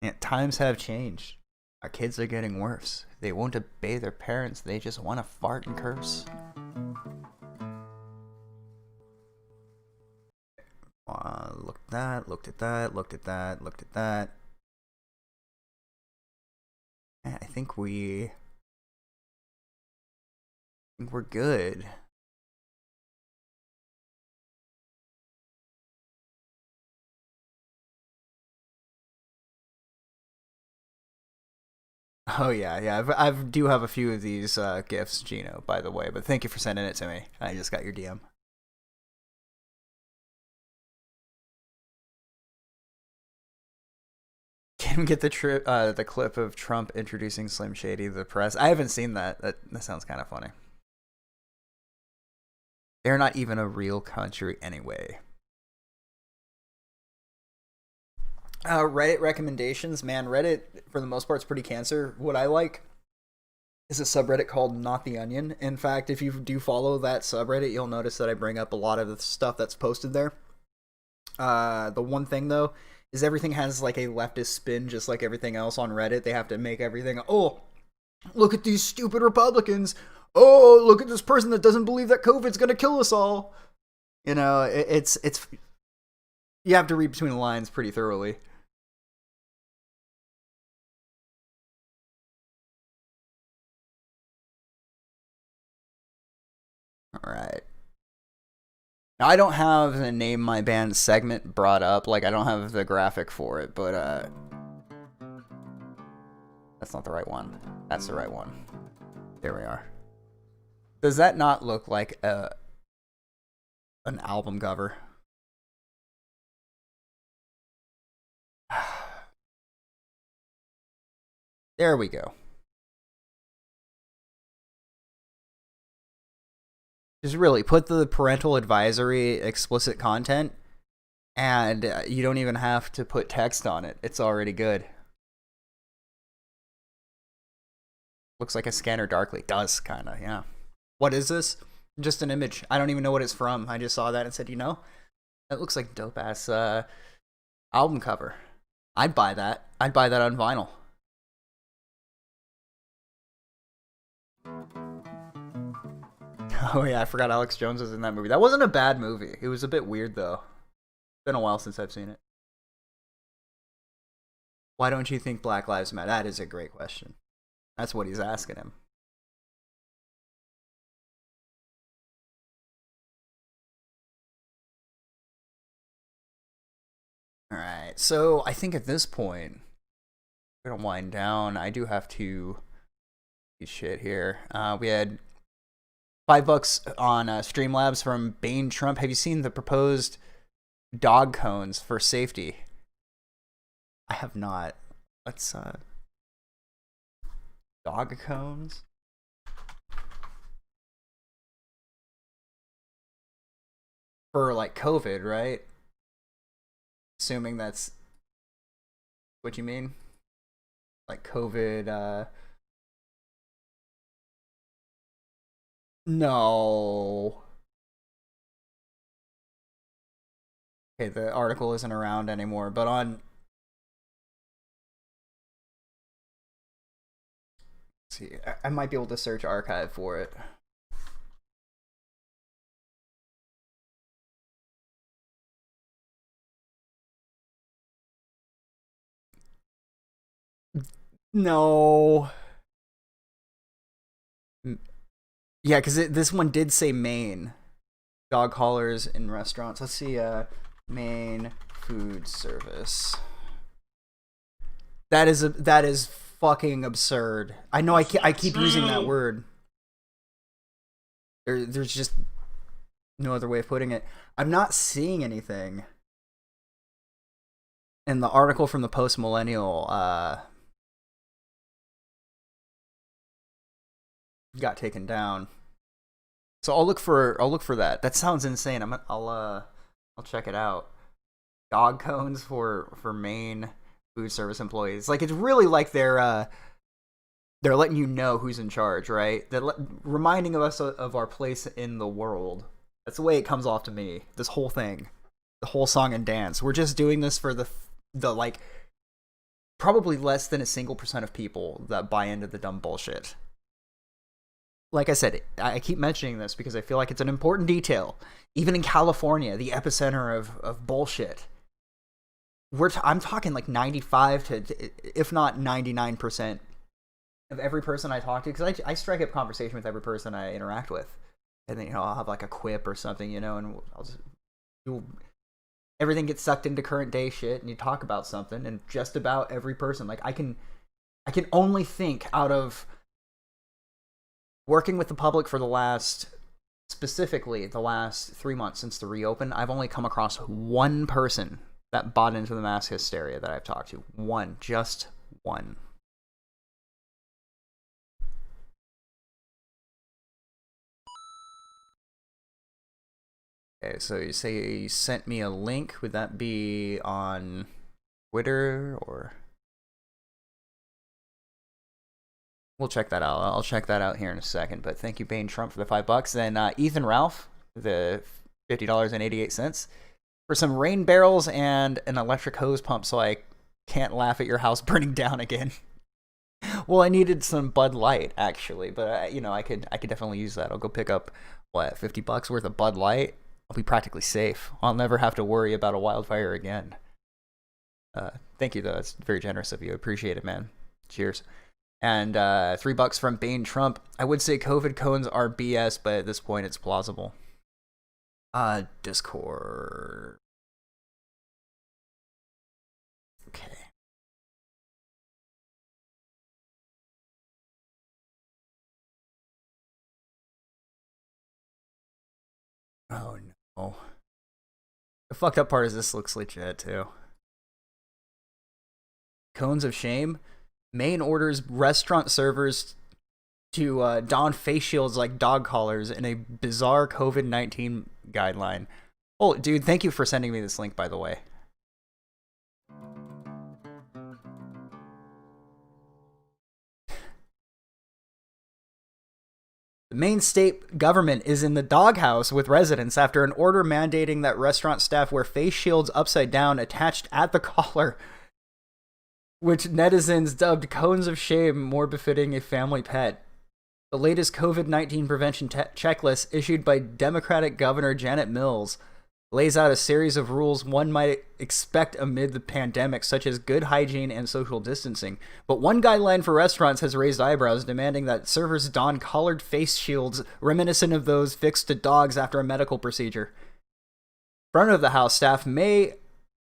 Speaker 1: Yeah, times have changed. Our kids are getting worse. They won't obey their parents. They just want to fart and curse. Looked at that, looked at that, looked at that, looked at that. I think we're good. Oh yeah. I do have a few of these gifts, Gino, by the way. But thank you for sending it to me. I just got your DM. Can we get the clip of Trump introducing Slim Shady to the press? I haven't seen that. That sounds kind of funny. They're not even a real country anyway. Reddit recommendations, man. Reddit for the most part is pretty cancer. What I like is a subreddit called Not the Onion. In fact, if you do follow that subreddit, you'll notice that I bring up a lot of the stuff that's posted there. The one thing though is everything has like a leftist spin, just like everything else on Reddit. They have to make everything, oh, look at these stupid Republicans. Oh, look at this person that doesn't believe that COVID's gonna kill us all. You know, it's you have to read between the lines pretty thoroughly. Alright. Now, I don't have the name my band segment brought up. Like, I don't have the graphic for it, but, that's not the right one. That's the right one. There we are. Does that not look like an album cover? There we go. Just really put the parental advisory explicit content, and you don't even have to put text on it. It's already good. Looks like a scanner darkly. Does, kind of, yeah. What is this? Just an image. I don't even know what it's from. I just saw that and said, you know, that looks like dope-ass album cover. I'd buy that. I'd buy that on vinyl. Oh yeah, I forgot Alex Jones was in that movie. That wasn't a bad movie. It was a bit weird though. It's been a while since I've seen it. Why don't you think Black Lives Matter? That is a great question. That's what he's asking him. Alright, so I think at this point, we're gonna wind down. I do have to do shit here. We had $5 on Streamlabs from Bane Trump. Have you seen the proposed dog cones for safety? I have not. Let's dog cones. For like COVID, right? Assuming that's what you mean. Like COVID, no. Okay, the article isn't around anymore, but on see, I might be able to search archive for it. No. Yeah, because this one did say Maine. Dog collars in restaurants. Let's see, Maine food service. That is fucking absurd. I know I keep using that word. There's just no other way of putting it. I'm not seeing anything. And the article from the Post Millennial got taken down. So I'll look for that. That sounds insane. I'll check it out. Dog cones for Maine food service employees. Like, it's really like they're letting you know who's in charge, right? They're reminding us of our place in the world. That's the way it comes off to me. This whole thing, the whole song and dance. We're just doing this for the like probably less than a single % of people that buy into the dumb bullshit. Like I said, I keep mentioning this because I feel like it's an important detail. Even in California, the epicenter of bullshit. I'm talking like 95 to, if not 99% of every person I talk to, because I strike up conversation with every person I interact with. And then, I'll have like a quip or something, and everything gets sucked into current day shit, and you talk about something, and just about every person, like I can only think out of working with the public for specifically the last 3 months since the reopen, I've only come across one person that bought into the mass hysteria that I've talked to. One. Just one. Okay, so you say you sent me a link. Would that be on Twitter or... We'll check that out. I'll check that out here in a second. But thank you, Bane Trump, for the $5. Then Ethan Ralph, the $50.88 for some rain barrels and an electric hose pump, so I can't laugh at your house burning down again. Well, I needed some Bud Light actually, but I could definitely use that. I'll go pick up $50 worth of Bud Light. I'll be practically safe. I'll never have to worry about a wildfire again. Thank you though. That's very generous of you. I appreciate it, man. Cheers. And $3 from Bane Trump. I would say COVID cones are BS, but at this point it's plausible. Discord. Okay. Oh no. The fucked up part is this looks legit too. Cones of shame. Maine orders restaurant servers to don face shields like dog collars in a bizarre COVID-19 guideline. Oh, dude, thank you for sending me this link, by the way. The Maine state government is in the doghouse with residents after an order mandating that restaurant staff wear face shields upside down attached at the collar, which netizens dubbed cones of shame, more befitting a family pet. The latest COVID-19 prevention checklist issued by Democratic Governor Janet Mills lays out a series of rules one might expect amid the pandemic, such as good hygiene and social distancing. But one guideline for restaurants has raised eyebrows, demanding that servers don collared face shields reminiscent of those fixed to dogs after a medical procedure. Front of the house staff may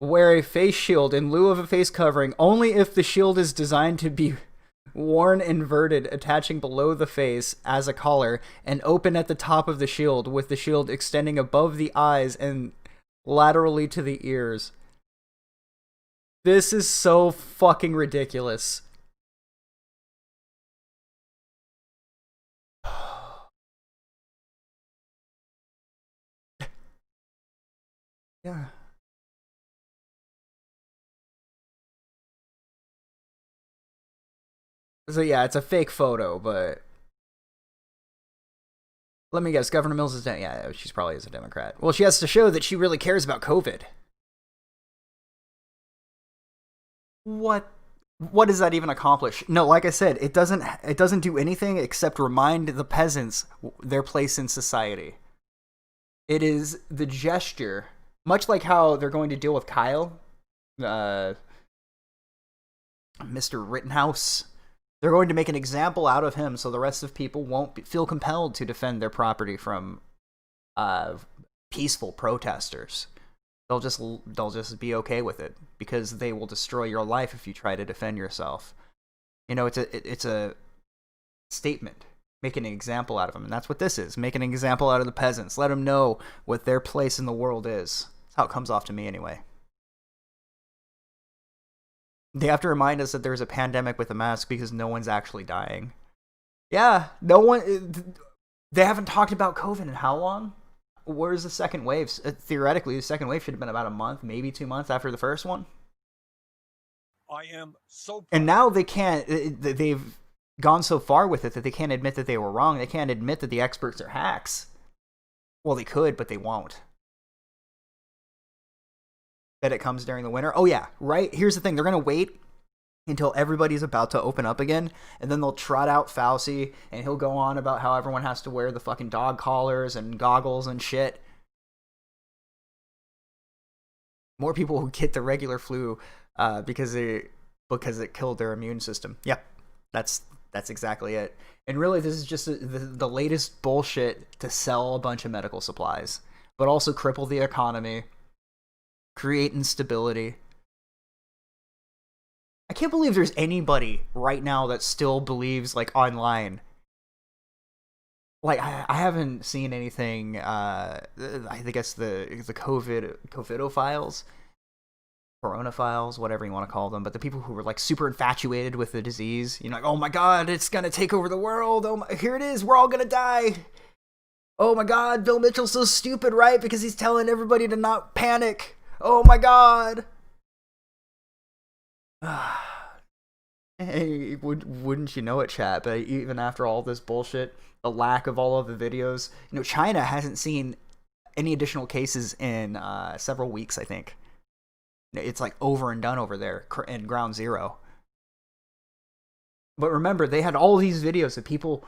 Speaker 1: wear a face shield in lieu of a face covering only if the shield is designed to be worn inverted, attaching below the face as a collar and open at the top of the shield, with the shield extending above the eyes and laterally to the ears. This is so fucking ridiculous. Yeah. So yeah, it's a fake photo, but let me guess, Governor Mills is yeah, she's probably is a Democrat. Well, she has to show that she really cares about COVID. What what does that even accomplish? No, like I said, it doesn't do anything except remind the peasants their place in society. It is the gesture, much like how they're going to deal with Kyle, Mr. Rittenhouse. They're going to make an example out of him so the rest of people won't feel compelled to defend their property from peaceful protesters. They'll just be okay with it because they will destroy your life if you try to defend yourself. You know, it's a statement. Making an example out of them, and that's what this is. Making an example out of the peasants. Let them know what their place in the world is. That's how it comes off to me anyway. They have to remind us that there's a pandemic with a mask because no one's actually dying. Yeah, no one... They haven't talked about COVID in how long? Where's the second wave? Theoretically, the second wave should have been about a month, maybe 2 months after the first one.
Speaker 5: I am so...
Speaker 1: And now they can't... They've gone so far with it that they can't admit that they were wrong. They can't admit that the experts are hacks. Well, they could, but they won't. That it comes during the winter. Oh yeah, right? Here's the thing. They're going to wait until everybody's about to open up again, and then they'll trot out Fauci, and he'll go on about how everyone has to wear the fucking dog collars and goggles and shit. More people who get the regular flu because it killed their immune system. Yep, that's exactly it. And really, this is just the latest bullshit to sell a bunch of medical supplies, but also cripple the economy, create instability. I can't believe there's anybody right now that still believes, like, online. Like, I haven't seen anything, I guess the COVIDophiles, coronaphiles, whatever you want to call them, but the people who were, like, super infatuated with the disease, you know, like, oh my god, it's gonna take over the world, oh my, here it is, we're all gonna die. Oh my god, Bill Mitchell's so stupid, right? Because he's telling everybody to not panic. Oh my god. Hey, wouldn't you know it, chat? But even after all this bullshit, the lack of all of the videos, you know, China hasn't seen any additional cases in several weeks, I think. It's like over and done over there in ground zero. But remember, they had all these videos of people,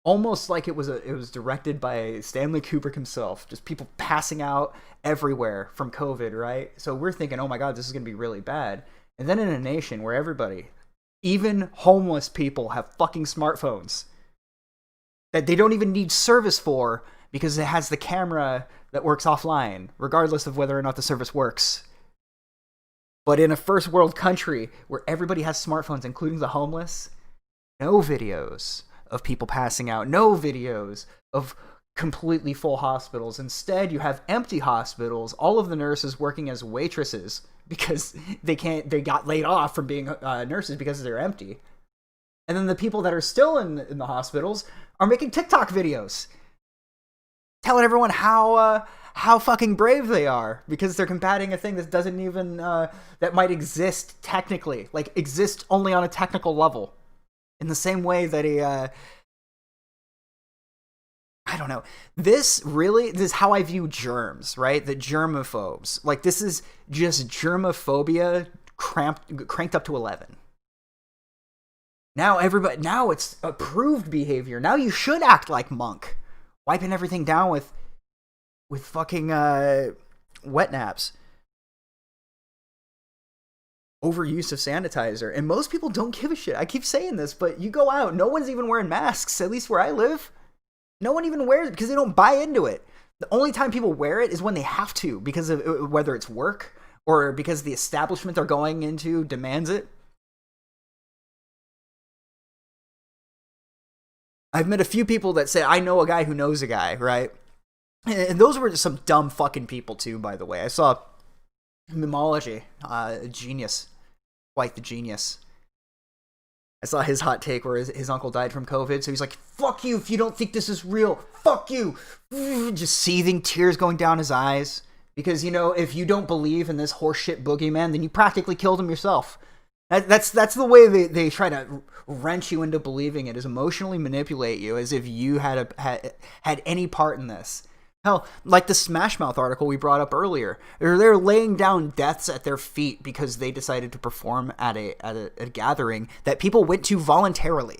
Speaker 1: almost like it was directed by Stanley Kubrick himself, just people passing out everywhere from COVID, right? So we're thinking, oh my god, this is going to be really bad. And then in a nation where everybody, even homeless people, have fucking smartphones that they don't even need service for because it has the camera that works offline, regardless of whether or not the service works. But in a first world country where everybody has smartphones, including the homeless, no videos of people passing out, no videos of completely full hospitals. Instead, you have empty hospitals, all of the nurses working as waitresses because they got laid off from being nurses because they're empty. And then the people that are still in the hospitals are making TikTok videos telling everyone how fucking brave they are because they're combating a thing that doesn't even that might exist technically, like exist only on a technical level, in the same way that I don't know. This is how I view germs, right? The germophobes. Like, this is just germophobia cranked up to 11. Now it's approved behavior. Now you should act like Monk, wiping everything down with fucking wet naps. Overuse of sanitizer. And most people don't give a shit. I keep saying this, but you go out, no one's even wearing masks, at least where I live. No one even wears it because they don't buy into it. The only time people wear it is when they have to, because of whether it's work or because the establishment they're going into demands it. I've met a few people that say, I know a guy who knows a guy, right? And those were some dumb fucking people too, by the way. I saw Mimology, a genius, quite the genius. I saw his hot take where his uncle died from COVID, so he's like, fuck you if you don't think this is real. Fuck you. Just seething, tears going down his eyes. Because, you know, if you don't believe in this horseshit boogeyman, then you practically killed him yourself. That's the way they try to wrench you into believing it, is emotionally manipulate you as if you had any part in this. Hell, like the Smash Mouth article we brought up earlier. They're laying down deaths at their feet because they decided to perform at a gathering that people went to voluntarily.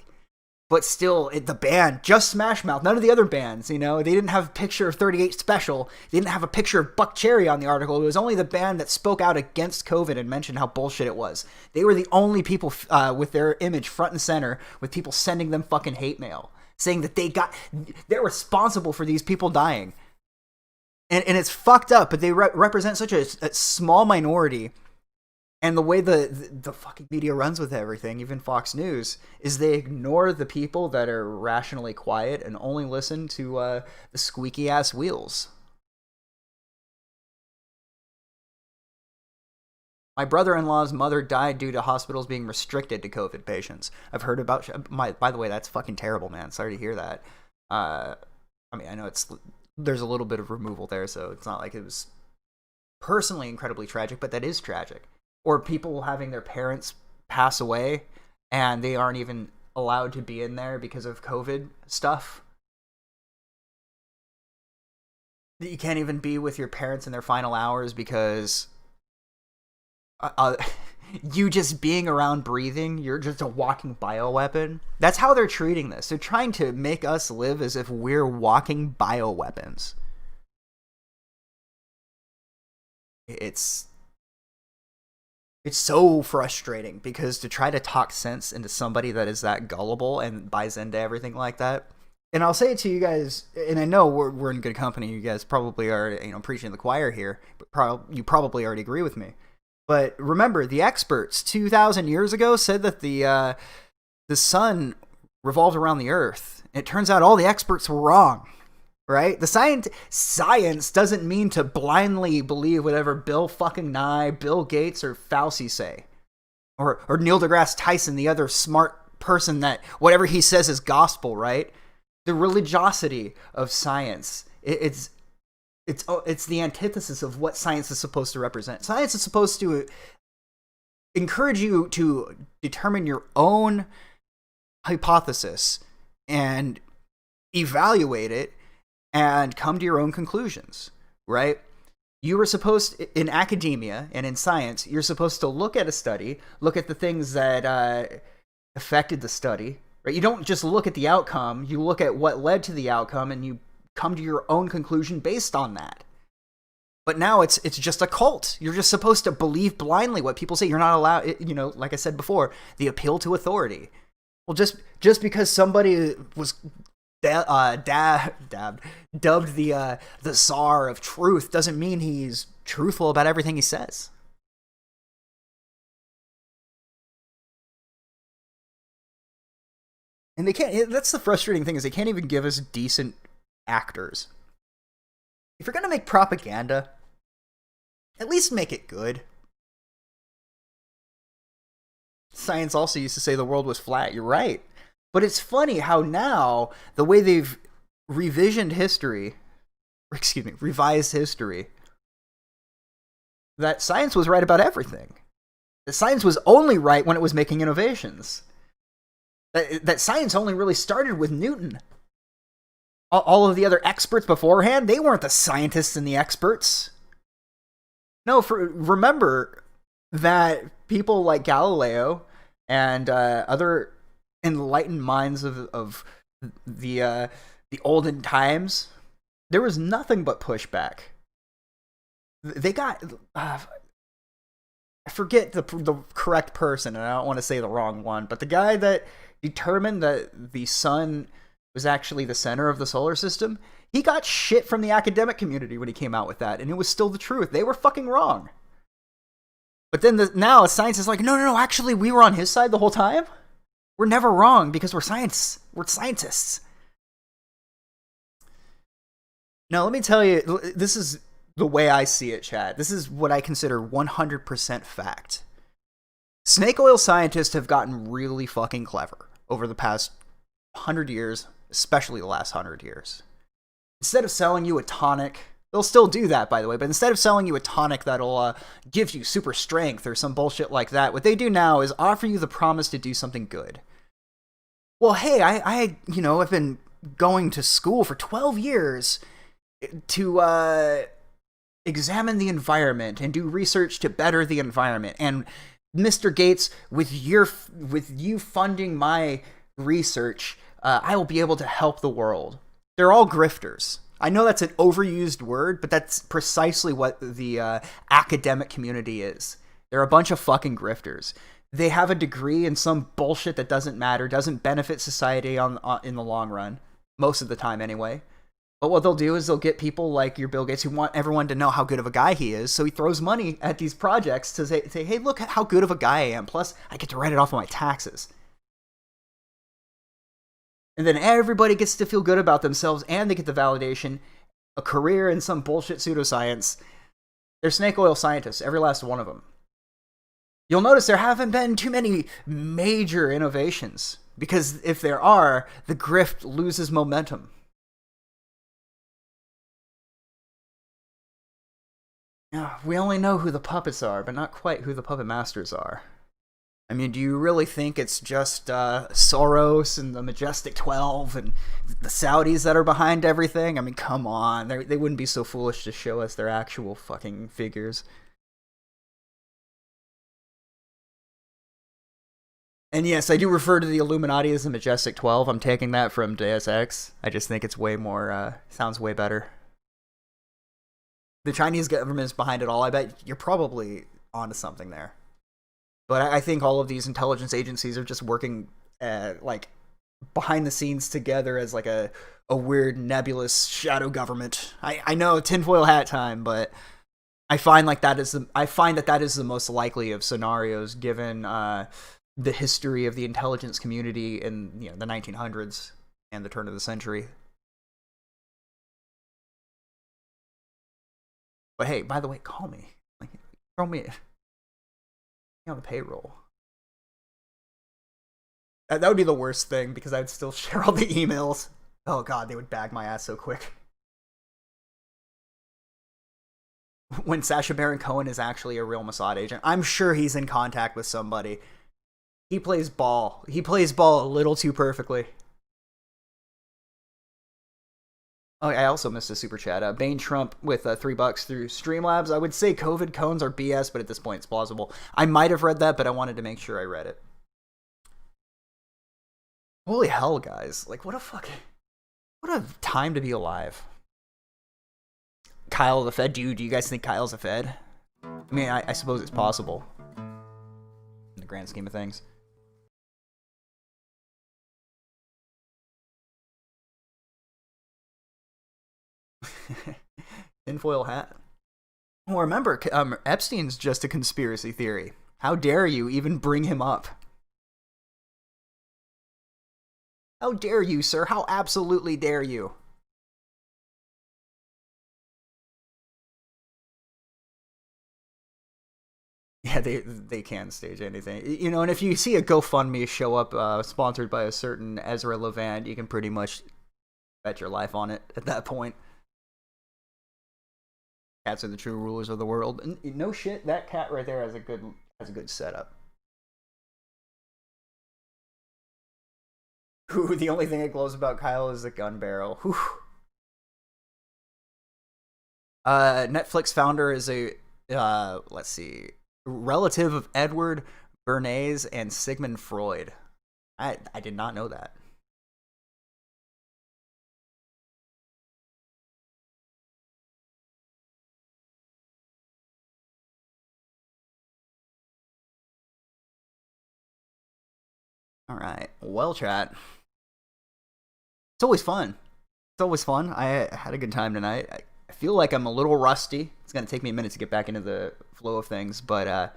Speaker 1: But still, the band, just Smash Mouth, none of the other bands, they didn't have a picture of 38 Special. They didn't have a picture of Buck Cherry on the article. It was only the band that spoke out against COVID and mentioned how bullshit it was. They were the only people with their image front and center, with people sending them fucking hate mail, saying that they're responsible for these people dying. And it's fucked up, but they represent such a small minority. And the way the fucking media runs with everything, even Fox News, is they ignore the people that are rationally quiet and only listen to the squeaky-ass wheels. My brother-in-law's mother died due to hospitals being restricted to COVID patients. I've heard about... By the way, that's fucking terrible, man. Sorry to hear that. I know there's a little bit of removal there, so it's not like it was personally incredibly tragic, but that is tragic. Or people having their parents pass away and they aren't even allowed to be in there because of COVID stuff. You can't even be with your parents in their final hours because you just being around breathing, you're just a walking bioweapon. That's how they're treating this. They're trying to make us live as if we're walking bioweapons. It's so frustrating because to try to talk sense into somebody that is that gullible and buys into everything like that. And I'll say it to you guys, and I know we're in good company. You guys probably are, preaching to the choir here, but you probably already agree with me. But remember, the experts 2,000 years ago said that the sun revolved around the earth. It turns out all the experts were wrong. Right? The science doesn't mean to blindly believe whatever Bill fucking Nye, Bill Gates, or Fauci say. Or Neil deGrasse Tyson, the other smart person that whatever he says is gospel, right? The religiosity of science. It's the antithesis of what science is supposed to represent. Science is supposed to encourage you to determine your own hypothesis and evaluate it and come to your own conclusions, right? You were supposed, in academia and in science, you're supposed to look at a study, look at the things that affected the study, right? You don't just look at the outcome, you look at what led to the outcome, and you come to your own conclusion based on that. But now it's just a cult. You're just supposed to believe blindly what people say. You're not allowed, like I said before, the appeal to authority. Well, just because somebody was dubbed the czar of truth doesn't mean he's truthful about everything he says. And they can't. That's the frustrating thing, is they can't even give us decent actors. If you're gonna make propaganda, at least make it good. Science also used to say the world was flat. You're right. But it's funny how now, the way they've revised history, that science was right about everything. That science was only right when it was making innovations. That science only really started with Newton. All of the other experts beforehand, they weren't the scientists and the experts. No, remember that people like Galileo and other enlightened minds of the olden times, there was nothing but pushback. They got I forget the correct person, and I don't want to say the wrong one, but the guy that determined that the sun was actually the center of the solar system, he got shit from the academic community when he came out with that, and it was still the truth. They were fucking wrong. But then now science is like, no, actually we were on his side the whole time. We're never wrong because we're scientists. Now, let me tell you, this is the way I see it, Chad. This is what I consider 100% fact. Snake oil scientists have gotten really fucking clever over the past 100 years, especially the last 100 years. Instead of selling you a tonic, they'll still do that, by the way, but instead of selling you a tonic that'll give you super strength or some bullshit like that, what they do now is offer you the promise to do something good. Well, hey, I've been going to school for 12 years to examine the environment and do research to better the environment. And Mr. Gates, with you funding my research, I will be able to help the world. They're all grifters. I know that's an overused word, but that's precisely what the academic community is. They're a bunch of fucking grifters. They have a degree in some bullshit that doesn't matter, doesn't benefit society in the long run, most of the time anyway. But what they'll do is they'll get people like your Bill Gates who want everyone to know how good of a guy he is, so he throws money at these projects to say, hey, look how good of a guy I am, plus I get to write it off on my taxes. And then everybody gets to feel good about themselves, and they get the validation, a career in some bullshit pseudoscience. They're snake oil scientists, every last one of them. You'll notice there haven't been too many major innovations, because if there are, the grift loses momentum. We only know who the puppets are, but not quite who the puppet masters are. I mean, do you really think it's just Soros and the Majestic 12 and the Saudis that are behind everything? I mean, come on. They wouldn't be so foolish to show us their actual fucking figures. And yes, I do refer to the Illuminati as the Majestic 12. I'm taking that from Deus Ex. I just think it's way more, sounds way better. The Chinese government is behind it all. I bet you're probably onto something there. But I think all of these intelligence agencies are just working like behind the scenes together as like a weird nebulous shadow government. I know tinfoil hat time, but I find that is the most likely of scenarios given the history of the intelligence community in the 1900s and the turn of the century. But hey, by the way, call me. Like, throw me on the payroll. That would be the worst thing, because I would still share all the emails. Oh god, they would bag my ass so quick. When Sacha Baron Cohen is actually a real Mossad agent, I'm sure he's in contact with somebody. He plays ball. He plays ball a little too perfectly. Oh, I also missed a super chat. Bane Trump with $3 through Streamlabs. I would say COVID cones are BS, but at this point it's plausible. I might have read that, but I wanted to make sure I read it. Holy hell, guys. Like, what a time to be alive. Kyle the Fed. Do you guys think Kyle's a Fed? I mean, I suppose it's possible. In the grand scheme of things. Tinfoil hat. Well, remember, Epstein's just a conspiracy theory. How dare you even bring him up? How dare you, sir? How absolutely dare you? Yeah, they can stage anything. You know, and if you see a GoFundMe show up sponsored by a certain Ezra Levant, you can pretty much bet your life on it at that point. Cats are the true rulers of the world. And no shit, that cat right there has a good setup. Ooh, the only thing that glows about Kyle is the gun barrel. Whew. Netflix founder is a let's see, relative of Edward Bernays and Sigmund Freud. I did not know that. All right. Well, chat. It's always fun. It's always fun. I had a good time tonight. I feel like I'm a little rusty. It's going to take me a minute to get back into the flow of things, but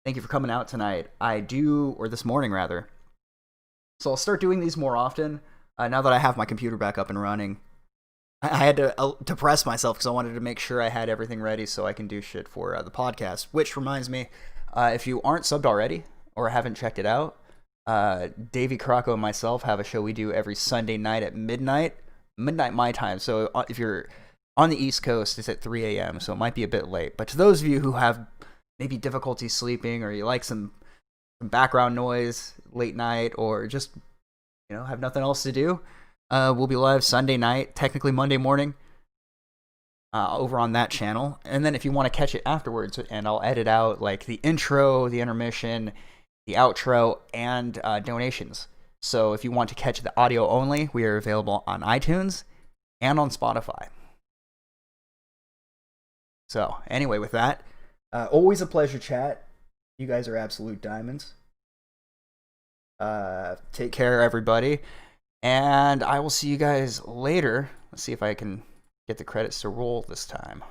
Speaker 1: thank you for coming out tonight. Or this morning, rather. So I'll start doing these more often now that I have my computer back up and running. I had to press myself because I wanted to make sure I had everything ready so I can do shit for the podcast. Which reminds me, if you aren't subbed already or haven't checked it out, Davey Crocko and myself have a show we do every Sunday night at midnight my time. So if you're on the East Coast, it's at 3 a.m., so it might be a bit late. But to those of you who have maybe difficulty sleeping, or you like some background noise late night, or just have nothing else to do, we'll be live Sunday night, technically Monday morning, over on that channel. And then if you want to catch it afterwards, and I'll edit out like the intro, the intermission, the outro, and donations. So if you want to catch the audio only, we are available on iTunes and on Spotify. So anyway, with that, always a pleasure, chat. You guys are absolute diamonds. Take care, everybody. And I will see you guys later. Let's see if I can get the credits to roll this time.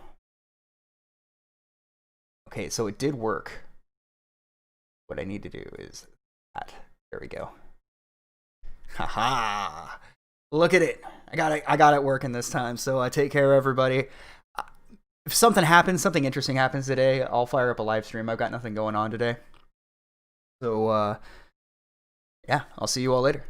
Speaker 1: Okay, so it did work. What I need to do is that. There we go. Haha. Look at it. I got it working this time. So take care, everybody. If something happens, something interesting happens today, I'll fire up a live stream. I've got nothing going on today. So, yeah, I'll see you all later.